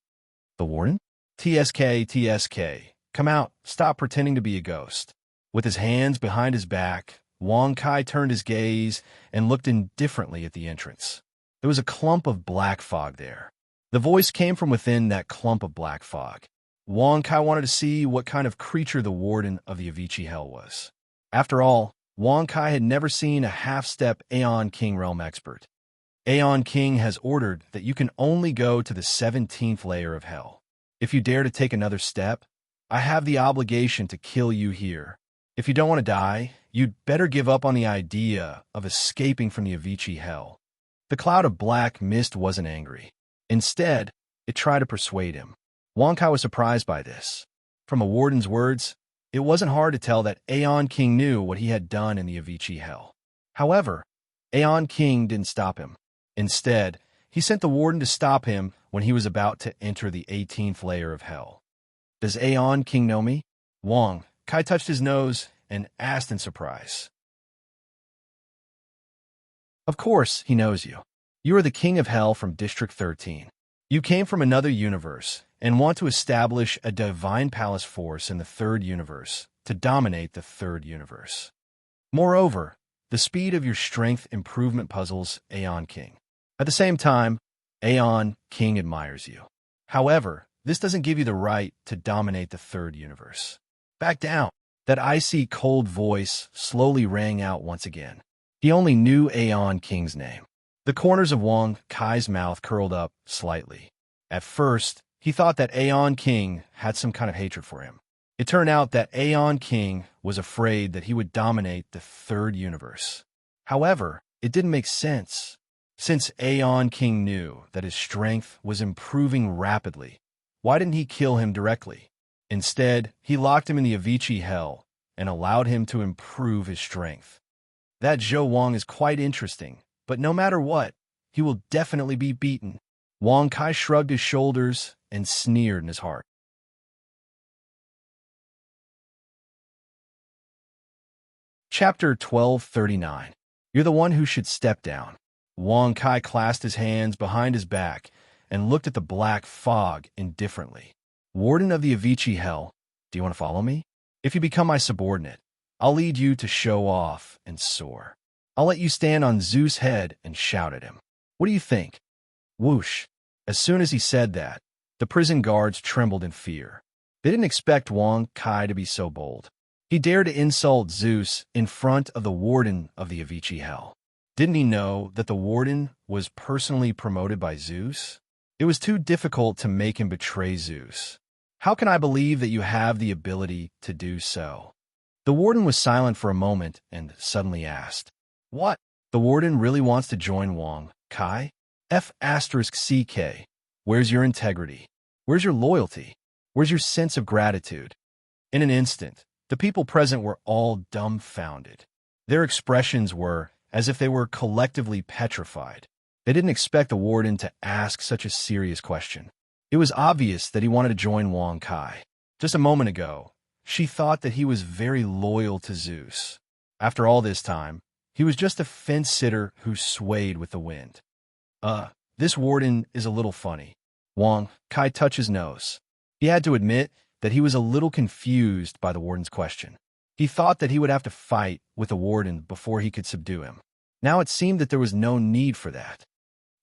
The warden? TSK. Come out. Stop pretending to be a ghost. With his hands behind his back, Wang Kai turned his gaze and looked indifferently at the entrance. There was a clump of black fog there. The voice came from within that clump of black fog. Wang Kai wanted to see what kind of creature the warden of the Avicii hell was. After all, Wang Kai had never seen a half-step Aeon King realm expert. Aeon King has ordered that you can only go to the 17th layer of hell. If you dare to take another step, I have the obligation to kill you here. If you don't want to die, you'd better give up on the idea of escaping from the Avicii hell. The cloud of black mist wasn't angry. Instead, it tried to persuade him. Wang Kai was surprised by this. From a warden's words, it wasn't hard to tell that Aeon King knew what he had done in the Avicii hell. However, Aeon King didn't stop him. Instead, he sent the warden to stop him when he was about to enter the 18th layer of hell. Does Aeon King know me? Wang Kai touched his nose and asked in surprise. Of course, he knows you. You are the king of hell from District 13. You came from another universe and want to establish a divine palace force in the third universe to dominate the third universe. Moreover, the speed of your strength improvement puzzles Aeon King. At the same time, Aeon King admires you. However, this doesn't give you the right to dominate the third universe. Back down. That icy, cold voice slowly rang out once again. He only knew Aeon King's name. The corners of Wang Kai's mouth curled up slightly. At first, he thought that Aeon King had some kind of hatred for him. It turned out that Aeon King was afraid that he would dominate the third universe. However, it didn't make sense. Since Aeon King knew that his strength was improving rapidly, why didn't he kill him directly? Instead, he locked him in the Avicii hell and allowed him to improve his strength. That Zhou Wang is quite interesting, but no matter what, he will definitely be beaten. Wang Kai shrugged his shoulders and sneered in his heart. Chapter 1239. You're the one who should step down. Wang Kai clasped his hands behind his back and looked at the black fog indifferently. Warden of the Avicii Hell, do you want to follow me? If you become my subordinate, I'll lead you to show off and soar. I'll let you stand on Zeus' head and shout at him. What do you think? Whoosh. As soon as he said that, the prison guards trembled in fear. They didn't expect Wang Kai to be so bold. He dared to insult Zeus in front of the warden of the Avicii Hell. Didn't he know that the warden was personally promoted by Zeus? It was too difficult to make him betray Zeus. How can I believe that you have the ability to do so? The warden was silent for a moment and suddenly asked, What? The warden really wants to join Wang Kai? F***CK. Where's your integrity? Where's your loyalty? Where's your sense of gratitude? In an instant, the people present were all dumbfounded. Their expressions were as if they were collectively petrified. They didn't expect the warden to ask such a serious question. It was obvious that he wanted to join Wang Kai. Just a moment ago, she thought that he was very loyal to Zeus. After all this time, he was just a fence-sitter who swayed with the wind. This warden is a little funny. Wang Kai touched his nose. He had to admit that he was a little confused by the warden's question. He thought that he would have to fight with the warden before he could subdue him. Now it seemed that there was no need for that.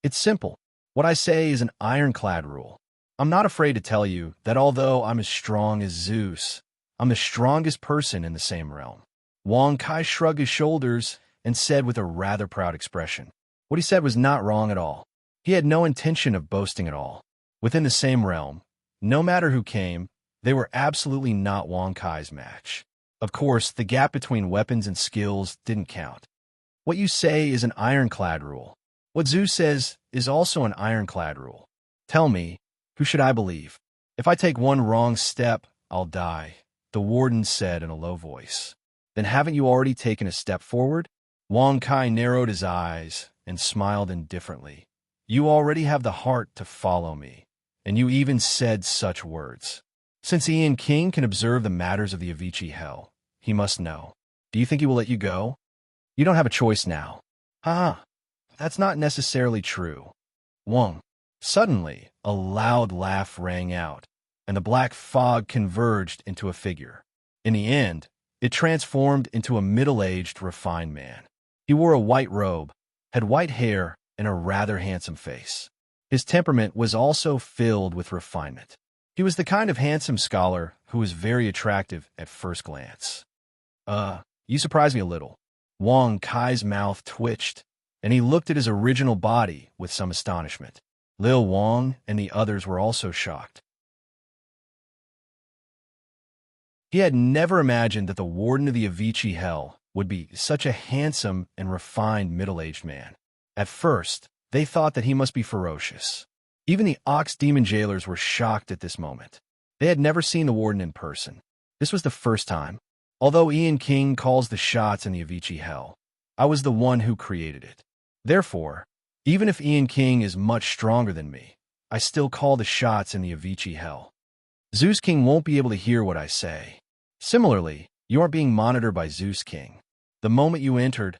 It's simple. What I say is an ironclad rule. I'm not afraid to tell you that although I'm as strong as Zeus, I'm the strongest person in the same realm. Wang Kai shrugged his shoulders and said with a rather proud expression. What he said was not wrong at all. He had no intention of boasting at all. Within the same realm, no matter who came, they were absolutely not Wang Kai's match. Of course, the gap between weapons and skills didn't count. What you say is an ironclad rule. What Zeus says is also an ironclad rule. Tell me, who should I believe? If I take one wrong step, I'll die, the warden said in a low voice. Then haven't you already taken a step forward? Wang Kai narrowed his eyes and smiled indifferently. You already have the heart to follow me, and you even said such words. Since Ian King can observe the matters of the Avicii Hell, he must know. Do you think he will let you go? You don't have a choice now. That's not necessarily true. Wang. Suddenly, a loud laugh rang out, and the black fog converged into a figure. In the end, it transformed into a middle-aged, refined man. He wore a white robe, had white hair, and a rather handsome face. His temperament was also filled with refinement. He was the kind of handsome scholar who was very attractive at first glance. You surprise me a little. Wang Kai's mouth twitched, and he looked at his original body with some astonishment. Lil Wang and the others were also shocked. He had never imagined that the warden of the Avicii Hell would be such a handsome and refined middle-aged man. At first, they thought that he must be ferocious. Even the Ox Demon jailers were shocked at this moment. They had never seen the warden in person. This was the first time. Although Ian King calls the shots in the Avicii Hell, I was the one who created it. Therefore, even if Ian King is much stronger than me, I still call the shots in the Avicii Hell. Zeus King won't be able to hear what I say. Similarly, you aren't being monitored by Zeus King. The moment you entered,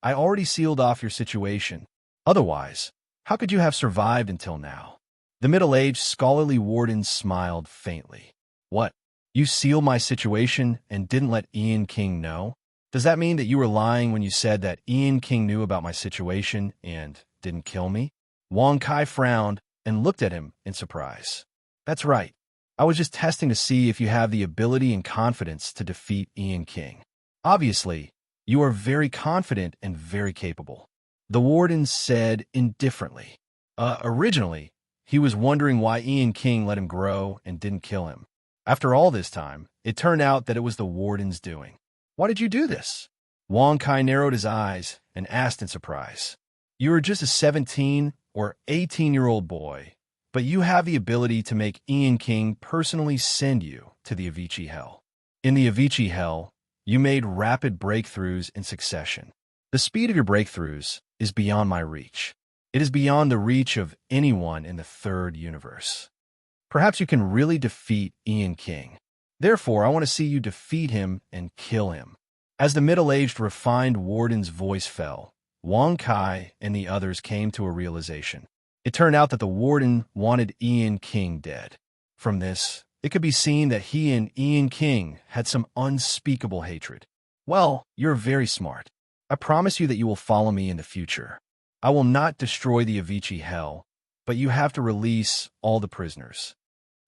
I already sealed off your situation. Otherwise, how could you have survived until now? The middle-aged, scholarly warden smiled faintly. What? You sealed my situation and didn't let Ian King know? Does that mean that you were lying when you said that Ian King knew about my situation and didn't kill me? Wang Kai frowned and looked at him in surprise. That's right. I was just testing to see if you have the ability and confidence to defeat Ian King. Obviously, you are very confident and very capable. The warden said indifferently. Originally, he was wondering why Ian King let him grow and didn't kill him. After all this time, it turned out that it was the warden's doing. Why did you do this? Wang Kai narrowed his eyes and asked in surprise. You are just a 17 or 18-year-old boy, but you have the ability to make Ian King personally send you to the Avicii Hell. In the Avicii Hell, you made rapid breakthroughs in succession. The speed of your breakthroughs is beyond my reach. It is beyond the reach of anyone in the third universe. Perhaps you can really defeat Ian King. Therefore, I want to see you defeat him and kill him. As the middle-aged, refined warden's voice fell, Wang Kai and the others came to a realization. It turned out that the warden wanted Ian King dead. From this, it could be seen that he and Ian King had some unspeakable hatred. Well, you're very smart. I promise you that you will follow me in the future. I will not destroy the Avicii hell, but you have to release all the prisoners.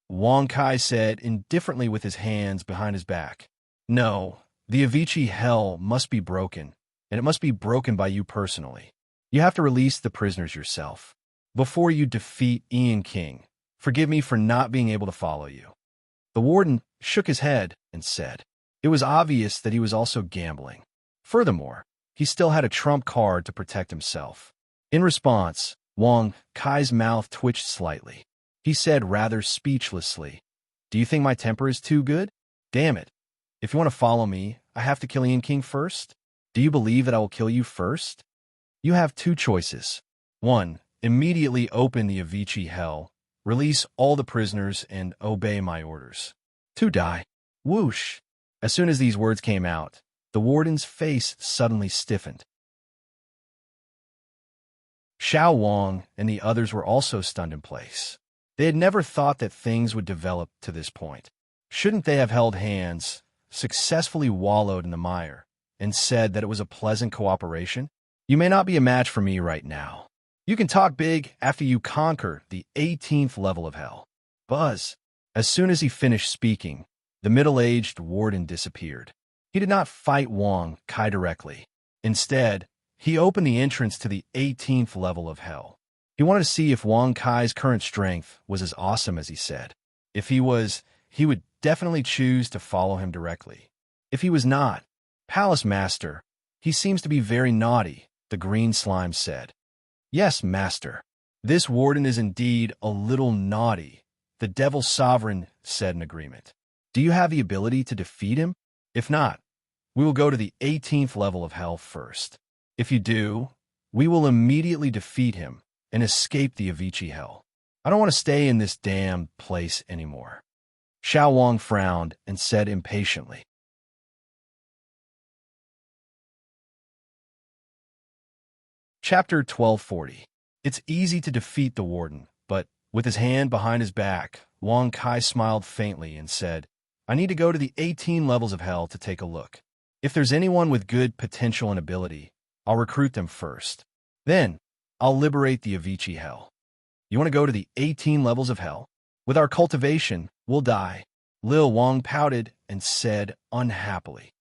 Wang Kai said indifferently with his hands behind his back. No, the Avicii hell must be broken, and it must be broken by you personally. You have to release the prisoners yourself. Before you defeat Ian King, forgive me for not being able to follow you. The warden shook his head and said. It was obvious that he was also gambling. Furthermore, he still had a trump card to protect himself. In response, Wang Kai's mouth twitched slightly. He said rather speechlessly, "Do you think my temper is too good? Damn it. If you want to follow me, I have to kill Ian King first? Do you believe that I will kill you first? You have two choices. 1. Immediately open the Avicii hell, release all the prisoners, and obey my orders. 2. Die." Whoosh! As soon as these words came out, the warden's face suddenly stiffened. Xiao Wang and the others were also stunned in place. They had never thought that things would develop to this point. Shouldn't they have held hands, successfully wallowed in the mire, and said that it was a pleasant cooperation? You may not be a match for me right now. You can talk big after you conquer the 18th level of hell. Buzz. As soon as he finished speaking, the middle-aged warden disappeared. He did not fight Wang Kai directly. Instead, he opened the entrance to the 18th level of hell. He wanted to see if Wang Kai's current strength was as awesome as he said. If he was, he would definitely choose to follow him directly. If he was not, Palace Master, he seems to be very naughty, the green slime said. Yes, Master. This warden is indeed a little naughty, the Devil Sovereign said in agreement. Do you have the ability to defeat him? If not, we will go to the 18th level of hell first. If you do, we will immediately defeat him and escape the Avicii hell. I don't want to stay in this damned place anymore. Xiao Wang frowned and said impatiently. Chapter 1240. It's easy to defeat the warden, but with his hand behind his back, Wang Kai smiled faintly and said, I need to go to the 18 levels of hell to take a look. If there's anyone with good potential and ability, I'll recruit them first. Then, I'll liberate the Avicii hell. You want to go to the 18 levels of hell? With our cultivation, we'll die. Lil Wang pouted and said unhappily.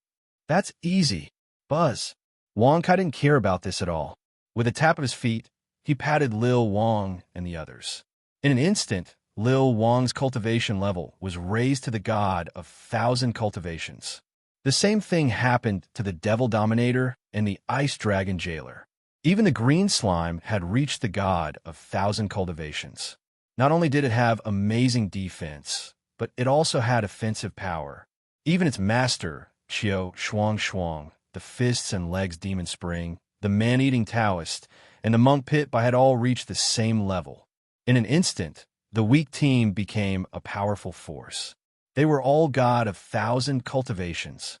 That's easy, Buzz. Wang Kai didn't care about this at all. With a tap of his feet, he patted Lil Wang and the others. In an instant, Lil Wang's cultivation level was raised to the god of 1,000 cultivations. The same thing happened to the Devil Dominator and the Ice Dragon Jailer. Even the green slime had reached the god of 1,000 cultivations. Not only did it have amazing defense, but it also had offensive power. Even its master, Qiu Shuang, the fists and legs demon spring, the man-eating Taoist, and the monk pit had all reached the same level. In an instant, the weak team became a powerful force. They were all god of 1,000 cultivations.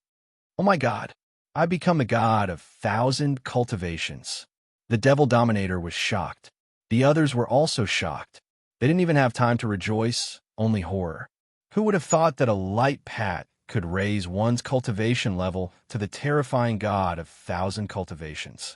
Oh my god, I become the god of 1,000 cultivations. The Devil Dominator was shocked. The others were also shocked. They didn't even have time to rejoice, only horror. Who would have thought that a light pat could raise one's cultivation level to the terrifying god of 1,000 cultivations?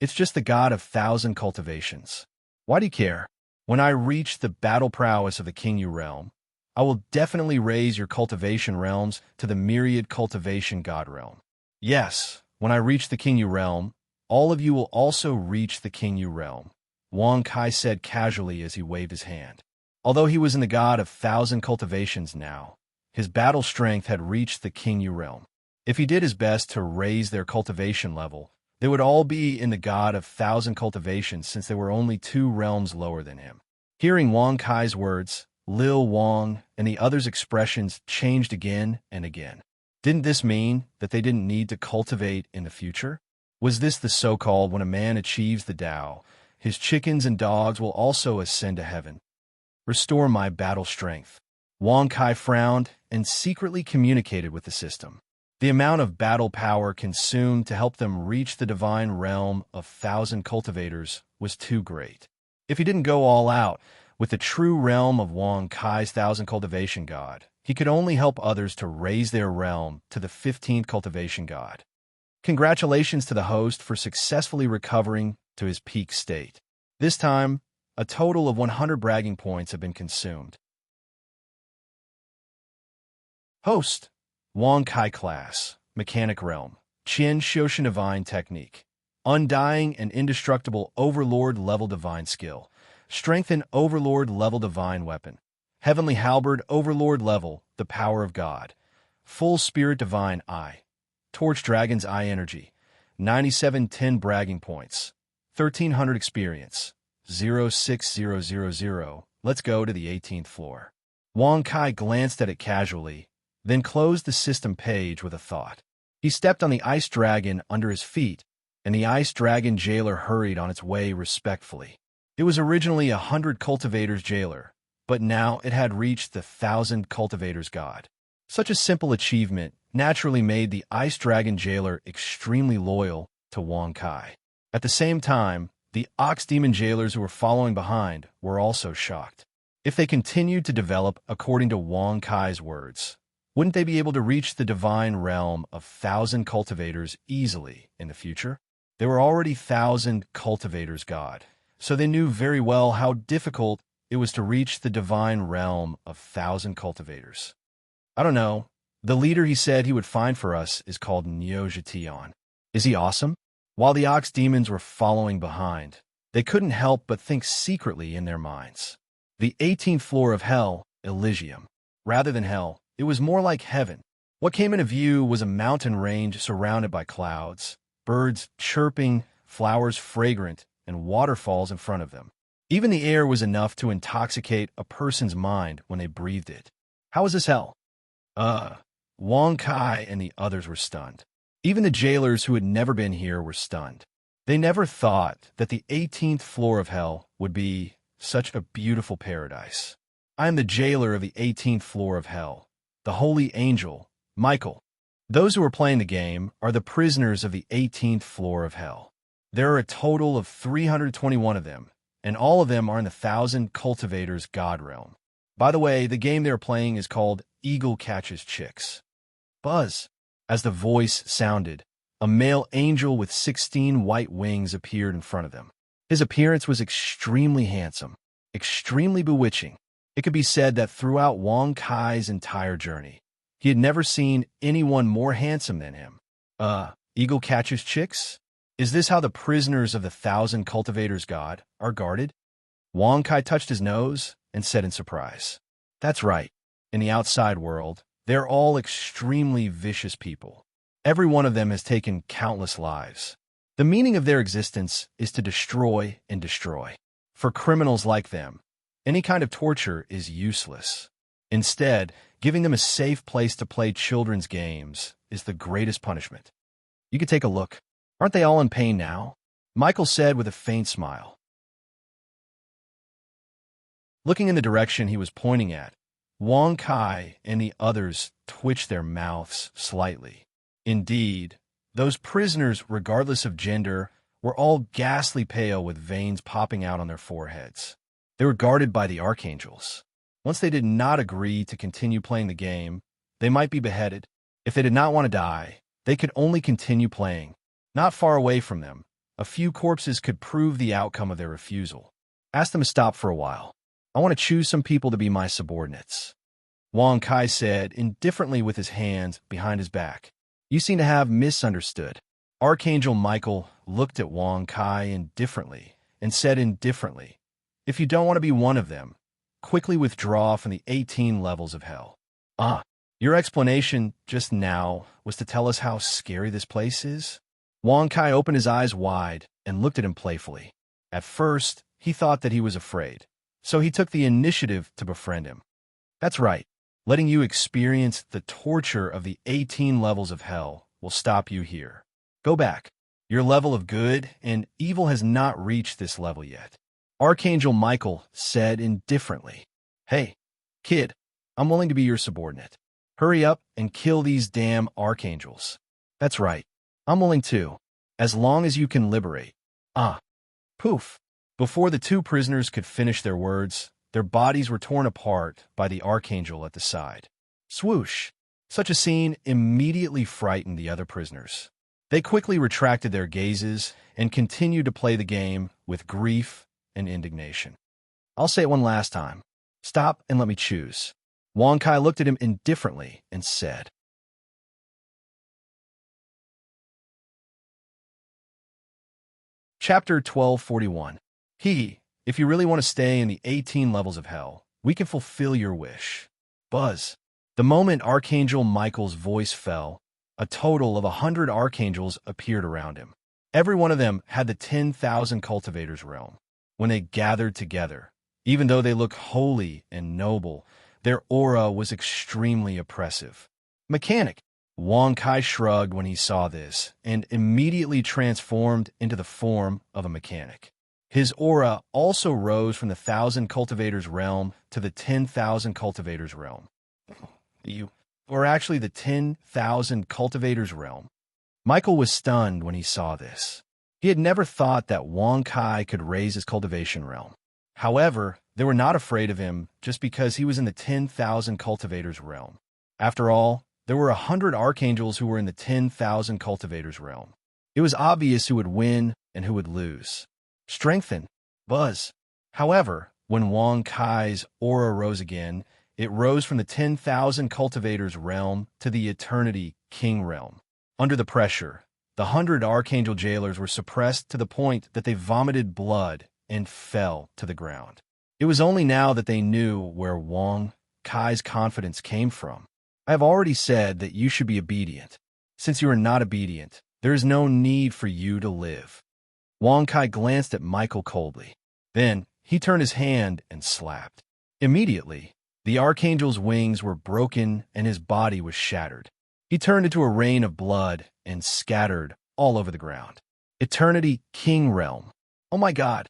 It's just the god of 1,000 cultivations. Why do you care? When I reach the battle prowess of the Qingyu realm, I will definitely raise your cultivation realms to the myriad cultivation god realm. Yes, when I reach the Qingyu realm, all of you will also reach the Qingyu realm, Wang Kai said casually as he waved his hand. Although he was in the god of 1,000 cultivations now, his battle strength had reached the Qingyu realm. If he did his best to raise their cultivation level, they would all be in the god of 1,000 cultivations since they were only 2 realms lower than him. Hearing Wang Kai's words, Lil Wang and the others' expressions changed again and again. Didn't this mean that they didn't need to cultivate in the future? Was this the so-called when a man achieves the Tao, his chickens and dogs will also ascend to heaven? Restore my battle strength. Wang Kai frowned and secretly communicated with the system. The amount of battle power consumed to help them reach the divine realm of 1,000 cultivators was too great. If he didn't go all out with the true realm of Wang Kai's 1,000 cultivation god, he could only help others to raise their realm to the 15th cultivation god. Congratulations to the host for successfully recovering to his peak state. This time, a total of 100 bragging points have been consumed. Host, Wang Kai class, Mechanic Realm, Qian Xioshan Divine Technique, Undying and Indestructible Overlord Level Divine Skill, Strengthen Overlord Level Divine Weapon, Heavenly Halberd Overlord Level, The Power of God, Full Spirit Divine Eye, Torch Dragon's Eye Energy, 9710 bragging points, 1300 experience, 06000. Let's go to the 18th floor. Wang Kai glanced at it casually, then closed the system page with a thought. He stepped on the ice dragon under his feet, and the ice dragon jailer hurried on its way respectfully. It was originally 100 cultivators jailer, but now it had reached the 1,000 cultivators god. Such a simple achievement naturally made the ice dragon jailer extremely loyal to Wang Kai. At the same time, the ox demon jailers who were following behind were also shocked. If they continued to develop according to Wang Kai's words, wouldn't they be able to reach the divine realm of 1,000 cultivators easily in the future? They were already 1,000 cultivators god, so they knew very well how difficult it was to reach the divine realm of 1,000 cultivators. I don't know. The leader he said he would find for us is called Neojatian. Is he awesome? While the ox demons were following behind, they couldn't help but think secretly in their minds. The 18th floor of hell, Elysium. Rather than hell, it was more like heaven. What came into view was a mountain range surrounded by clouds, birds chirping, flowers fragrant, and waterfalls in front of them. Even the air was enough to intoxicate a person's mind when they breathed it. How is this hell? Wang Kai and the others were stunned. Even the jailers who had never been here were stunned. They never thought that the 18th floor of hell would be such a beautiful paradise. I am the jailer of the 18th floor of hell, the holy angel, Michael. Those who are playing the game are the prisoners of the 18th floor of hell. There are a total of 321 of them, and all of them are in the 1,000 cultivators god realm. By the way, the game they're playing is called Eagle Catches Chicks. Buzz. As the voice sounded, a male angel with 16 white wings appeared in front of them. His appearance was extremely handsome, extremely bewitching. It could be said that throughout Wang Kai's entire journey, he had never seen anyone more handsome than him. Eagle Catches Chicks? Is this how the prisoners of the 1,000 cultivators god are guarded? Wang Kai touched his nose and said in surprise, "That's right. In the outside world, they're all extremely vicious people. Every one of them has taken countless lives. The meaning of their existence is to destroy and destroy. For criminals like them, any kind of torture is useless. Instead, giving them a safe place to play children's games is the greatest punishment. You could take a look. Aren't they all in pain now?" Michael said with a faint smile. Looking in the direction he was pointing at, Wang Kai and the others twitched their mouths slightly. Indeed, those prisoners, regardless of gender, were all ghastly pale with veins popping out on their foreheads. They were guarded by the archangels. Once they did not agree to continue playing the game, they might be beheaded. If they did not want to die, they could only continue playing. Not far away from them, a few corpses could prove the outcome of their refusal. Ask them to stop for a while. I want to choose some people to be my subordinates. Wang Kai said indifferently with his hands behind his back. You seem to have misunderstood. Archangel Michael looked at Wang Kai indifferently and said indifferently, if you don't want to be one of them, quickly withdraw from the 18 levels of hell. Your explanation just now was to tell us how scary this place is? Wang Kai opened his eyes wide and looked at him playfully. At first, he thought that he was afraid, so he took the initiative to befriend him. That's right. Letting you experience the torture of the 18 levels of hell will stop you here. Go back. Your level of good and evil has not reached this level yet. Archangel Michael said indifferently, Hey, kid, I'm willing to be your subordinate. Hurry up and kill these damn archangels. That's right. I'm willing to, as long as you can liberate. Ah. Poof. Before the two prisoners could finish their words, their bodies were torn apart by the archangel at the side. Swoosh. Such a scene immediately frightened the other prisoners. They quickly retracted their gazes and continued to play the game with grief and indignation. I'll say it one last time. Stop and let me choose. Wang Kai looked at him indifferently and said, Chapter 1241. If you really want to stay in the 18 levels of hell, we can fulfill your wish. Buzz. The moment Archangel Michael's voice fell, a total of 100 archangels appeared around him. Every one of them had the 10,000 cultivators realm. When they gathered together, even though they looked holy and noble, their aura was extremely oppressive. Mechanic. Wang Kai shrugged when he saw this and immediately transformed into the form of a mechanic. His aura also rose from the 1,000 cultivators realm to the 10,000 cultivators realm. Or actually the 10,000 cultivators realm. Michael was stunned when he saw this. He had never thought that Wang Kai could raise his cultivation realm. However, they were not afraid of him just because he was in the 10,000 cultivators realm. After all, there were 100 archangels who were in the 10,000 cultivators realm. It was obvious who would win and who would lose. Strengthen. Buzz. However, when Wang Kai's aura rose again, it rose from the 10,000 cultivators realm to the eternity king realm. Under the pressure, the 100 archangel jailers were suppressed to the point that they vomited blood and fell to the ground. It was only now that they knew where Wang Kai's confidence came from. I have already said that you should be obedient. Since you are not obedient, there is no need for you to live. Wang Kai glanced at Michael coldly. Then, he turned his hand and slapped. Immediately, the archangel's wings were broken and his body was shattered. He turned into a rain of blood and scattered all over the ground. Eternity King Realm. Oh my God!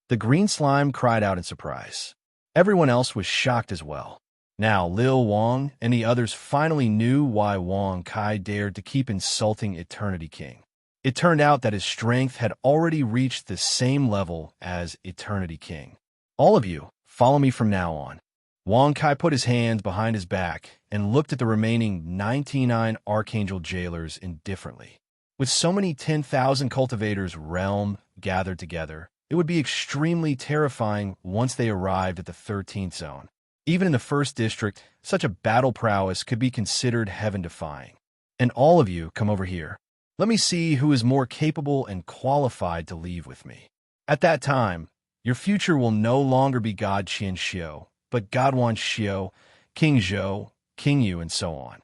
The green slime cried out in surprise. Everyone else was shocked as well. Now, Lil Wang and the others finally knew why Wang Kai dared to keep insulting Eternity King. It turned out that his strength had already reached the same level as Eternity King. All of you, follow me from now on. Wang Kai put his hands behind his back and looked at the remaining 99 Archangel jailers indifferently. With so many 10,000 cultivators realm gathered together, it would be extremely terrifying once they arrived at the 13th zone. Even in the first district, such a battle prowess could be considered heaven-defying. And all of you, come over here. Let me see who is more capable and qualified to leave with me. At that time, your future will no longer be God Qian Xiu, but God Wan Xiu, King Zhou, King Yu, and so on.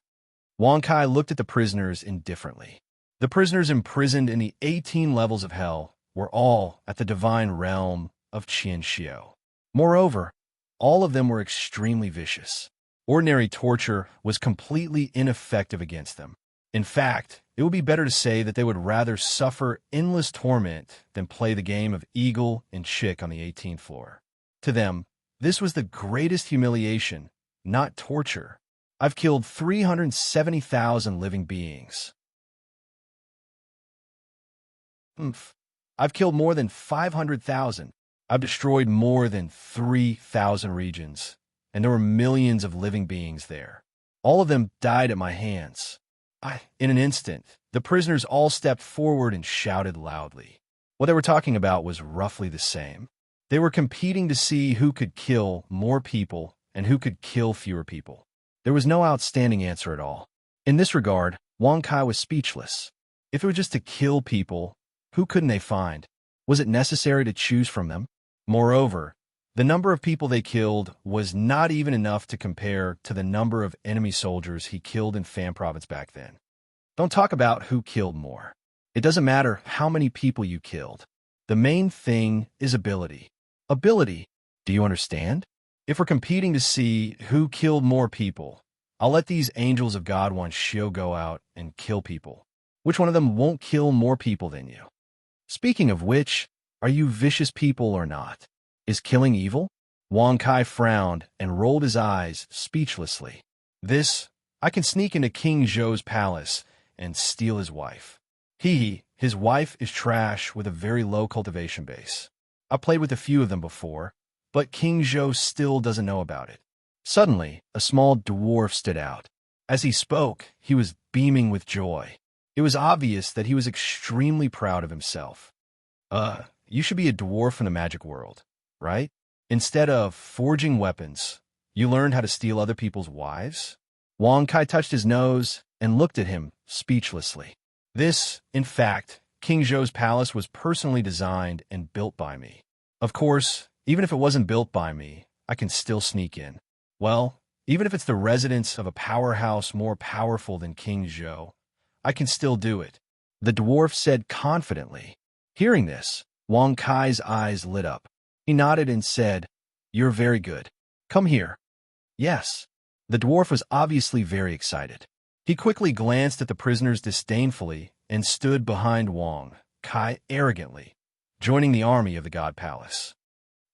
Wang Kai looked at the prisoners indifferently. The prisoners imprisoned in the 18 levels of hell were all at the divine realm of Qian Xiu. Moreover, all of them were extremely vicious. Ordinary torture was completely ineffective against them. In fact, it would be better to say that they would rather suffer endless torment than play the game of eagle and chick on the 18th floor. To them, this was the greatest humiliation, not torture. I've killed 370,000 living beings. I've killed more than 500,000. I've destroyed more than 3,000 regions, and there were millions of living beings there. All of them died at my hands. In an instant, the prisoners all stepped forward and shouted loudly. What they were talking about was roughly the same. They were competing to see who could kill more people and who could kill fewer people. There was no outstanding answer at all. In this regard, Wang Kai was speechless. If it was just to kill people, who couldn't they find? Was it necessary to choose from them? Moreover, the number of people they killed was not even enough to compare to the number of enemy soldiers he killed in Fan Province back then. Don't talk about who killed more. It doesn't matter how many people you killed. The main thing is ability. Ability, do you understand? If we're competing to see who killed more people, I'll let these angels of God Wan Xiu go out and kill people. Which one of them won't kill more people than you? Speaking of which, are you vicious people or not? Is killing evil? Wang Kai frowned and rolled his eyes speechlessly. This I can sneak into King Zhou's palace and steal his wife. His wife is trash with a very low cultivation base. I played with a few of them before, but King Zhou still doesn't know about it. Suddenly, a small dwarf stood out. As he spoke, he was beaming with joy. It was obvious that he was extremely proud of himself. You should be a dwarf in the magic world, right? Instead of forging weapons, you learned how to steal other people's wives? Wang Kai touched his nose and looked at him speechlessly. This, in fact, King Zhou's palace was personally designed and built by me. Of course, even if it wasn't built by me, I can still sneak in. Well, even if it's the residence of a powerhouse more powerful than King Zhou, I can still do it, the dwarf said confidently. Hearing this, Wang Kai's eyes lit up. He nodded and said, "You're very good. Come here." Yes. The dwarf was obviously very excited. He quickly glanced at the prisoners disdainfully and stood behind Wang Kai arrogantly, joining the army of the God Palace.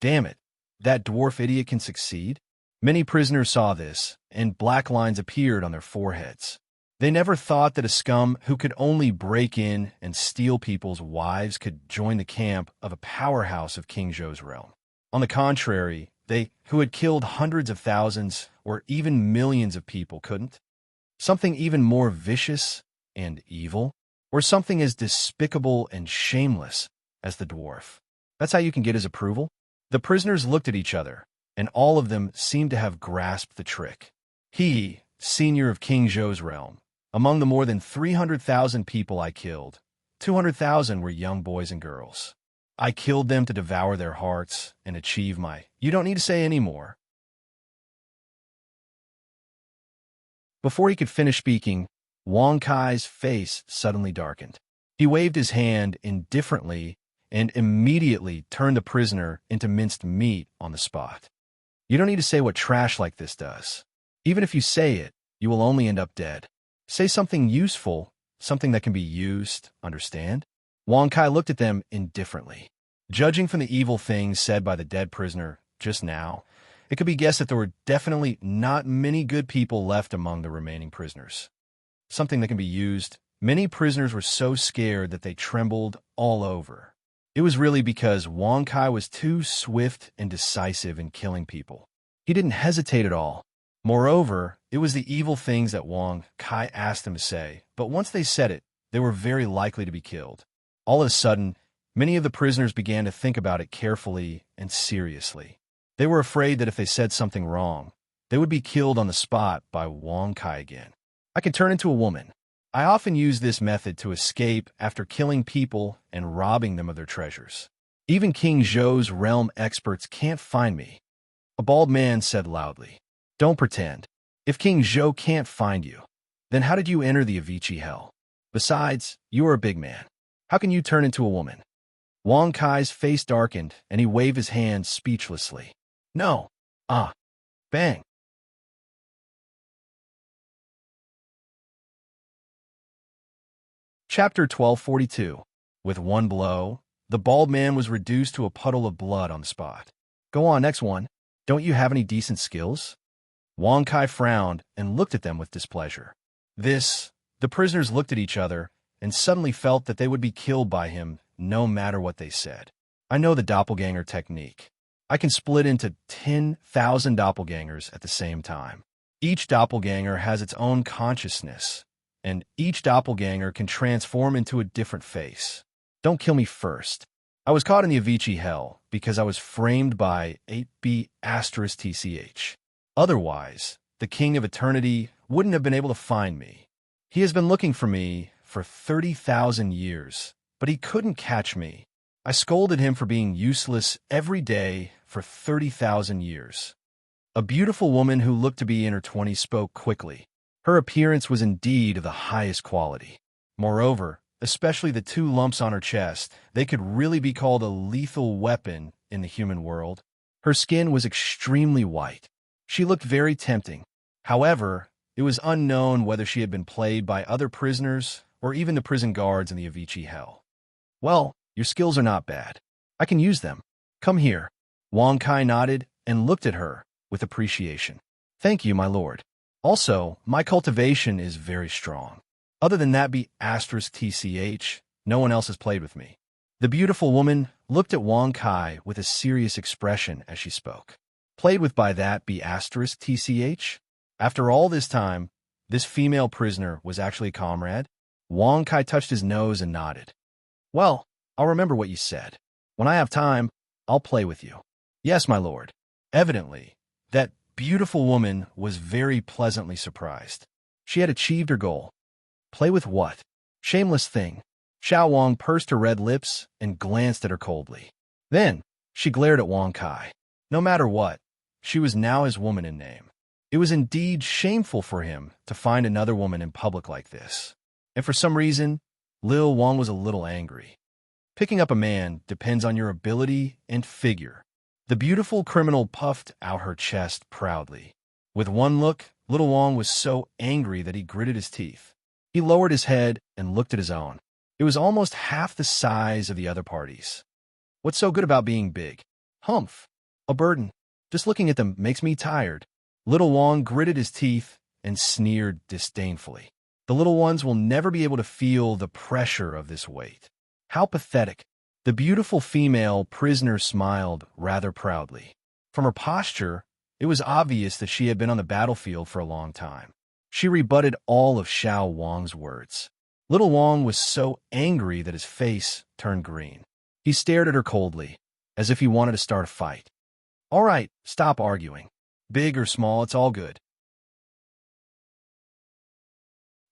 Damn it, that dwarf idiot can succeed? Many prisoners saw this, and black lines appeared on their foreheads. They never thought that a scum who could only break in and steal people's wives could join the camp of a powerhouse of King Zhou's realm. On the contrary, they who had killed hundreds of thousands or even millions of people couldn't. Something even more vicious and evil, or something as despicable and shameless as the dwarf. That's how you can get his approval? The prisoners looked at each other, and all of them seemed to have grasped the trick. He, senior of King Zhou's realm, among the more than 300,000 people I killed, 200,000 were young boys and girls. I killed them to devour their hearts and achieve my... You don't need to say any more. Before he could finish speaking, Wang Kai's face suddenly darkened. He waved his hand indifferently and immediately turned the prisoner into minced meat on the spot. You don't need to say what trash like this does. Even if you say it, you will only end up dead. Say something useful, something that can be used, understand? Wang Kai looked at them indifferently. Judging from the evil things said by the dead prisoner just now, it could be guessed that there were definitely not many good people left among the remaining prisoners. Something that can be used. Many prisoners were so scared that they trembled all over. It was really because Wang Kai was too swift and decisive in killing people. He didn't hesitate at all. Moreover, it was the evil things that Wang Kai asked them to say, but once they said it, they were very likely to be killed. All of a sudden, many of the prisoners began to think about it carefully and seriously. They were afraid that if they said something wrong, they would be killed on the spot by Wang Kai again. I can turn into a woman. I often use this method to escape after killing people and robbing them of their treasures. Even King Zhou's realm experts can't find me. A bald man said loudly. Don't pretend. If King Zhou can't find you, then how did you enter the Avicii hell? Besides, you are a big man. How can you turn into a woman? Wang Kai's face darkened, and he waved his hand speechlessly. No. Bang. Chapter 1242. With one blow, the bald man was reduced to a puddle of blood on the spot. Go on, next one. Don't you have any decent skills? Wang Kai frowned and looked at them with displeasure. The prisoners looked at each other and suddenly felt that they would be killed by him no matter what they said. I know the doppelganger technique. I can split into 10,000 doppelgangers at the same time. Each doppelganger has its own consciousness, and each doppelganger can transform into a different face. Don't kill me first. I was caught in the Avicii hell because I was framed by 8B*TCH. Otherwise, the King of Eternity wouldn't have been able to find me. He has been looking for me for 30,000 years, but he couldn't catch me. I scolded him for being useless every day for 30,000 years. A beautiful woman who looked to be in her 20s spoke quickly. Her appearance was indeed of the highest quality. Moreover, especially the 2 lumps on her chest, they could really be called a lethal weapon in the human world. Her skin was extremely white. She looked very tempting. However, it was unknown whether she had been played by other prisoners or even the prison guards in the Avicii hell. Well, your skills are not bad. I can use them. Come here. Wang Kai nodded and looked at her with appreciation. Thank you, my lord. Also, my cultivation is very strong. Other than that be asterisk TCH, no one else has played with me. The beautiful woman looked at Wang Kai with a serious expression as she spoke. Played with by that be asterisk TCH? After all this time, this female prisoner was actually a comrade? Wang Kai touched his nose and nodded. Well, I'll remember what you said. When I have time, I'll play with you. Yes, my lord. Evidently, that beautiful woman was very pleasantly surprised. She had achieved her goal. Play with what? Shameless thing. Xiao Wang pursed her red lips and glanced at her coldly. Then, she glared at Wang Kai. No matter what, she was now his woman in name. It was indeed shameful for him to find another woman in public like this. And for some reason, Lil Wang was a little angry. Picking up a man depends on your ability and figure. The beautiful criminal puffed out her chest proudly. With one look, Little Wang was so angry that he gritted his teeth. He lowered his head and looked at his own. It was almost half the size of the other parties. What's so good about being big? Humph. A burden. Just looking at them makes me tired. Little Wang gritted his teeth and sneered disdainfully. The little ones will never be able to feel the pressure of this weight. How pathetic. The beautiful female prisoner smiled rather proudly. From her posture, it was obvious that she had been on the battlefield for a long time. She rebutted all of Xiao Wang's words. Little Wang was so angry that his face turned green. He stared at her coldly, as if he wanted to start a fight. All right, stop arguing. Big or small, it's all good.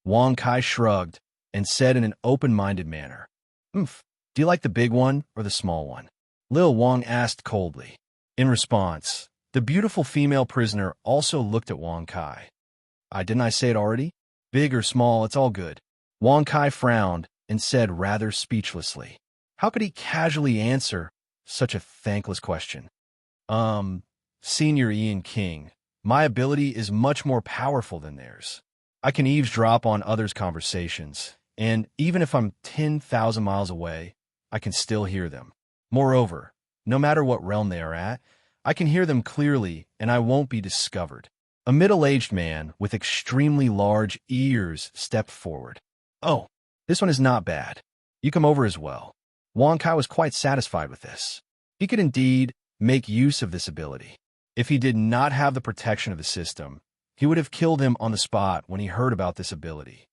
Wang Kai shrugged and said in an open-minded manner, do you like the big one or the small one? Lil Wang asked coldly. In response, the beautiful female prisoner also looked at Wang Kai. Didn't I say it already? Big or small, it's all good. Wang Kai frowned and said rather speechlessly. How could he casually answer such a thankless question? Senior Ian King, my ability is much more powerful than theirs. I can eavesdrop on others' conversations, and even if I'm 10,000 miles away, I can still hear them. Moreover, no matter what realm they are at, I can hear them clearly and I won't be discovered. A middle-aged man with extremely large ears stepped forward. Oh, this one is not bad. You come over as well. Wang Kai was quite satisfied with this. He could indeed make use of this ability. If he did not have the protection of the system, he would have killed him on the spot when he heard about this ability.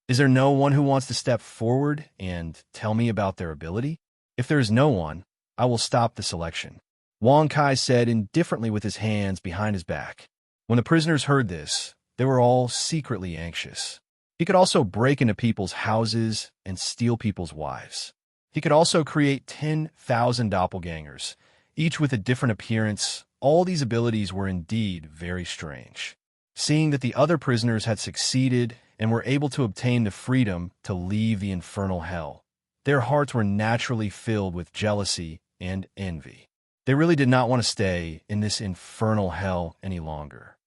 Is there no one who wants to step forward and tell me about their ability? If there is no one, I will stop the selection. Wang Kai said indifferently with his hands behind his back. When the prisoners heard this, they were all secretly anxious. He could also break into people's houses and steal people's wives. He could also create 10,000 doppelgangers, each with a different appearance. All these abilities were indeed very strange. Seeing that the other prisoners had succeeded and were able to obtain the freedom to leave the infernal hell, their hearts were naturally filled with jealousy and envy. They really did not want to stay in this infernal hell any longer.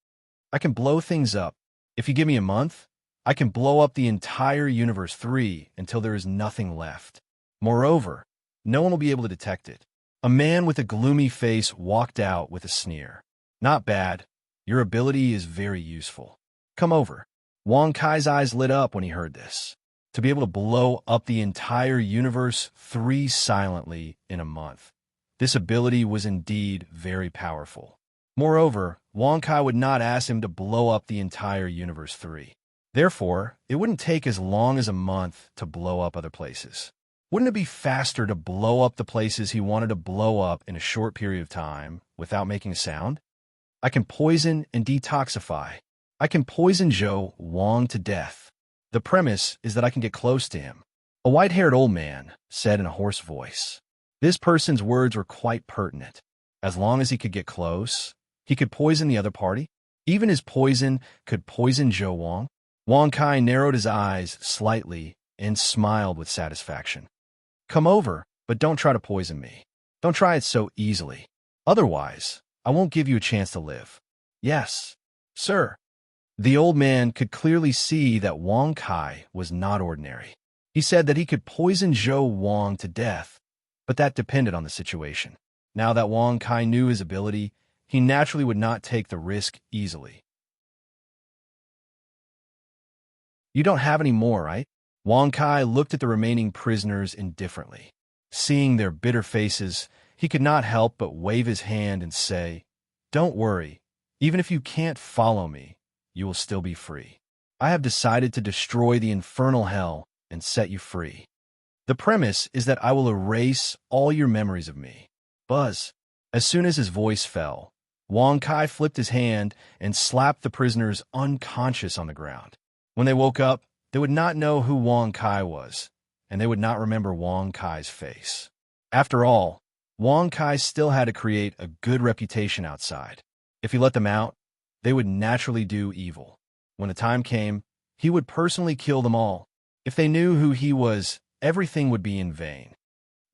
I can blow things up. If you give me a month, I can blow up the entire Universe 3 until there is nothing left. Moreover, no one will be able to detect it. A man with a gloomy face walked out with a sneer. Not bad. Your ability is very useful. Come over. Wang Kai's eyes lit up when he heard this. To be able to blow up the entire Universe 3 silently in a month. This ability was indeed very powerful. Moreover, Wang Kai would not ask him to blow up the entire Universe 3. Therefore, it wouldn't take as long as a month to blow up other places. Wouldn't it be faster to blow up the places he wanted to blow up in a short period of time without making a sound? I can poison and detoxify. I can poison Zhou Wang to death. The premise is that I can get close to him. A white-haired old man said in a hoarse voice. This person's words were quite pertinent. As long as he could get close, he could poison the other party. Even his poison could poison Zhou Wang. Wang Kai narrowed his eyes slightly and smiled with satisfaction. Come over, but don't try to poison me. Don't try it so easily. Otherwise, I won't give you a chance to live. Yes, sir. The old man could clearly see that Wang Kai was not ordinary. He said that he could poison Zhou Wang to death, but that depended on the situation. Now that Wang Kai knew his ability, he naturally would not take the risk easily. You don't have any more, right? Wang Kai looked at the remaining prisoners indifferently. Seeing their bitter faces, he could not help but wave his hand and say, "Don't worry. Even if you can't follow me, you will still be free. I have decided to destroy the infernal hell and set you free. The premise is that I will erase all your memories of me." Buzz. As soon as his voice fell, Wang Kai flipped his hand and slapped the prisoners unconscious on the ground. When they woke up, they would not know who Wang Kai was, and they would not remember Wang Kai's face. After all, Wang Kai still had to create a good reputation outside. If he let them out, they would naturally do evil. When the time came, he would personally kill them all. If they knew who he was, everything would be in vain.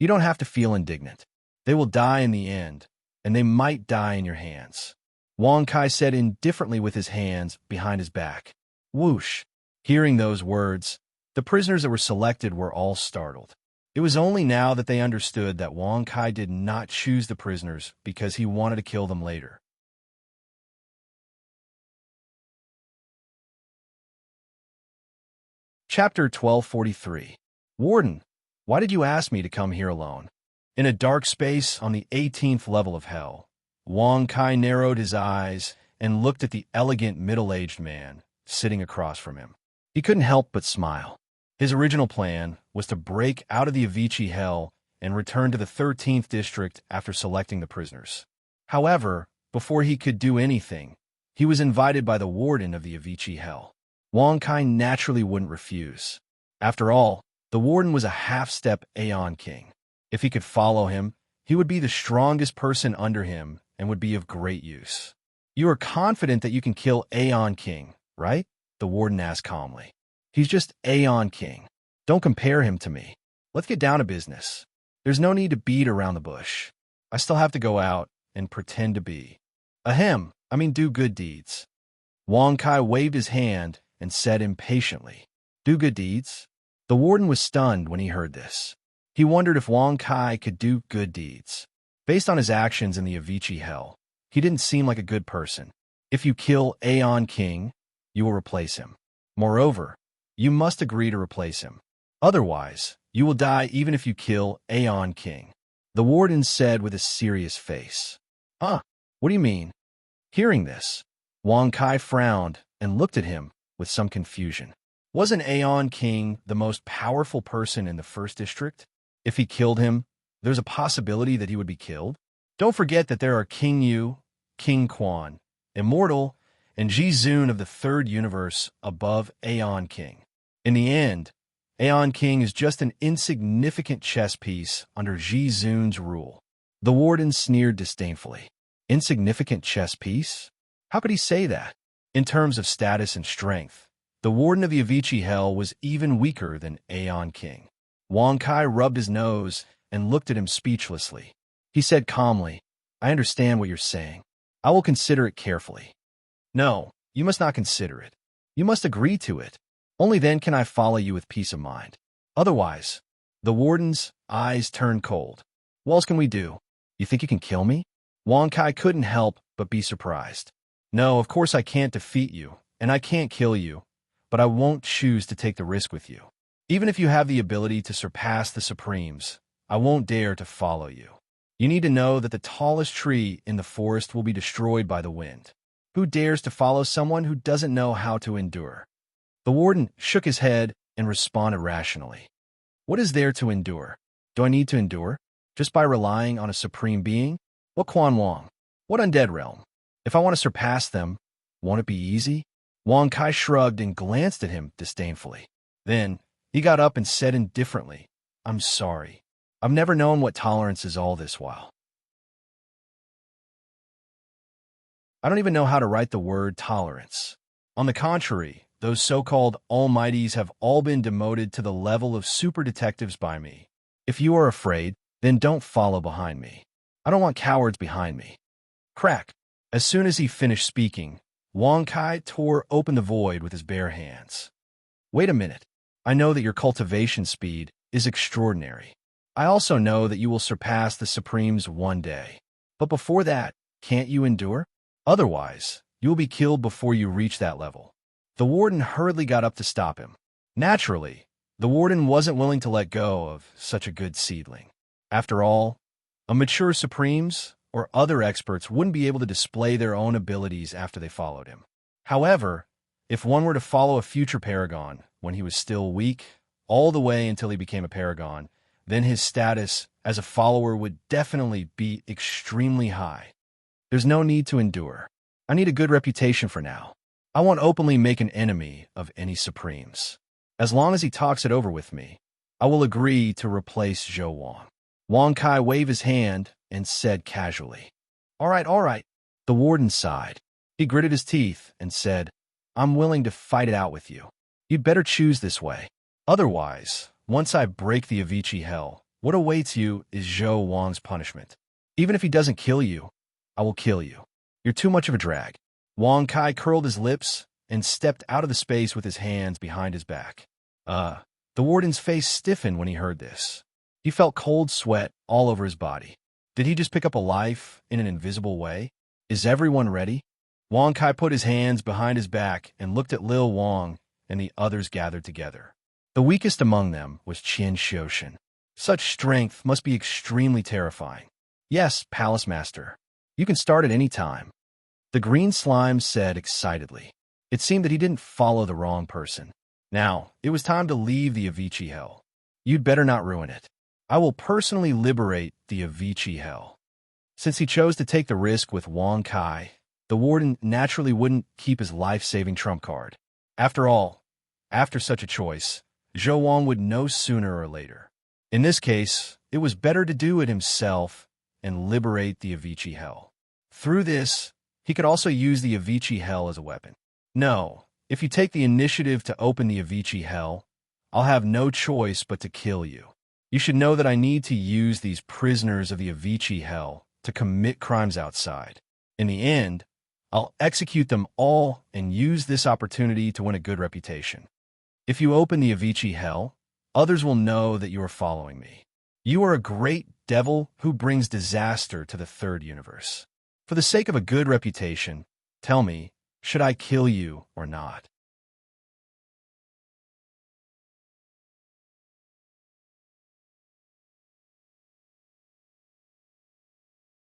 You don't have to feel indignant. They will die in the end, and they might die in your hands. Wang Kai said indifferently with his hands behind his back. Whoosh! Hearing those words, the prisoners that were selected were all startled. It was only now that they understood that Wang Kai did not choose the prisoners because he wanted to kill them later. Chapter 1243. Warden, why did you ask me to come here alone? In a dark space on the 18th level of hell, Wang Kai narrowed his eyes and looked at the elegant middle-aged man sitting across from him. He couldn't help but smile. His original plan was to break out of the Avicii hell and return to the 13th district after selecting the prisoners. However, before he could do anything, he was invited by the warden of the Avicii hell. Wang Kai naturally wouldn't refuse. After all, the warden was a half-step Aeon King. If he could follow him, he would be the strongest person under him and would be of great use. You are confident that you can kill Aeon King, right? The warden asked calmly. He's just Aeon King. Don't compare him to me. Let's get down to business. There's no need to beat around the bush. I still have to go out and pretend to be. Do good deeds. Wang Kai waved his hand and said impatiently, Do good deeds? The warden was stunned when he heard this. He wondered if Wang Kai could do good deeds. Based on his actions in the Avicii hell, he didn't seem like a good person. If you kill Aeon King, you will replace him. Moreover, you must agree to replace him. Otherwise, you will die even if you kill Aeon King. The warden said with a serious face. What do you mean? Hearing this, Wang Kai frowned and looked at him with some confusion. Wasn't Aeon King the most powerful person in the first district? If he killed him, there's a possibility that he would be killed. Don't forget that there are King Yu, King Quan, Immortal, and Ji Zun of the third universe above Aeon King. In the end, Aeon King is just an insignificant chess piece under Ji Zun's rule. The warden sneered disdainfully. Insignificant chess piece? How could he say that? In terms of status and strength, the warden of the Avicii hell was even weaker than Aeon King. Wang Kai rubbed his nose and looked at him speechlessly. He said calmly, I understand what you're saying. I will consider it carefully. No, you must not consider it. You must agree to it. Only then can I follow you with peace of mind. Otherwise, the warden's eyes turned cold. What else can we do? You think you can kill me? Wang Kai couldn't help but be surprised. No, of course I can't defeat you, and I can't kill you, but I won't choose to take the risk with you. Even if you have the ability to surpass the Supremes, I won't dare to follow you. You need to know that the tallest tree in the forest will be destroyed by the wind. Who dares to follow someone who doesn't know how to endure? The warden shook his head and responded rationally. What is there to endure? Do I need to endure? Just by relying on a supreme being? What Quan Wang? What undead realm? If I want to surpass them, won't it be easy? Wang Kai shrugged and glanced at him disdainfully. Then, he got up and said indifferently, I'm sorry. I've never known what tolerance is all this while. I don't even know how to write the word tolerance. On the contrary, those so-called almighties have all been demoted to the level of super detectives by me. If you are afraid, then don't follow behind me. I don't want cowards behind me. Crack. As soon as he finished speaking, Wang Kai tore open the void with his bare hands. Wait a minute. I know that your cultivation speed is extraordinary. I also know that you will surpass the Supremes one day. But before that, can't you endure? Otherwise, you will be killed before you reach that level. The warden hurriedly got up to stop him. Naturally, the warden wasn't willing to let go of such a good seedling. After all, a mature Supremes or other experts wouldn't be able to display their own abilities after they followed him. However, if one were to follow a future Paragon when he was still weak, all the way until he became a Paragon, then his status as a follower would definitely be extremely high. There's no need to endure. I need a good reputation for now. I won't openly make an enemy of any Supremes. As long as he talks it over with me, I will agree to replace Zhou Wang. Wang Kai waved his hand and said casually, All right, all right. The warden sighed. He gritted his teeth and said, I'm willing to fight it out with you. You'd better choose this way. Otherwise, once I break the Avicii hell, what awaits you is Zhou Wang's punishment. Even if he doesn't kill you, I will kill you. You're too much of a drag. Wang Kai curled his lips and stepped out of the space with his hands behind his back. The warden's face stiffened when he heard this. He felt cold sweat all over his body. Did he just pick up a life in an invisible way? Is everyone ready? Wang Kai put his hands behind his back and looked at Lil Wang and the others gathered together. The weakest among them was Qin Xiushan. Such strength must be extremely terrifying. Yes, Palace Master. You can start at any time. The green slime said excitedly. It seemed that he didn't follow the wrong person. Now, it was time to leave the Avicii hell. You'd better not ruin it. I will personally liberate the Avicii hell. Since he chose to take the risk with Wang Kai, the warden naturally wouldn't keep his life-saving trump card. After all, after such a choice, Zhou Wang would know sooner or later. In this case, it was better to do it himself and liberate the Avicii hell. Through this, he could also use the Avicii hell as a weapon. No, if you take the initiative to open the Avicii hell, I'll have no choice but to kill you. You should know that I need to use these prisoners of the Avicii hell to commit crimes outside. In the end, I'll execute them all and use this opportunity to win a good reputation. If you open the Avicii hell, others will know that you are following me. You are a great devil who brings disaster to the third universe. For the sake of a good reputation, tell me, should I kill you or not?